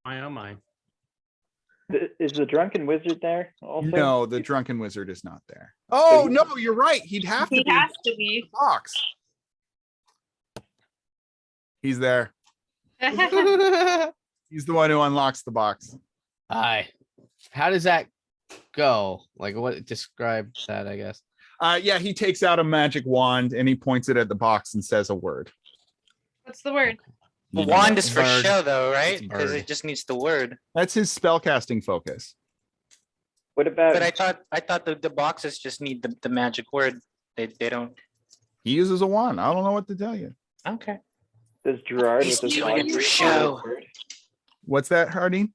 My oh my. Is the drunken wizard there also? No, the drunken wizard is not there. Oh, he- no, you're right. He'd have to He be has to in be. the box. He's there. He's the one who unlocks the box. Hi. How does that go? Like, what describe that, I guess. Yeah, he takes out a magic wand and he points it at the box and says a word. What's the word? You do Wand not. is for Bird. show though, right? It's a Because bird. it just needs the word. That's his spellcasting focus. What about But I thought the boxes just need the magic word. They don't. He uses a wand. I don't know what to tell you. Okay. does Gerard He's with his doing it dog for ears show. use the word? What's that, Harding?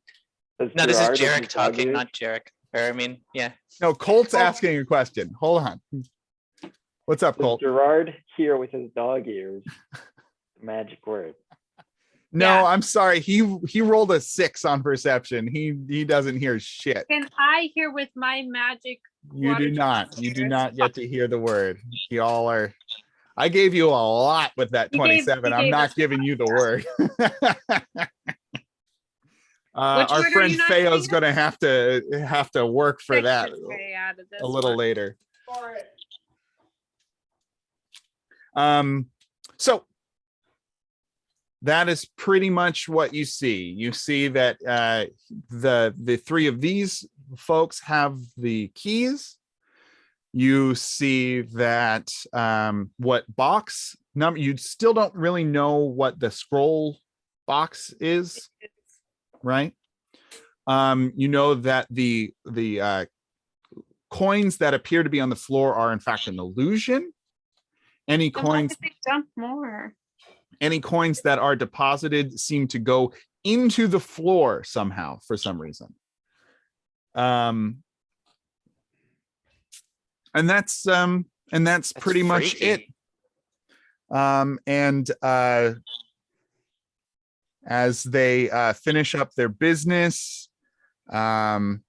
Does No, this is Gerard with Jarek his dog talking, ears- not Jarek. Or I mean, yeah. No, Colt's asking a question. Hold on. What's up, Does Colt? Gerard hear with his dog ears the magic word? No, Yeah. I'm sorry. He rolled a 6 on perception. He doesn't hear shit. Can I hear with my magic? You water do not. jet You do ears? not get to hear the word. Y'all are. I gave you a lot with that He gave- 27. he I'm gave not us- giving you the word. Which Our word are friend you not Feo's giving gonna have to work for Take that his way out of this a little one. later. So that is pretty much what you see. You see that the 3 of these folks have the keys. You see that what box number, you still don't really know what the scroll box is, right? You know that the coins that appear to be on the floor are in fact an illusion. Any Then why coins did they dump more? any coins that are deposited seem to go into the floor somehow for some reason. And that's pretty much it. freaky. As they finish up their business, our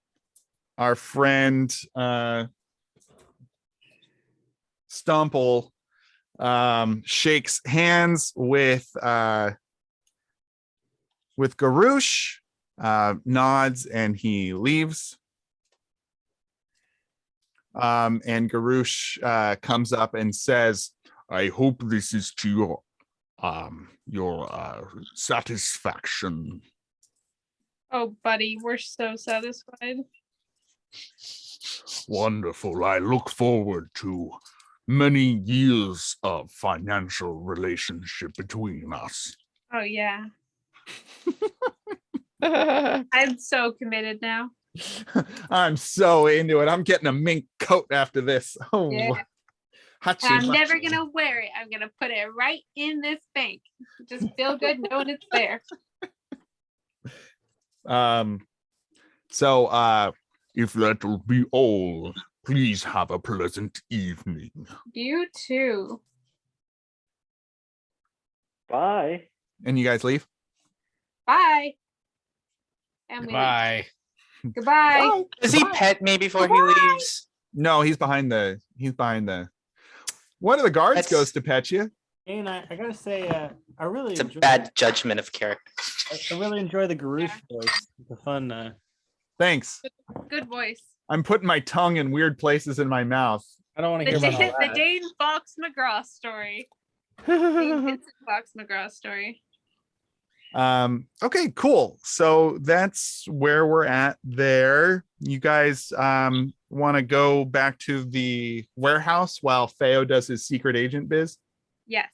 friend Stumple shakes hands with Garouche, nods, and he leaves. And Garouche comes up and says, "I hope this is to your satisfaction." Oh, buddy, we're so satisfied. Wonderful. I look forward to many years of financial relationship between us. Oh yeah, I'm so committed now. I'm so into it. I'm getting a mink coat after this. Oh, Yeah. hachi And I'm never machi. gonna wear it. I'm gonna put it right in this bank. Just feel good knowing it's there. So if that will be all, please have a pleasant evening. You too. Bye. And you guys leave? Bye. And we leave. Bye. Goodbye. Does he Bye. pet me before he leaves? No, he's behind the one of the guards That's- goes to pet you. And I gotta say, I really It's a enjoy. bad judgment of character. I really enjoy the Garouche voice. It's a fun. Thanks. Good voice. I'm putting my tongue in weird places in my mouth. I don't want to The, hear about all the that. Dane Fox-McGraw story. Dane Vincent Fox-McGraw story. Okay, cool. So that's where we're at there. You guys want to go back to the warehouse while Feo does his secret agent biz? Yes.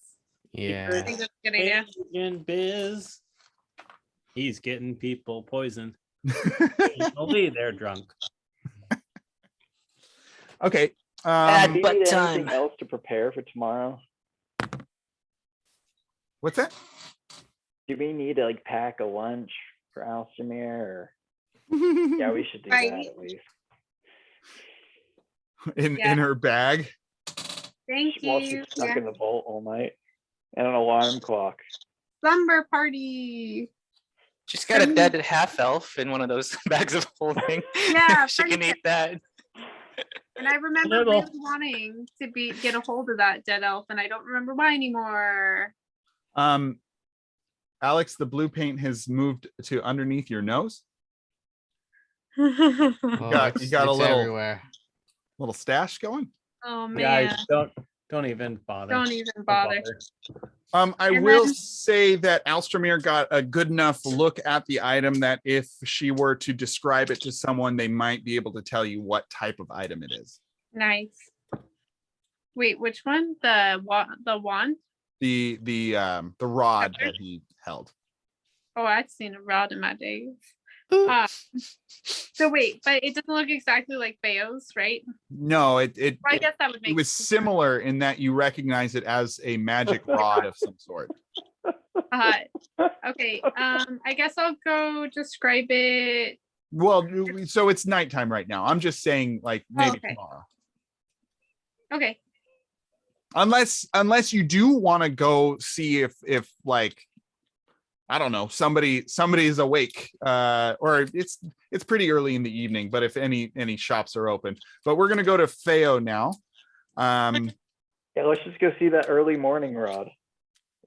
I Yeah. think that's a good idea. Agent Biz. He's getting people poisoned. Only they're drunk. Okay. Bad Do you butt need time. anything else to prepare for tomorrow? What's that? Do we need to like pack a lunch for Alstamir? Or yeah, we should do Right. that at least. in her bag. Thank While you. she's stuck Yeah. in the vault all night. And an alarm clock. Slumber party. She's got a dead half elf in one of those bags of holding. Yeah, she can friendship. eat that. And I remember Little. really wanting to get a hold of that dead elf, and I don't remember why anymore. Alex, the blue paint has moved to underneath your nose. Oh, got- you it's- got a it's little- everywhere. Little stash going. Oh man, Guys, don't even bother. don't even Don't bother. I And will then- say that Alstromir got a good enough look at the item that if she were to describe it to someone, they might be able to tell you what type of item it is. Nice. Wait, which one? The wand? the rod that he held. Oh, I've seen a rod in my days. Ooh. So wait, but it doesn't look exactly like Bayo's, right? No, it Well, I guess that would it make was similar in that you recognize it as a magic rod of some sort. Okay. I guess I'll go describe it. Well, so it's nighttime right now. I'm just saying, like, maybe okay. tomorrow. Okay. Unless you do want to go see if like, I don't know, somebody is awake, or it's pretty early in the evening, but if any shops are open. But we're gonna go to Feo now. Yeah, let's just go see that early morning rod.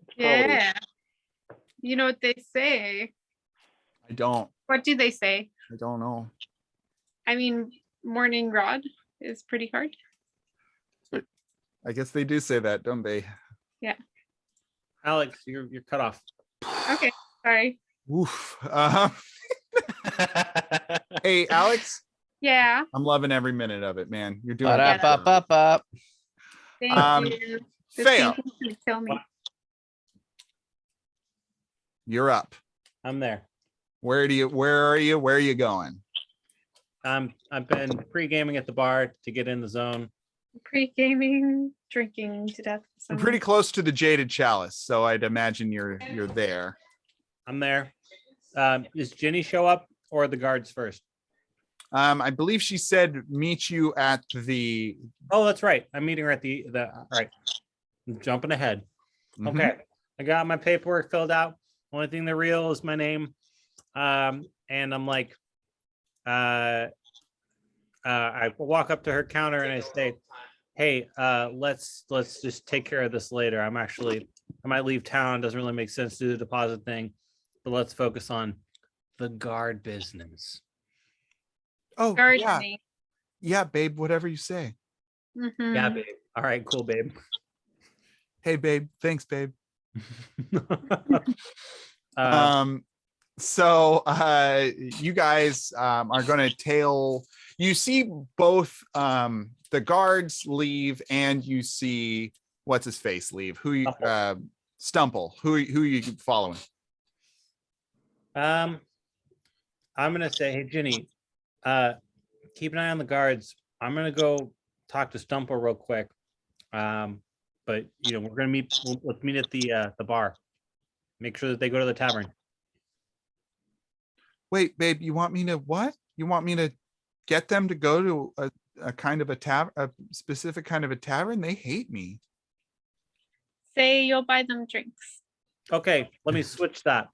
It's probably- Yeah. You know what they say? I don't What do they say? know. I mean, morning rod is pretty hard. I guess they do say that, don't they? Alex, you're cut off. Okay. Sorry. Oof. Hey, Alex, Yeah. I'm loving every minute of it, man. You're doing a Yeah. good job. Ba-da-ba-ba-ba. Thank you. This Feo, painting's gonna kill me. you're up. I'm there. Where are you? Where are you going? I've been pre-gaming at the bar to get in the zone. Pre-gaming, drinking to death. We're pretty close to the Jaded Chalice, so I'd imagine you're there. I'm there. Does Jenny show up or the guards first? I believe she said meet you at the. Oh, that's right. I'm meeting her at the all right. I'm jumping ahead. Mhm. Okay. I got my paperwork filled out. Only thing that's real is my name. And I'm like, I walk up to her counter and I say, hey, let's just take care of this later. I might leave town. Doesn't really make sense to do the deposit thing, but let's focus on the guard business. Oh, yeah, gardening. yeah, babe. Whatever you say. Mhm. Yeah, babe. All right, cool, babe. Hey, babe. Thanks, babe. Uh, So you guys are going to tail. You see both the guards leave, and you see what's his face leave. Who you Stumple? Who you following? I'm gonna say, hey Ginny, keep an eye on the guards. I'm gonna go talk to Stumple real quick. But we're gonna meet. Let's meet at the bar. Make sure that they go to the tavern. Wait, babe. You want me to what? You want me to get them to go to a kind of a tavern, a specific kind of a tavern? They hate me. Say you'll buy them drinks. Okay, let me switch that.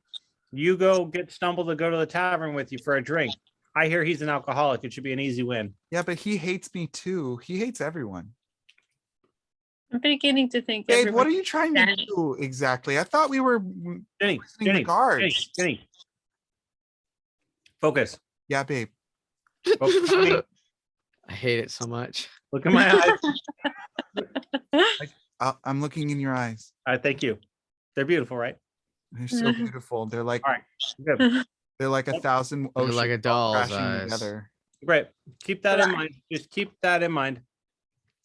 You go get Stumble to go to the tavern with you for a drink. I hear he's an alcoholic. It should be an easy win. Yeah, but he hates me too. He hates everyone. I'm beginning to think. Babe, what are everyone- you trying to Danny. do exactly? I thought we were Jenny, listening to guards. Jenny. Focus. Yeah, babe. Focus on me. I hate it so much. Look in my eyes. I'm looking in your eyes. All right, thank you. They're beautiful, right? They're so beautiful. They're like All right, good. they're like 1,000 They're oceans like a all doll's crashing eyes. together. Great. Keep that in mind. Just keep that in mind.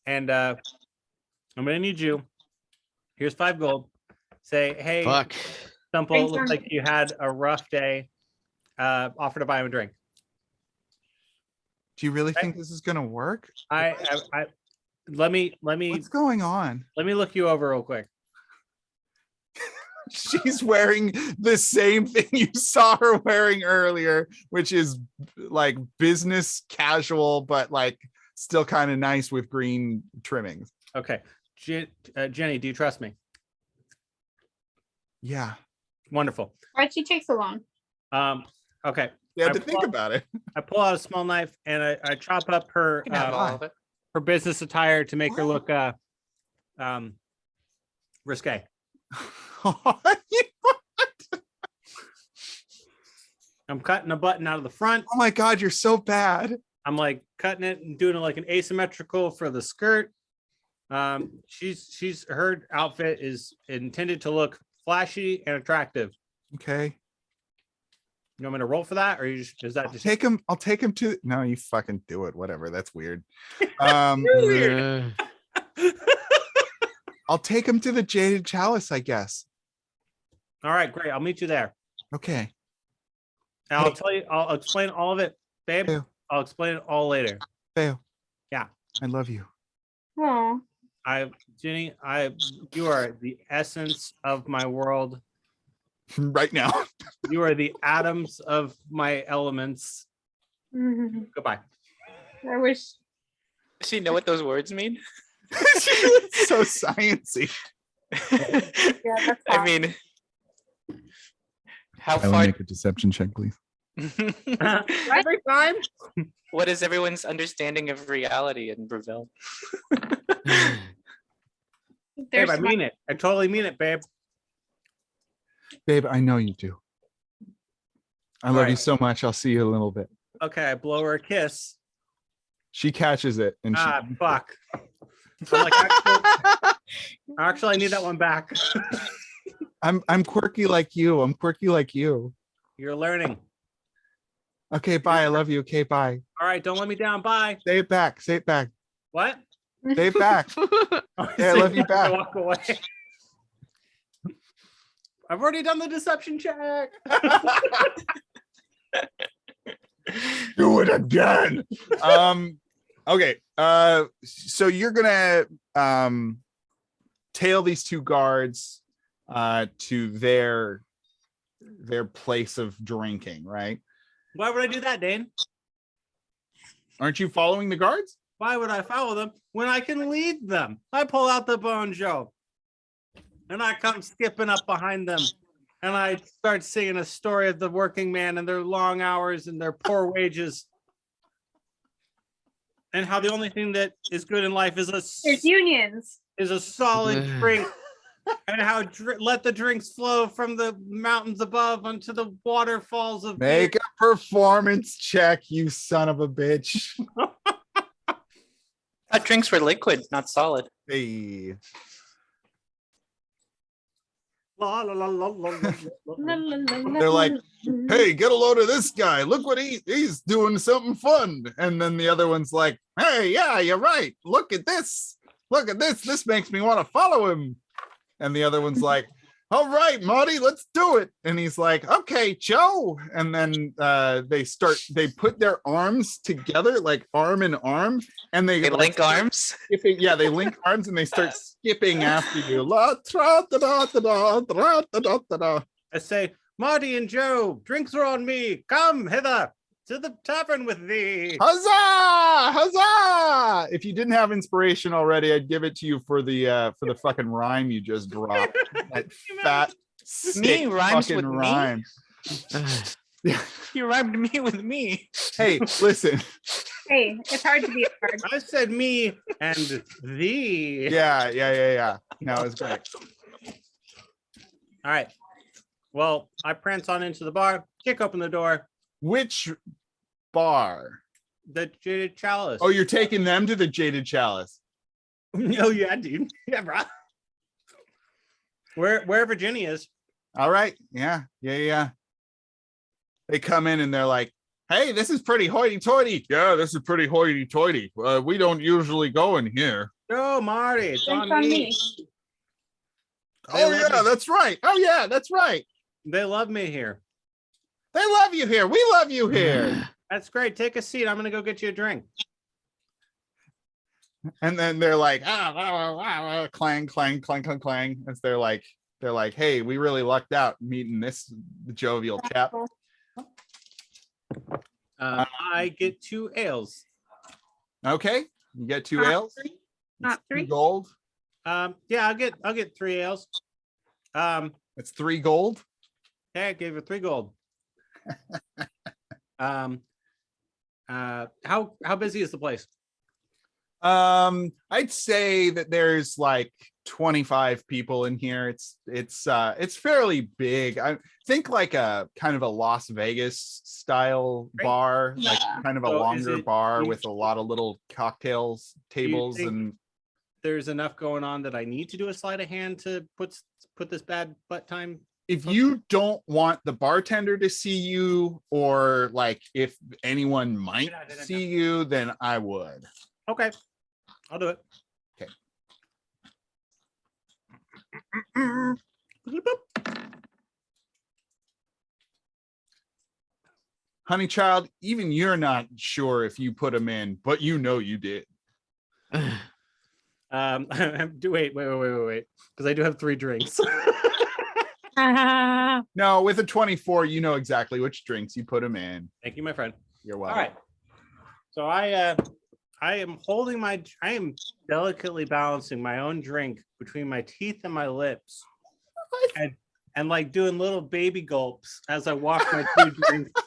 And I'm gonna need you. Here's 5 gold. Say, hey, Fuck. Stumple, Thanks, looks Mom. like you had a rough day. Offer to buy him a drink. Do you really Okay. think this is gonna work? I let me What's going on? look you over real quick. She's wearing the same thing you saw her wearing earlier, which is like business casual, but like still kind of nice with green trimmings. Okay. Jenny, do you trust me? Yeah. Wonderful. Why'd she take so long? Okay. You had I to think pull- about it. I pull out a small knife and I chop up her You can have all of it. her business attire to make her look risque. I'm cutting a button out of the front. Oh my God, you're so bad. I'm like cutting it and doing it like an asymmetrical for the skirt. She's her outfit is intended to look flashy and attractive. Okay. You want me to roll for that, or is that just I'll take him to. No, you fucking do it. Whatever. That's weird. Uh, I'll take him to the Jaded Chalice, I guess. All right, great. I'll meet you there. Okay. And I'll Hey. tell you. I'll explain all of it, babe. Fail. I'll explain it all later. Fail. Yeah. I love you. Oh, Jenny, you are the essence of my world. Right now. You are the atoms of my elements. I Goodbye. wish. Does she know what those words mean? So sciencey. Yeah, that's I hot. mean, how I will far? make a deception check, please. Every time. What is everyone's understanding of reality in Breville? Babe, There's I mean it. I totally mean it, babe. Babe, I know you do. I love Alright. you so much. I'll see you in a little bit. Okay, I blow her a kiss. She catches it and Ah, she fuck. I'm like, actually, I need that one back. I'm quirky like you. I'm quirky like you. You're learning. Okay, bye. I love you. Okay, bye. All right, don't let me down. Bye. Say it back. Say it back. What? Say it back. Hey, I love you back. Walk away. I've already done the deception check. Do it again. Okay. So you're gonna tail these two guards to their place of drinking, right? Why would I do that, Dane? Aren't you following the guards? Why would I follow them when I can lead them? I pull out the banjo and I come skipping up behind them and I start singing a story of the working man and their long hours and their poor wages. And how the only thing that is good in life is There's unions. a solid drink. And how let the drinks flow from the mountains above onto the waterfalls of Make beer. a performance check, you son of a bitch. Our drinks were liquid, not solid. Hey. La, la, la, la, la, la, la. They're like, hey, get a load of this guy. Look what he's doing something fun. And then the other one's like, hey, yeah, you're right. Look at this. Look at this. This makes me want to follow him. And the other one's like, all right, Marty, let's do it. And he's like, okay, Joe. And then they put their arms together, like arm in arm. And they Link arms. skipping. Yeah, they link arms and they start skipping after you. La, tra, da, da, da, da, da, da, da, da, da. I say, Marty and Joe, drinks are on me. Come hither to the tavern with thee. Huzzah! Huzzah! If you didn't have inspiration already, I'd give it to you for the fucking rhyme you just dropped. That fat sick rhymes fucking with me? rhyme. You rhymed me with me. Hey, listen. Hey, it's hard to be a card. I said me and thee. Yeah. No, it was great. All right. Well, I prance on into the bar, kick open the door. Which bar? The Jaded Chalice. Oh, you're taking them to the Jaded Chalice. Oh, yeah, dude. Yeah, bro. Where Virginia is. All right. Yeah. They come in and they're like, hey, this is pretty hoity-toity. Yeah, this is pretty hoity-toity. We don't usually go in here. Oh, Marty, it's Drinks on me. Oh, yeah, that's right. Oh, yeah, that's right. They love me here. They love you here. We love you here. That's great. Take a seat. I'm gonna go get you a drink. And then they're like, clang, clang, clang, clang, clang. As they're like, hey, we really lucked out meeting this jovial chap. I get 2 ales. Okay, you get 2 Not ales. three. It's Not 3. 2 gold. Yeah, I'll get 3 ales. It's 3 gold. Okay, I gave her 3 gold. How busy is the place? I'd say that there's like 25 people in here. It's fairly big. I think like a kind of a Las Vegas style Great. bar, like Yeah. kind of a So is longer it- bar you- with a lot of little cocktails tables think- and There's enough going on that I need to do a sleight of hand to put this bad butt time. if you don't want the bartender to see you, or like if anyone might see you, then I would. Okay, I'll do it. Honey child, even you're not sure if you put them in, but you know you did. Wait, because I do have 3 drinks. No, with a 24, you know exactly which drinks you put them in. Thank you, my friend. You're All welcome. right. So I am I am delicately balancing my own drink between my teeth and my lips, and like doing little baby gulps as I walk my 2 drinks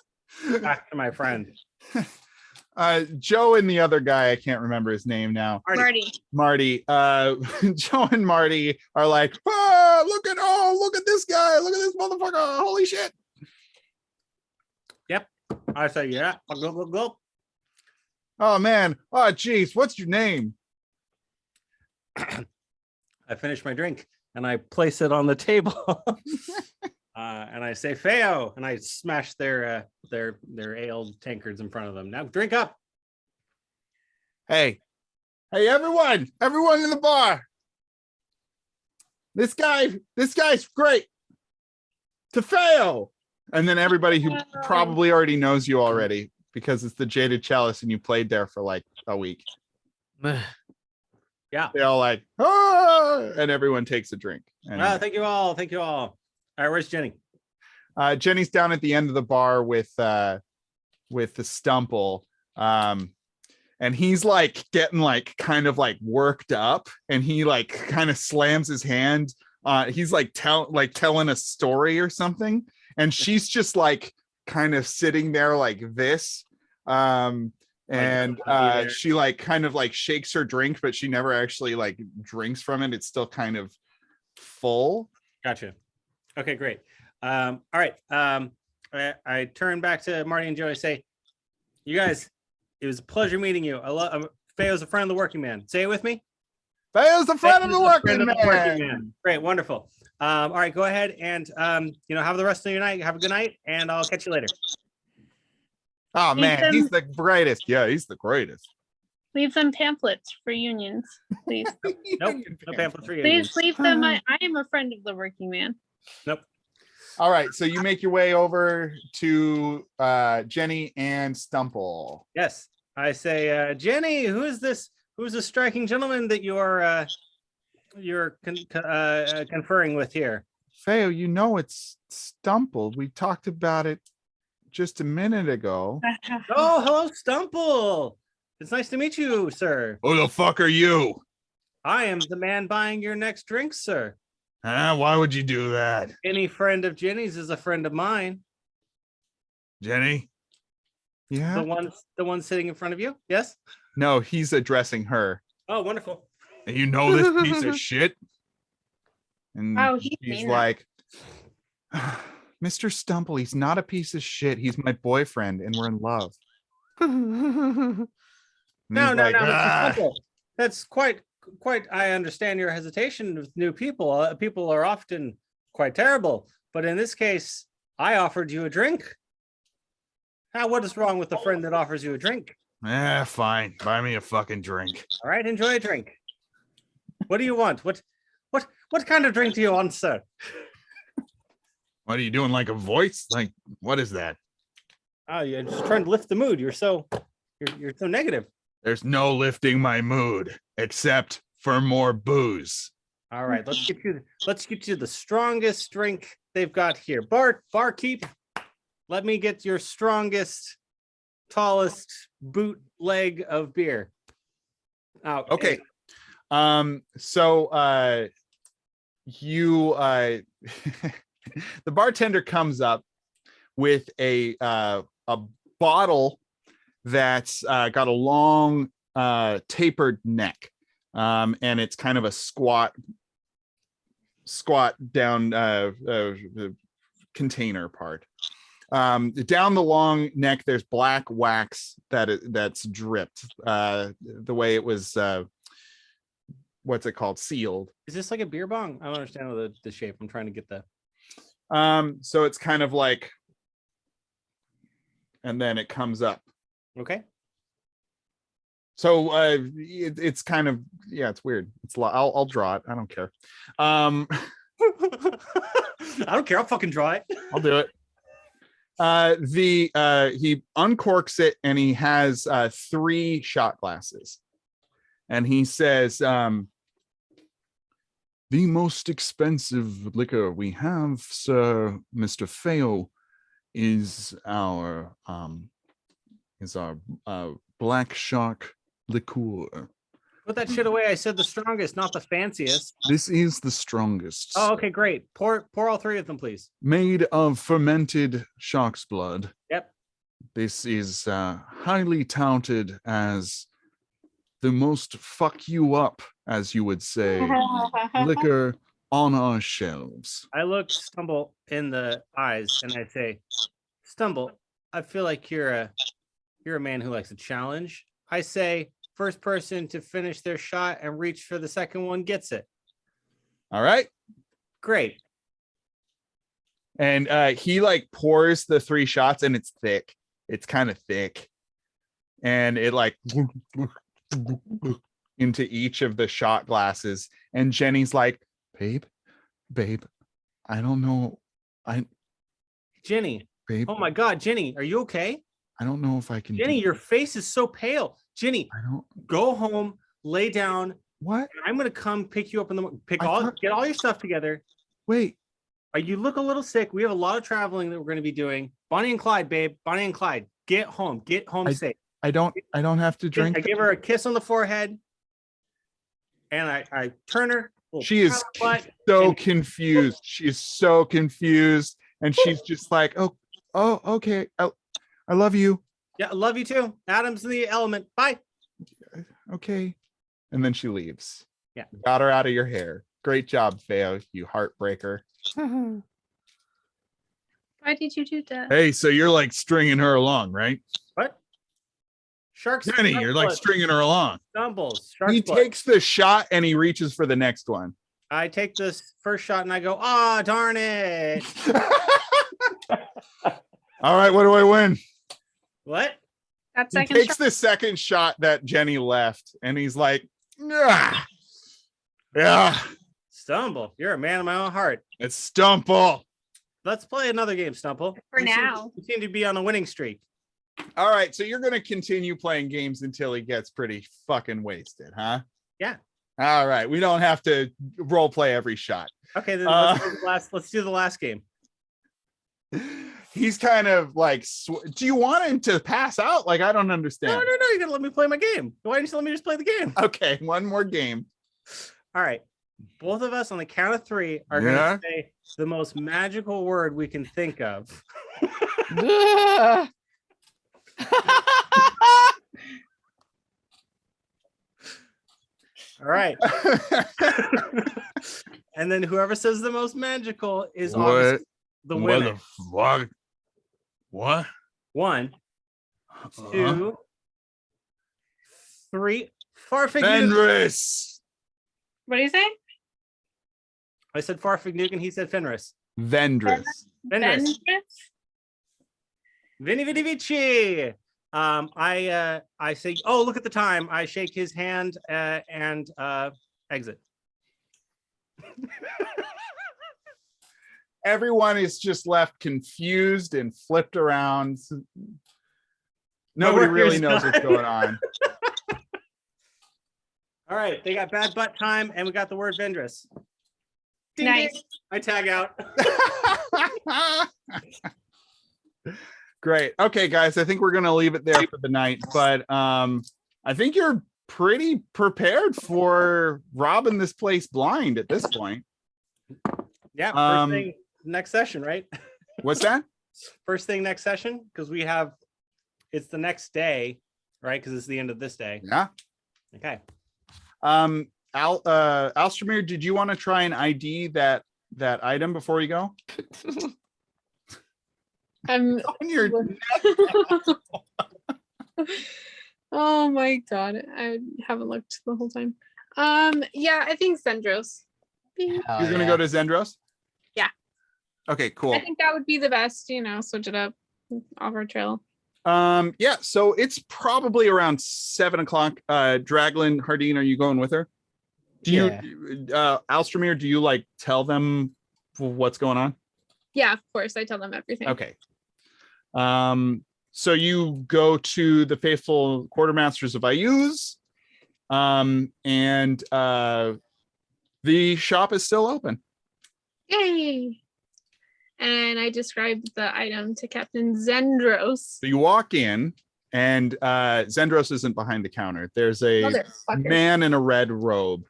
back to my friend. Joe and the other guy, I can't remember his name now. Marty. Joe and Marty are like, look at this guy, look at this motherfucker, holy shit. Yep. I say, yeah. Go. Oh man, oh geez, what's your name? I finish my drink and I place it on the table. And I say, Feo, and I smash their ale tankards in front of them. Now drink up. Hey, everyone in the bar. This guy's great. To Feo. And then everybody who probably already knows you already, because it's the Jaded Chalice and you played there for like a week. Yeah. They all like, and everyone takes a drink. And, Thank you all. All right, where's Jenny? Jenny's down at the end of the bar with the Stumple. And he's like getting like kind of like worked up, and he like kind of slams his hand. He's like telling a story or something, and she's just like kind of sitting there like this. She like kind of like shakes her drink, but she never actually like drinks from it. It's still kind of full. Gotcha. Okay, great. All right. I turn back to Marty and Joey. Say, you guys, it was a pleasure meeting you. I love Feo's a friend of the working man. Say it with me. Feo's a friend of the working man. Great, wonderful. All right, go ahead and have the rest of your night. Have a good night, and I'll catch you later. Oh man, he's the greatest. Yeah, he's the greatest. Leave them pamphlets for unions, please. Nope, no pamphlets for unions. Please leave them. I am a friend of the working man. Nope. All right, so you make your way over to Jenny and Stumple. Yes, I say, Jenny, who is this? Who's the striking gentleman that you're conferring with here? Feo, you know it's Stumple. We talked about it just a minute ago. Oh, hello, Stumple. It's nice to meet you, sir. Who the fuck are you? I am the man buying your next drink, sir. Why would you do that? Any friend of Jenny's is a friend of mine. Jenny? Yeah. The one sitting in front of you? Yes? No, he's addressing her. Oh, wonderful. And you know this piece of shit? And he's like, Mr. Stumple, he's not a piece of shit. He's my boyfriend and we're in love. No, Mr. Stumple. That's quite. I understand your hesitation with new people. People are often quite terrible, but in this case, I offered you a drink. What is wrong with a friend that offers you a drink? Fine. Buy me a fucking drink. All right, enjoy a drink. What do you want? What kind of drink do you want, sir? What are you doing? Like a voice? Like, what is that? Oh, you're just trying to lift the mood. You're so negative. There's no lifting my mood except for more booze. All right, let's get you the strongest drink they've got here. Barkeep, let me get your strongest, tallest bootleg of beer. Okay. So you the bartender comes up with a bottle that's got a long tapered neck, and it's kind of a squat down container part. Down the long neck there's black wax that's dripped the way it was what's it called, sealed. Is this like a beer bong? I don't understand the shape. I'm trying to get that. So it's kind of like, and then it comes up. Okay. So it's kind of, yeah, it's weird. I'll draw it. I don't care. I don't care. I'll fucking draw it. I'll do it. He uncorks it and he has 3 shot glasses. And he says, the most expensive liquor we have, sir, Mr. Feo, is our black shark liqueur. Put that shit away. I said the strongest, not the fanciest. This is the strongest. Oh, okay, great. Pour all 3 of them, please. Made of fermented shark's blood. Yep. This is highly touted as the most fuck you up, as you would say, liquor on our shelves. I look Stumble in the eyes and I say, Stumble, I feel like you're a man who likes a challenge. I say, first person to finish their shot and reach for the second one gets it. All right. Great. And he like pours the 3 shots and it's thick. It's kind of thick. And it like into each of the shot glasses. And Jenny's like, babe, I don't know. Jenny. Babe, Oh my God, Jenny, are you okay? I don't know if I can. Jenny, your face is so pale. Jenny, I don't. go home, lay down. What? I'm gonna come pick you up in the I get all your stuff together. Wait. You look a little sick. We have a lot of traveling that we're gonna be doing. Bonnie and Clyde, babe. Bonnie and Clyde, get home. Get home safe. I don't have to drink. I give her a kiss on the forehead, and I turn her. She is so confused. She's so confused, and she's just like, oh, okay. I love you. Yeah, I love you too. Adam's in the element. Bye. Okay. And then she leaves. Yeah. Got her out of your hair. Great job, Feo, you heartbreaker. Why did you do that? Hey, so you're like stringing her along, right? What? Sharks. Jenny, you're like stringing her along. Stumbles. He takes the shot and he reaches for the next one. I take this first shot and I go, darn it. All right, what do I win? What? That He second takes shot. the second shot that Jenny left, and he's like, yeah, Stumble. You're a man of my own heart. it's Stumple. Let's play another game, Stumple. For now. You seem to be on a winning streak. All right, so you're gonna continue playing games until he gets pretty fucking wasted, huh? Yeah. All right, we don't have to role play every shot. Okay, then let's do the last game. He's kind of like, do you want him to pass out? Like, I don't understand. No, you gotta let me play my game. Why didn't you let me just play the game? Okay, one more game. All right. Both of us on the count of 3 are gonna say the most magical word we can think of. All right. And then whoever says the most magical is obviously the winner. What? What? 1, 2, 3. Farfig. Fenris. What do you say? I said Farfig Nuke, he said Fenris. Vendris. Fenris. Fenris? Vini Vidi Vici. I say, oh, look at the time. I shake his hand and exit. Everyone is just left confused and flipped around. Nobody really knows what's going on. All right, they got bad butt time, and we got the word Vendris. Ding, Nice. ding. I tag out. Great. Okay, guys, I think we're gonna leave it there for the night. But I think you're pretty prepared for robbing this place blind at this point. Yeah, first thing next session, right? What's that? First thing next session, because it's the next day, right? Because it's the end of this day. Yeah. Okay. Alstramir, did you want to try and ID that item before you go? I'm On your oh my god, I haven't looked the whole time. Yeah, I think Zendros. You're gonna go to Zendros? Yeah. Okay, cool. I think that would be the best, switch it up off our trail. Yeah, so it's probably around 7 o'clock. Draglin, Hardin, are you going with her? Do you, Alstramir, do you like tell them what's going on? Yeah, of course. I tell them everything. Okay. So you go to the faithful quartermasters of Ayuz, and the shop is still open. Yay! And I described the item to Captain Zendros. So you walk in, and Zendros isn't behind the counter. There's a Motherfucker. man in a red robe.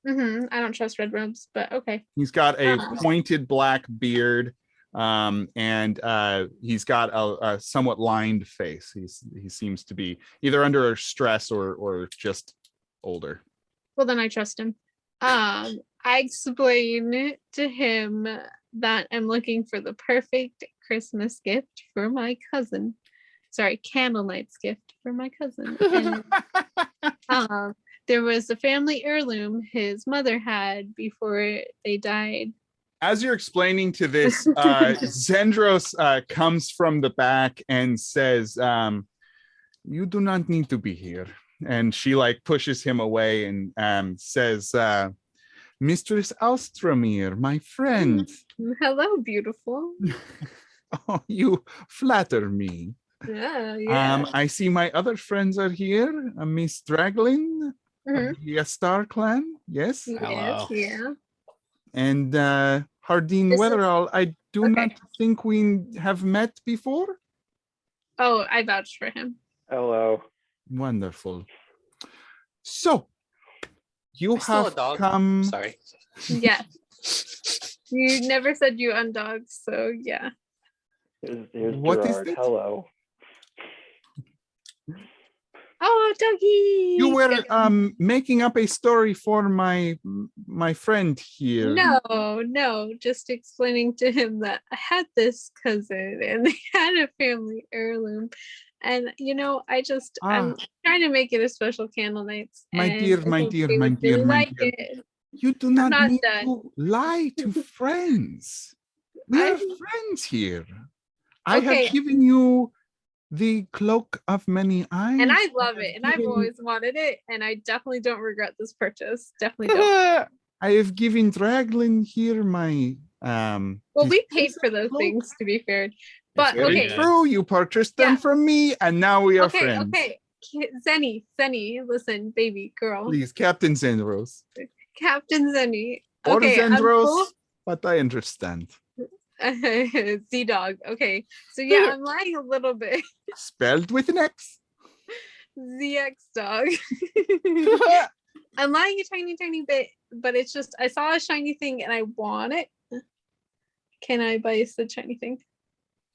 I don't trust red robes, but okay. He's got a pointed black beard, and he's got a somewhat lined face. He seems to be either under stress or just older. Well, then I trust him. I explain to him that I'm looking for the perfect Christmas gift for my cousin. Sorry, candle night's gift for my cousin. And, there was a family heirloom his mother had before they died. As you're explaining to this, Zendros comes from the back and says, "You do not need to be here." And she like pushes him away and says, "Mistress Alstramir, my friend." Hello, beautiful. Oh, you flatter me. Yeah. I see my other friends are here. Miss Draglin, of the Star Clan, yes. Hello. Yeah. And Hardin This is- Weatherall, I do Okay. not think we have met before. Oh, I vouched for him. Hello. Wonderful. So, you I stole a have dog. come. Sorry. Yes. You never said you undogged, so yeah. Here's What is Gerard. it? Hello. Oh, Dougie! You were making up a story for my friend here. No, just explaining to him that I had this cousin and they had a family heirloom. And I'm trying to make it a special candle nights. My and dear, I my think dear, they my would dear, really my like dear. it. You do not not need done. to lie to friends. We are I'm- friends here. I Okay. have given you the cloak of many eyes. And I love it. And I've given- always wanted it. And I definitely don't regret this purchase. Definitely don't. I have given Draglin here my Well, we paid for those cloak. things, to be fair. But Very okay. true. You purchased them Yeah. from me, and now we are Okay, friends. okay. Zenny, listen, baby girl. Please, Captain Zendros. Captain Zenny. Or Okay, I'm Zendros, full- but I understand. Z-Dog. Okay. So yeah, I'm lying a little bit. Spelled with an X. ZX dog. I'm lying a tiny bit, but it's just I saw a shiny thing and I want it. Can I buy the shiny thing?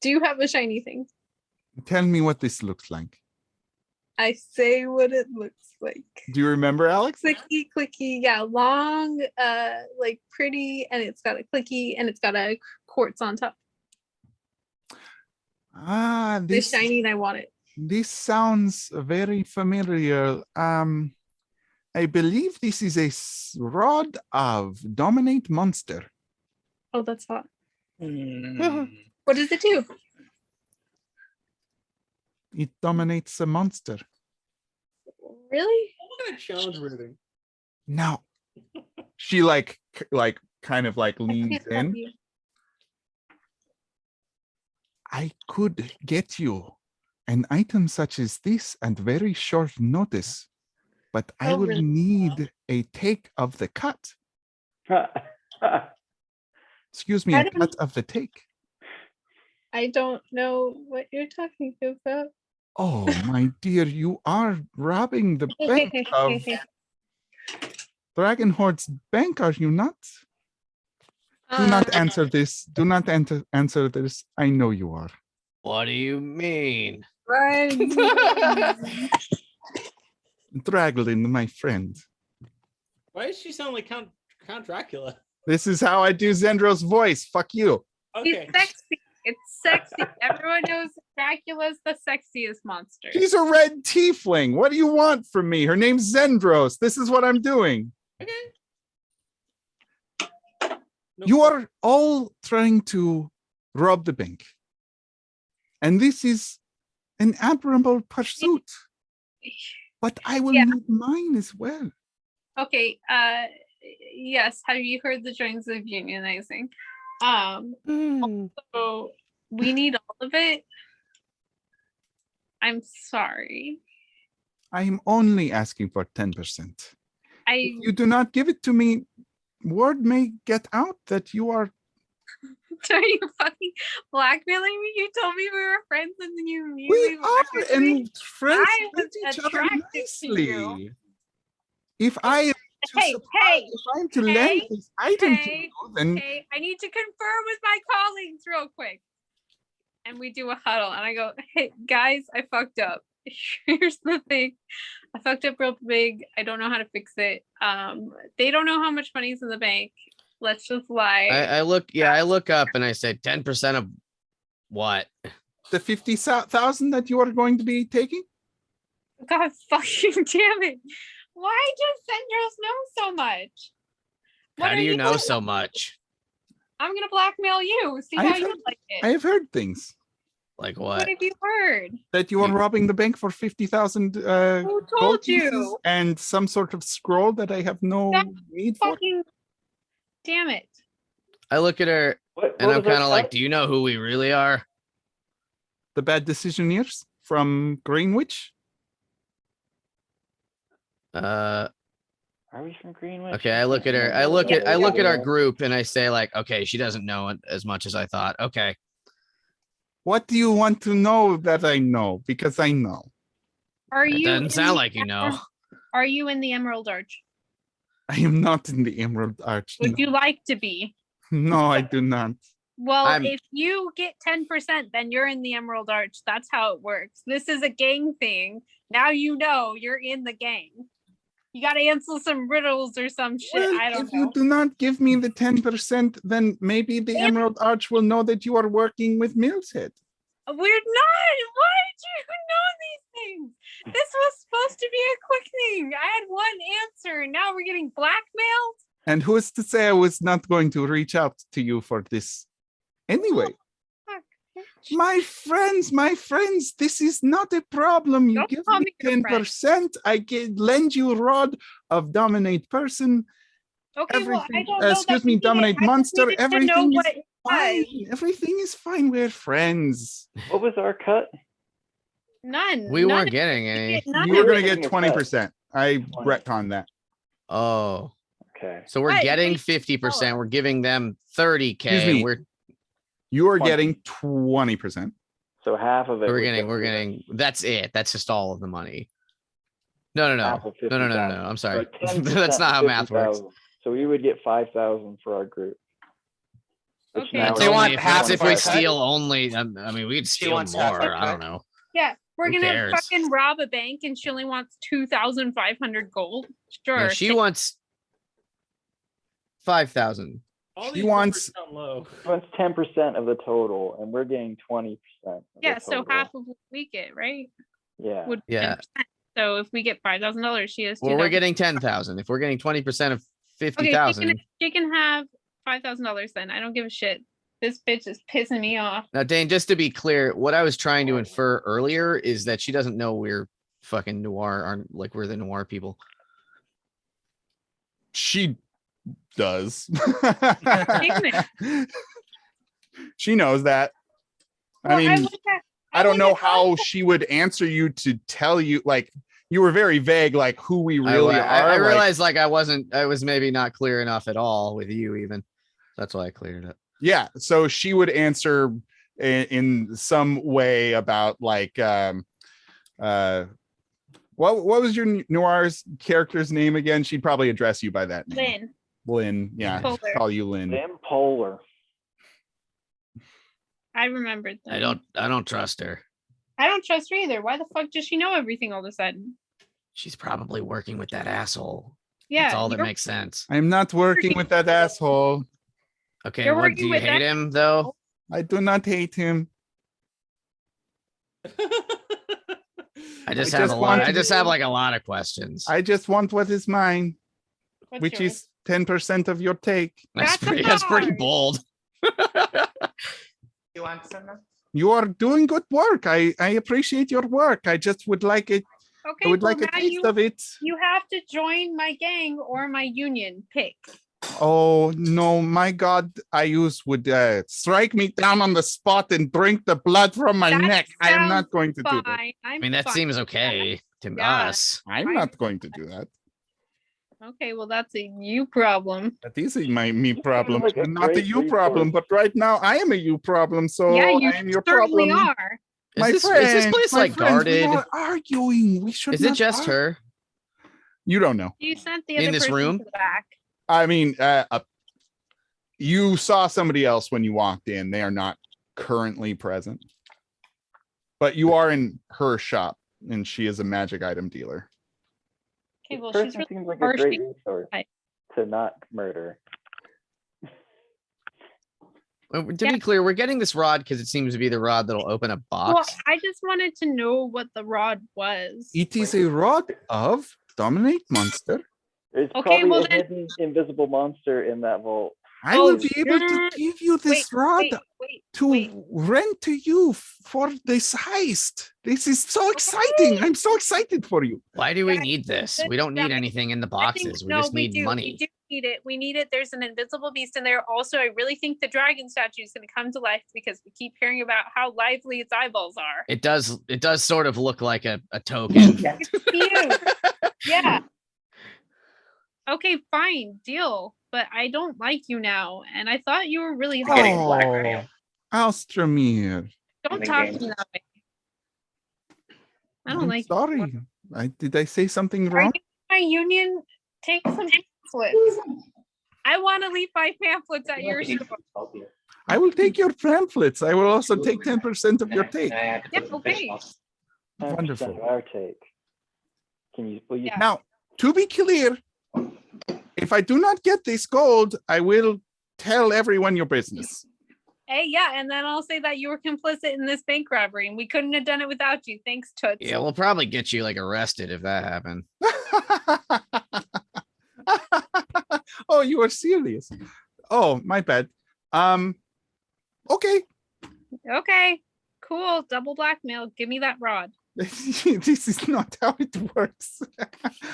Do you have a shiny thing? Tell me what this looks like. I say what it looks like. Do you remember, Alex? Clicky, yeah, long, like pretty, and it's got a clicky and it's got a quartz on top. Ah, It's this shiny and I want it. this sounds very familiar. I believe this is a rod of dominate monster. Oh, that's hot. Hmm. What does it do? It dominates a monster. Really? What kind of challenge rating? Now, she kind of I leans can't help in. you. I could get you an item such as this at very short notice, but I Oh, will really? need a take of the cut. Excuse me, I a don't- cut of the take. I don't know what you're talking about. Oh, my dear, you are robbing the bank of Dragon Horde's bank, are you not? Do not answer this. Do not answer this. I know you are. What do you mean? Draglin, my friend. Why does she sound like Count Dracula? This is how I do Zendros' voice. Fuck you. Okay. He's sexy. It's sexy. Everyone knows Dracula's the sexiest monster. She's a red tiefling. What do you want from me? Her name's Zendros. This is what I'm doing. Okay. No You problem. are all trying to rob the bank. And this is an admirable pursuit. But I will Yeah. need mine as well. Okay. Yes. Have you heard the joints of unionizing? So we need all of it. I'm sorry. I am only asking for 10%. I If you do not give it to me, word may get out that you are. are you fucking blackmailing me? You told me we were friends and then you We immediately are blackmailed me. and friends I was with each other attracted to you. nicely. If I am to Hey, supply, hey, if I'm to lend hey, this item to hey, you, then Okay, I need to confirm with my colleagues real quick. And we do a huddle and I go, hey guys, I fucked up. Here's the thing. I fucked up real big. I don't know how to fix it. They don't know how much money's in the bank. Let's just lie. I look up and I say 10% of what? the 50,000 that you are going to be taking. God fucking damn it. Why does Sendros know so much? What How are do you know doing? so much? I'm gonna blackmail you. See I how have you heard- like it. I have heard things Like What what? have you heard? that you are You- robbing the bank for 50,000 Who gold told pieces you? and some sort of scroll that I have no That need for. Fucking damn it. I look at her What and I'm was our kind of like, cut? do you know who we really are? The bad decisioneers from Greenwich. Uh, Are we from Greenwich? okay. I look at her. I can't look at remember. our group and I say like, okay, she doesn't know it as much as I thought. Okay. What do you want to know that I know? Because I know. Are It you doesn't in sound the like you know. Are you in the Emerald Arch? I am not in the Emerald Arch. Would No, you like to be? no, I do not. Well, I'm- if you get 10%, then you're in the Emerald Arch. That's how it works. This is a gang thing. Now you know you're in the gang. You got to answer some riddles or some shit. Well, I don't if know. you do not give me the 10%, then maybe the If- Emerald Arch will know that you are working with Millshead. We're not. Why did you know these things? This was supposed to be a quick thing. I had one answer. And now we're getting blackmailed. And who is to say I was not going to reach out to you for this anyway? Fuck. My friends, this is not a problem. You Don't give call me me your friend. 10%, I can lend you a rod of dominate person. Okay, well, I Everything, don't know. that excuse me, you need it. dominate I just monster. needed to know Everything is what it was. fine. Everything is fine. We're friends. What was our cut? None. We None weren't of getting you any. get none You were of going it. to get Getting a cut. 20%. I 20. retconned that. Oh, Okay. so we're What? getting Wait, 50%. We're giving them 30K. Excuse me. And we're You are 20. getting 20%. So half of it. we're was getting gonna be that's it. That's just all of the money. No. half of No. 50,000. I'm sorry. So 10% That's not how math works. 50,000. So we would get 5,000 for our group. Which Okay. now They is want If half that's if of we our cut? steal only, I mean, we could steal wants half more. our I don't cut? know. Yeah, we're Who gonna cares? fucking rob a bank and she only wants 2,500 gold. Sure. No, she wants 5,000. All She these numbers wants- sound low. He wants 10% of the total, and we're getting 20%. Yeah, so half of what we get, right? Yeah. Would be Yeah. 10%. So if we get $5,000, she has. Well, we're 2,000. getting 10,000. If we're getting 20% of Okay, 50,000. she can have $5,000 then. I don't give a shit. This bitch is pissing me off. Now, Dane, just to be clear, what I was trying to infer earlier is that she doesn't know we're fucking noir, aren't like we're the noir people. She does. Damn She knows that. Well, I mean, wouldn't have- I don't know wouldn't have how she would answer you to tell you, like, you were very vague, like who we really are. I like- realized like I was maybe not clear enough at all with you even. That's why I cleared it. Yeah, so she would answer in some way about like what was your noir's character's name again? She'd probably address you by that name. Lynn. Lynn, yeah, Polar. call you Lynn. Them polar. I remembered that. I don't trust her. I don't trust her either. Why the fuck does she know everything all of a sudden? She's probably working with that asshole. Yeah, That's all that you're- makes sense. I'm not working with that asshole. Okay, You're what working do you with hate that- him though? I do not hate him. I just I have just a lot. want I to- just have like a lot of questions. I just want what is mine, What's which yours? is 10% of your take. That's That's pretty hard. bold. You are doing good work. I appreciate your work. I just would like it Okay, I would well, like a now taste of it. you have to join my gang or my union. Pick. Oh no, my God, Ayus would strike me down on the spot and drink the blood from my That neck. I am not sounds going to do that. Fine. I mean, that fine seems with that. okay to Yeah. us. I'm Fine not with going to do that. Okay, well, that's a you problem. That is me problem, like a not a great you problem. resource. But right now, I am a you problem. So Yeah, you I am your certainly problem. are. My Is this friends, place my like friends, we guarded? are arguing. We should. Is it not just argue. her? You don't know. You sent the In other this person room? to the back. I mean, you saw somebody else when you walked in. They are not currently present, but you are in her shop, and she is a magic item dealer. Okay, This well, person she's really seems like a harsh. great resource Right. to not murder. To Yeah. be clear, we're getting this rod because it seems to be the rod that'll open a Well, box. I just wanted to know what the rod was. It is a rod of dominate monster. There's Okay, probably well a then- hidden invisible monster in that vault. I Oh, will be able to sure. give you this rod to rent to you for this heist. This is so exciting. I'm so excited for you. Why do we Yeah, need this? this We don't need guy- anything in the I think- boxes. We no, just need do. money. We do need it. We need it. There's an invisible beast in there. Also, I really think the dragon statue is going to come to life because we keep hearing about how lively its eyeballs are. It does sort of look like a token. It's cute. Yeah. Okay, fine, deal. But I don't like you now, and I thought you were really hot. Getting blackmailed. Alstramir. Don't the talk game. to me that way. I don't I'm like. sorry. Did I say something Are wrong? you my union? Take some pamphlets. I want to leave my pamphlets at your store. I will take your pamphlets. I will also take 10% of your take. Yeah, okay. 10% Wonderful. of our take. Will you? Yeah. Now, to be clear, if I do not get this gold, I will tell everyone your business. Hey, yeah, and then I'll say that you were complicit in this bank robbery, and we couldn't have done it without you. Thanks, Toots. Yeah, we'll probably get you like arrested if that happened. Oh, you are serious. Oh, my bad. Okay. Okay, cool. Double blackmail. Give me that rod. This is not how it works.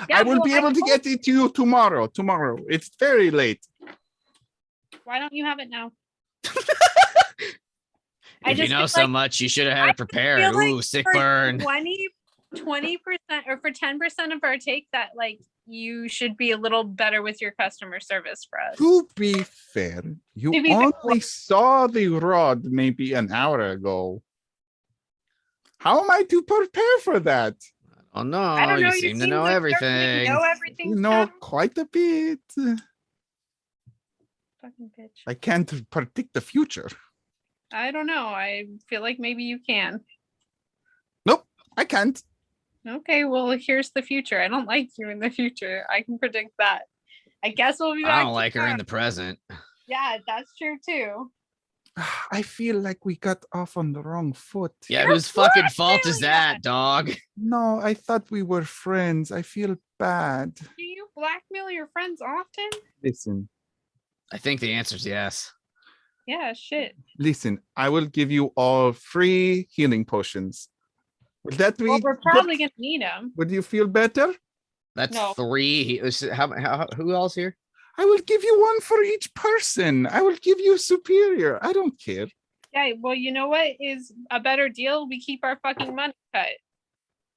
Yeah, I will well, be I able to told get it to you tomorrow. Tomorrow. It's very late. Why don't you have it now? If you just know feel so like- much, you should have had it prepared. feel like Ooh, sick for burn. 20% or for 10% of our take that like you should be a little better with your customer service for us. To be fair, you To be fair, only saw the rod maybe an hour ago. How am I to prepare for that? Oh no, I don't know. you seem to know like you everything. know everything. You know quite a bit. Fucking bitch. I can't predict the future. I don't know. I feel like maybe you can. I can't. Okay, well, here's the future. I don't like you in the future. I can predict that. I guess we'll be back. I don't like her in tomorrow. the present. Yeah, that's true too. I feel like we got off on the wrong foot. Yeah, You're whose fucking fault is blackmailing that, dog? No, I thought we were friends. I feel bad. Do you blackmail your friends often? Listen, I think the answer is yes. Yeah, shit. listen. I will give you all free healing potions. Would that be Well, we're good? probably gonna need them. Would you feel better? That's No. 3. Who else here? I will give you one for each person. I will give you superior. I don't care. Yeah, well, you know what is a better deal? We keep our fucking money cut.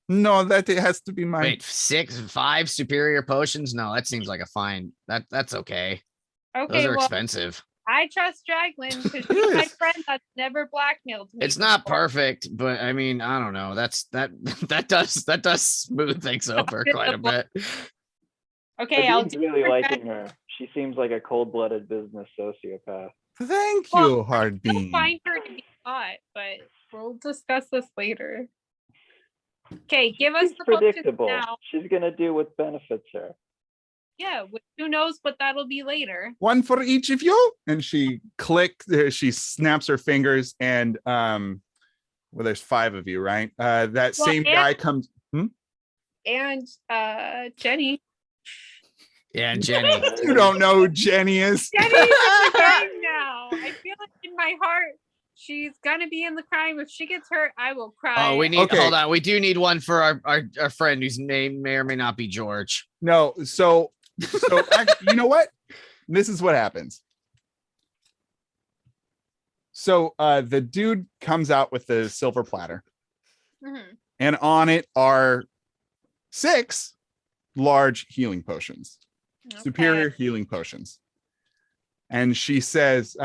No, that it has to be mine. Wait, 5 superior potions? No, that seems like a fine. That's okay. Those Okay, are well, expensive. I trust Draglin because she's my Yes. friend that's never blackmailed me. It's not before. perfect, but I mean, I don't know. that does smooth things over quite a bit. Okay, I'll Nadine's do really her liking best. her. She seems like a cold-blooded business sociopath. Thank Well, you, We'll Hardbeam. find her to be hot, but we'll discuss this later. Okay, give us She's the potions predictable. now. She's gonna do what benefits her. Yeah, who knows what that'll be later. One for each of you. And she she snaps her fingers, and well, there's 5 of you, right? That Well, same and- guy comes. And Jenny. Yeah, and Jenny. You don't know who Jenny is. Jenny's in the game now. I feel like in my heart, She's gonna be in the crime. If she gets hurt, I will cry. Oh, we need. Okay. Hold on. We do need one for our friend whose name may or may not be George. No, so you know what? This is what happens. So the dude comes out with the silver platter, Mhm. and on it are 6 large healing potions, superior healing potions. And she says,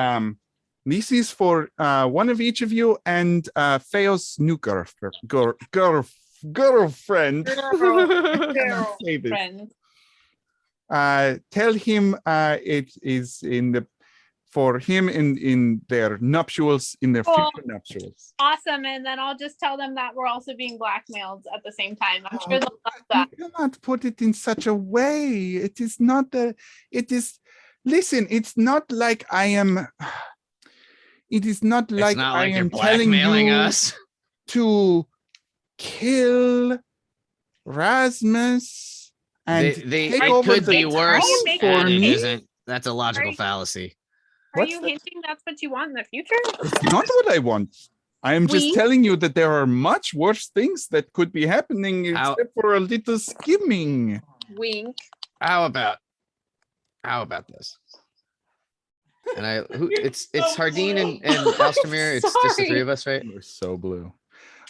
this is for one of each of you and Theo's new girlfriend. Girlfriend. Tell him it is for him in their nuptials, in their Cool. future nuptials. Awesome. And then I'll just tell them that we're also being blackmailed at the same time. I'm sure they'll love that. You cannot put it in such a way. It is not listen, it's not like I am. It is not like It's not I like you're am telling blackmailing you us. to kill Rasmus and take It over could the be town worse, making for and it me. isn't. That's a logical Are- fallacy. Are What's you that? hinting that's what you want in the future? It's not what I want. I am just We- telling you that there are much worse things that could be happening How- except for a little skimming. Wink. How about this? And it's Hardeen and Alstamir. It's just the 3 of us, right? We're so blue.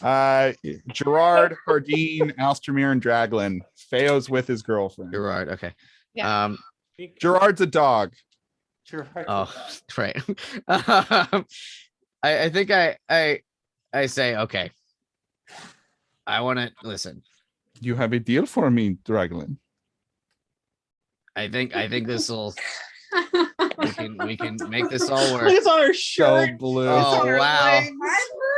Gerard, Hardeen, Alstamir, and Draglin. Theo's with his girlfriend. Gerard. Okay. Yeah. Gerard's a dog. Oh, right. I think I say okay. I want to listen. You have a deal for me, Draglin. I think this will. We can make this all work. It's on her So shirt. blue. Oh wow.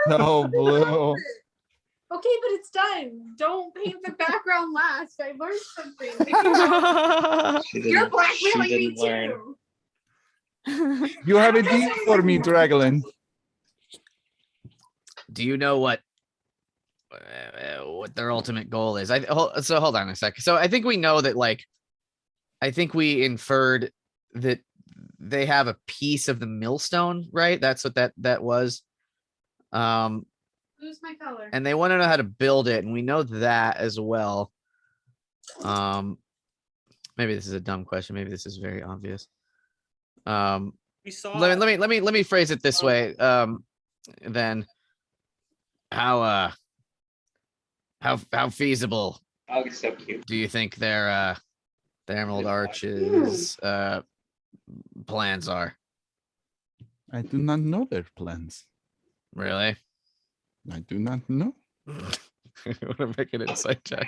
So blue. Okay, but it's done. Don't paint the background last. I learned something. You're blackmailing me too. You have a deal for me, Draglin. Do you know what their ultimate goal is? So hold on a second. So I think we know that, like, I think we inferred that they have a piece of the millstone, right? That's what that was. Who's my color? And they want to know how to build it, and we know that as well. Maybe this is a dumb question. Maybe this is very obvious. We saw. Let me phrase it this way. Then how feasible Oh, it's so cute. do you think their the Emerald Arch's plans are? I do not know their plans. Really? I do not know. I want to make an insight check.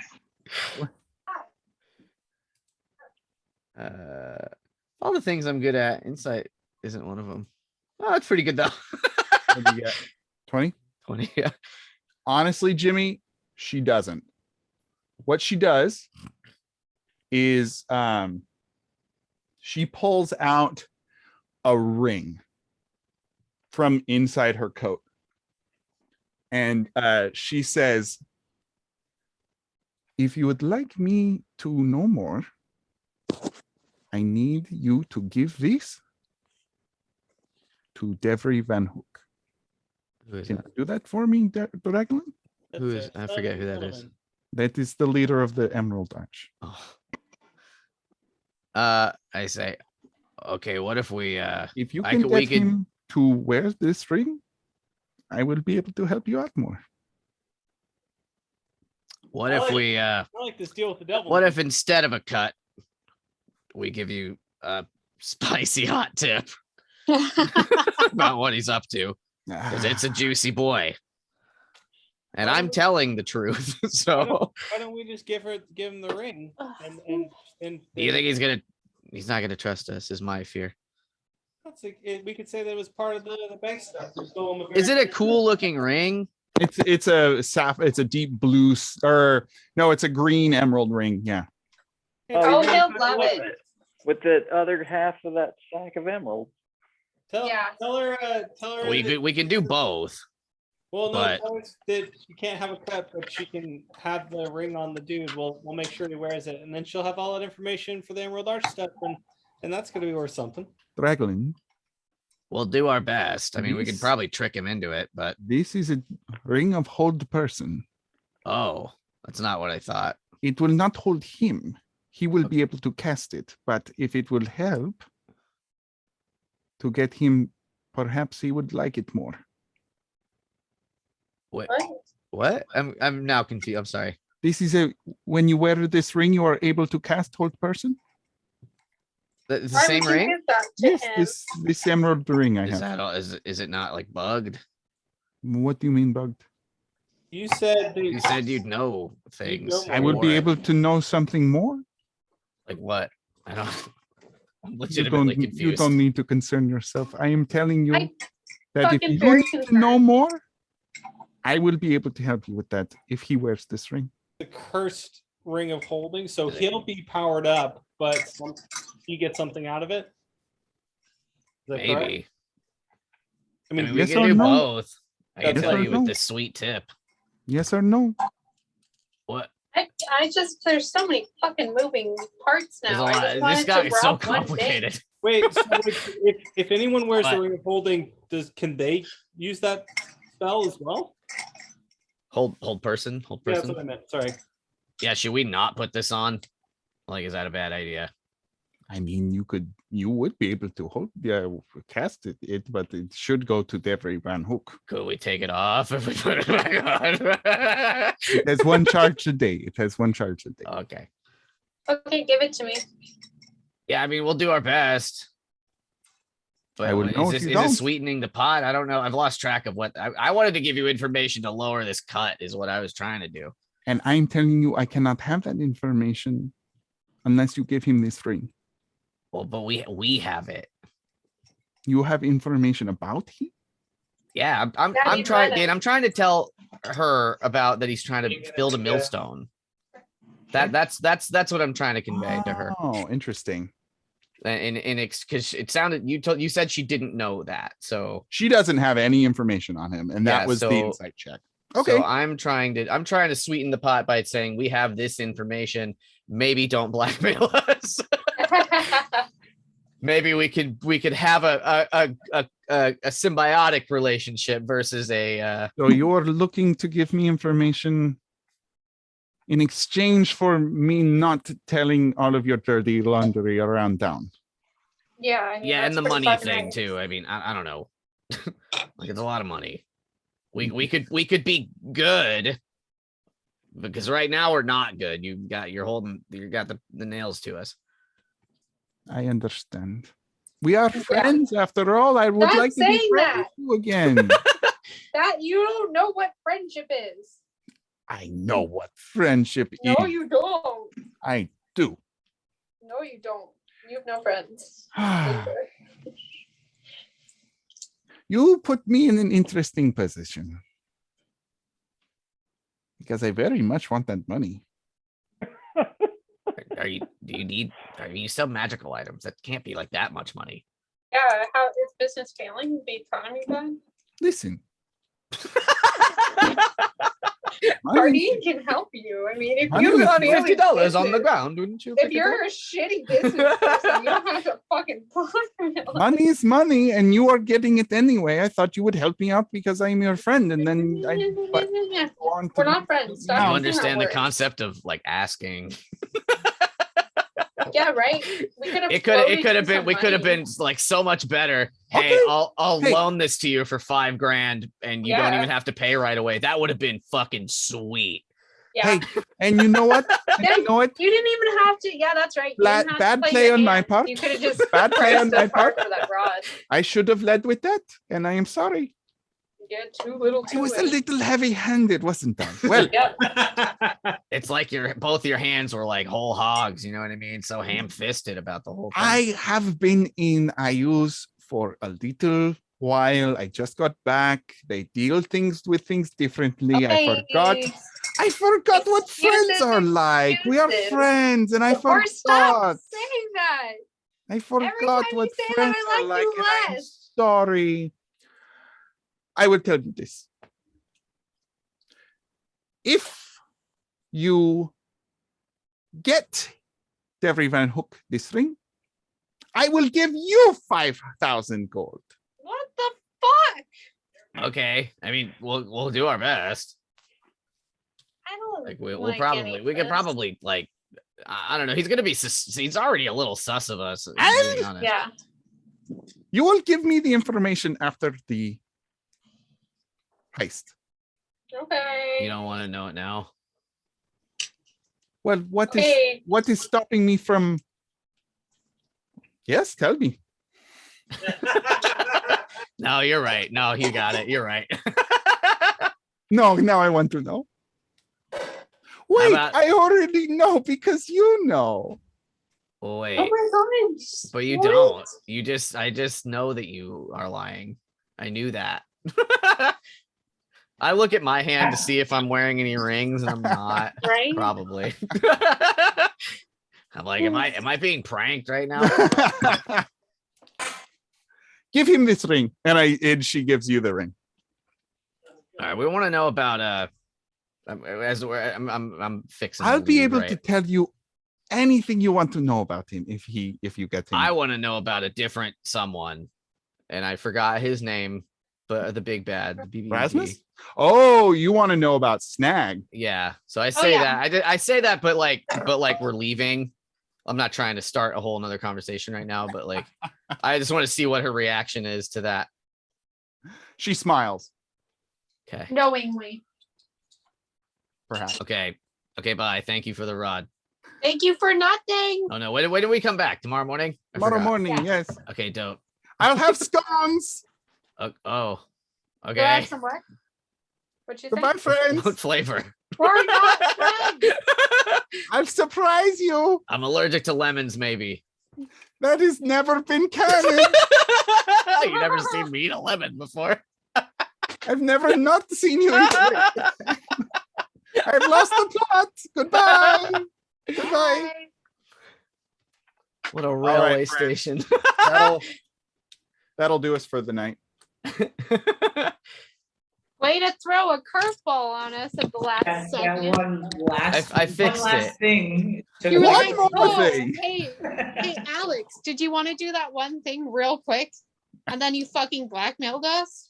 All the things I'm good at, insight isn't one of them. Oh, that's pretty good though. What do you get? 20? 20, yeah. Honestly, Jimmy, she doesn't. What she does is she pulls out a ring from inside her coat. And she says, if you would like me to know more, I need you to give this to Devry Van Hook. Who is Can that? you do that for me, Draglin? Who is- I forget who that is. That is the leader of the Emerald Arch. Oh. I say, okay, what if we If you I can could- we get could- him to wear this ring, I will be able to help you out more. what I if like- we I like this deal with the devil. what if instead of a cut, we give you a spicy hot tip about what he's up to? Because it's a juicy boy. And I'm telling the truth. So Why don't we just give him the ring? And do you think he's not gonna trust us, is my fear. we could say that it was part of the bank stuff. We stole him Is it a cool looking ring? It's a deep blue or no, it's a green emerald ring. Yeah. Oh, he'll yeah, love it. With the other half of that sack of emeralds. Tell her. We can do both. Well, no, but- tell her that she can't have a cut, but she can have the ring on the dude. We'll make sure he wears it, and then she'll have all that information for the Emerald Arch stuff, and that's gonna be worth something. Draglin, We'll do our best. I mean, we could This- probably trick him into it, but This is a ring of hold person. oh, that's not what I thought. It will not hold him. He will be able to cast it, but if it will help to get him, perhaps he would like it more. What? What? What? I'm now confused. I'm sorry. This is when you wear this ring, you are able to cast hold person. It's the Why same would you ring. give that to Yes, him? this emerald ring I Is have. that all? Is it not like bugged? What do you mean bugged? You said that You said you'd know things. know I will for be it. able to know something more. Like what? I don't. I'm You legitimately don't, confused. you don't need to concern yourself. I am telling you I that if fucking you very need to know concerned. more, I will be able to help you with that if he wears this ring. The cursed ring of holding, so he'll be powered up, but he gets something out of it. Is that correct? Maybe. I I mean, mean, we yes can or do no? both. I can That's tell right. you with No. this sweet tip. Yes or no? What? I just there's so many fucking moving parts There's now. a I lot. just This wanted guy to is so rob one thing. complicated. wait. So if anyone wears the What? ring of holding, can they use that spell as well? Hold person. Hold Yeah, that's person. what I meant. Sorry. Yeah. Should we not put this on? Like, is that a bad idea? I mean, you would be able to hold, cast it, but it should go to Devery Van Hook. Could we take it off if we put it back on? It has one charge a day. It has one charge a day. Okay. Okay, give it to me. Yeah, I mean, we'll do our best. But I would know if you is don't. it sweetening the pot? I don't know. I've lost track of what I wanted to give you information to lower this cut, is what I was trying to do. And I'm telling you, I cannot have that information unless you give him this ring. Well, but we have it. You have information about him? Yeah, I'm Yeah, I'm you trying, read it. Dan. I'm trying to tell her about that he's trying to build a millstone. That's what I'm trying to convey to her. Oh, interesting. And because it sounded you said she didn't know that. So She doesn't have any information on him, and that Yeah, was the so- insight check. Okay. So I'm trying to sweeten the pot by saying we have this information. Maybe don't blackmail us. Maybe we could have a symbiotic relationship versus a So you're looking to give me information in exchange for me not telling all of your dirty laundry around town. Yeah, I mean, yeah, that's and the pretty money fucking thing nice. too. I mean, I don't know. Like, it's a lot of money. We could be good because right now we're not good. You got the nails to us. I understand. We are friends after all. I would Stop like to be saying friends that. with you again. That you don't know what friendship is. I know what friendship No, is. you don't. I do. No, you don't. You have no friends. You put me in an interesting position because I very much want that money. Are you sell magical items? That can't be like that much money. Yeah, how is business failing? The economy bad? Listen, Party can help you. I mean, if Money you is have a failing $50 on the business, ground, wouldn't you? if pick it you're up? a shitty business person, you don't have to fucking blackmail. money is money, and you are getting it anyway. I thought you would help me out because I'm your friend, and then I but want to We're not friends. Stop You using understand that the word. concept of like asking. Yeah, right. We could have. It could have been. We could have been like so much better. Hey, Okay. I'll Hey. loan this to you for $5,000, and you don't Yeah. even have to pay right away. That would have been fucking sweet. Yeah. Hey, and you know what? Then You know what? you didn't even have to. Yeah, that's right. You Bad- didn't have to bad play play your on my hand. part. You could have just Bad play pressed on the my part part. for that rod. I should have led with that, and I am sorry. You get too little. I Too was a late. little heavy-handed, wasn't I? Well, Yep. It's like both your hands were like whole hogs. You know what I mean? So ham-fisted about the whole thing. I have been in IUs for a little while. I just got back. They deal with things differently. Okay. I forgot what friends Excuses, are like. We are excuses. friends, and I Or stop forgot. saying that. I forgot time you what say that, friends I are like like, you and I'm less. sorry. I will tell you this. If you get Devery Van Hook this ring, I will give you 5,000 gold. fuck? Okay. I mean, we'll do our best. I don't Like we'll like probably any we of could this. probably like I don't know. He's gonna be he's already a little sus of us. To be And- honest. Yeah. You will give me the information after the heist. Okay. You don't want to know it now. Well, what is Okay. what is stopping me from? Yes, tell me. No, you're right. No, you got it. You're right. No, now I want to know. Wait, about- I already know because you know. Well, wait, Oh my god. but you What? don't. I just know that you are lying. I knew that. I look at my hand to see if I'm wearing any rings, and I'm not. Right? Probably. I'm like, am I being pranked right now? Give him this ring, and she gives you the ring. All right, we want to know about I'm fixing. I'll be leave, able right? to tell you anything you want to know about him if you get him. I want to know about a different someone, and I forgot his name, but the big bad, the BBB. Rasmus? Oh, you want to know about Snag? Yeah. So I say yeah. that I say that, but like we're leaving. I'm not trying to start a whole nother conversation right now, but like I just want to see what her reaction is to that. She smiles, Okay. Knowingly. perhaps. Okay. Bye. Thank you for the rod. Thank you for nothing. Oh no, when do we come back? Tomorrow morning? I Tomorrow forgot. morning, Yeah. yes. Okay, dope. I'll have scones. Oh, Do I okay. have some what? What you Goodbye, think? friends. What flavor? We're not friends. I'll surprise you. I'm allergic to lemons, maybe. That has never been canon. You never seen me eat a lemon before. I've never not seen you eat it. I've lost the plot. Goodbye. Goodbye. What a railway friends. station. That'll do us for the night. Way to throw a curveball on us at the last second. one last. I fixed one last it. thing. You were One like, more oh, thing. hey, Alex, did you want to do that one thing real quick? And then you fucking blackmailed us?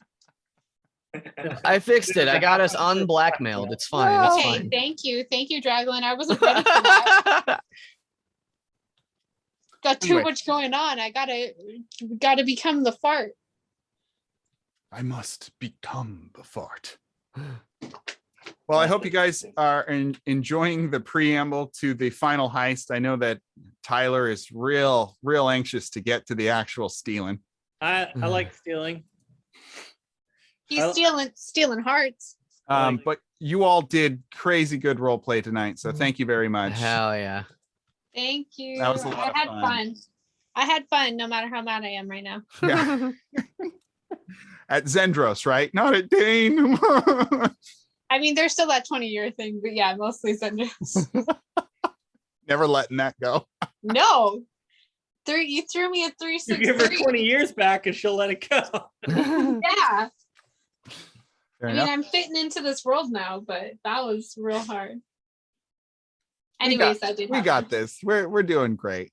I fixed it. I got us unblackmailed. It's fine. It's Okay, fine. thank you, Draglin. I wasn't ready for that. Got too Anyway. much going on. I gotta become the fart. I must become the fart. Well, I hope you guys are enjoying the preamble to the final heist. I know that Tyler is real anxious to get to the actual stealing. I like stealing. He's I- stealing hearts. But you all did crazy good role play tonight, so thank you very much. Hell yeah. Thank you. That was a lot I of had fun. fun. I had fun no matter how mad I am right now. Yeah. At Zendros, right? Not at Dane. I mean, there's still that 20-year thing, but yeah, mostly Zendros. Never letting that go. No. You threw me a You give her 3-6-3. 20 years back and she'll let it go. Yeah. Fair I mean, enough. I'm fitting into this world now, but that was real hard. We got- Anyways, that did We happen. got this. We're doing great.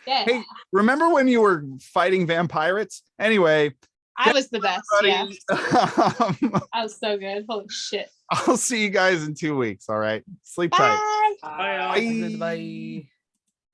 Yeah. Hey, remember when you were fighting vampirates? Anyway, I was the best. Yeah. buddy, I was so good. Holy shit. I'll see you guys in 2 weeks. All right. Sleep tight. Bye. Bye, y'all. Bye. Bye.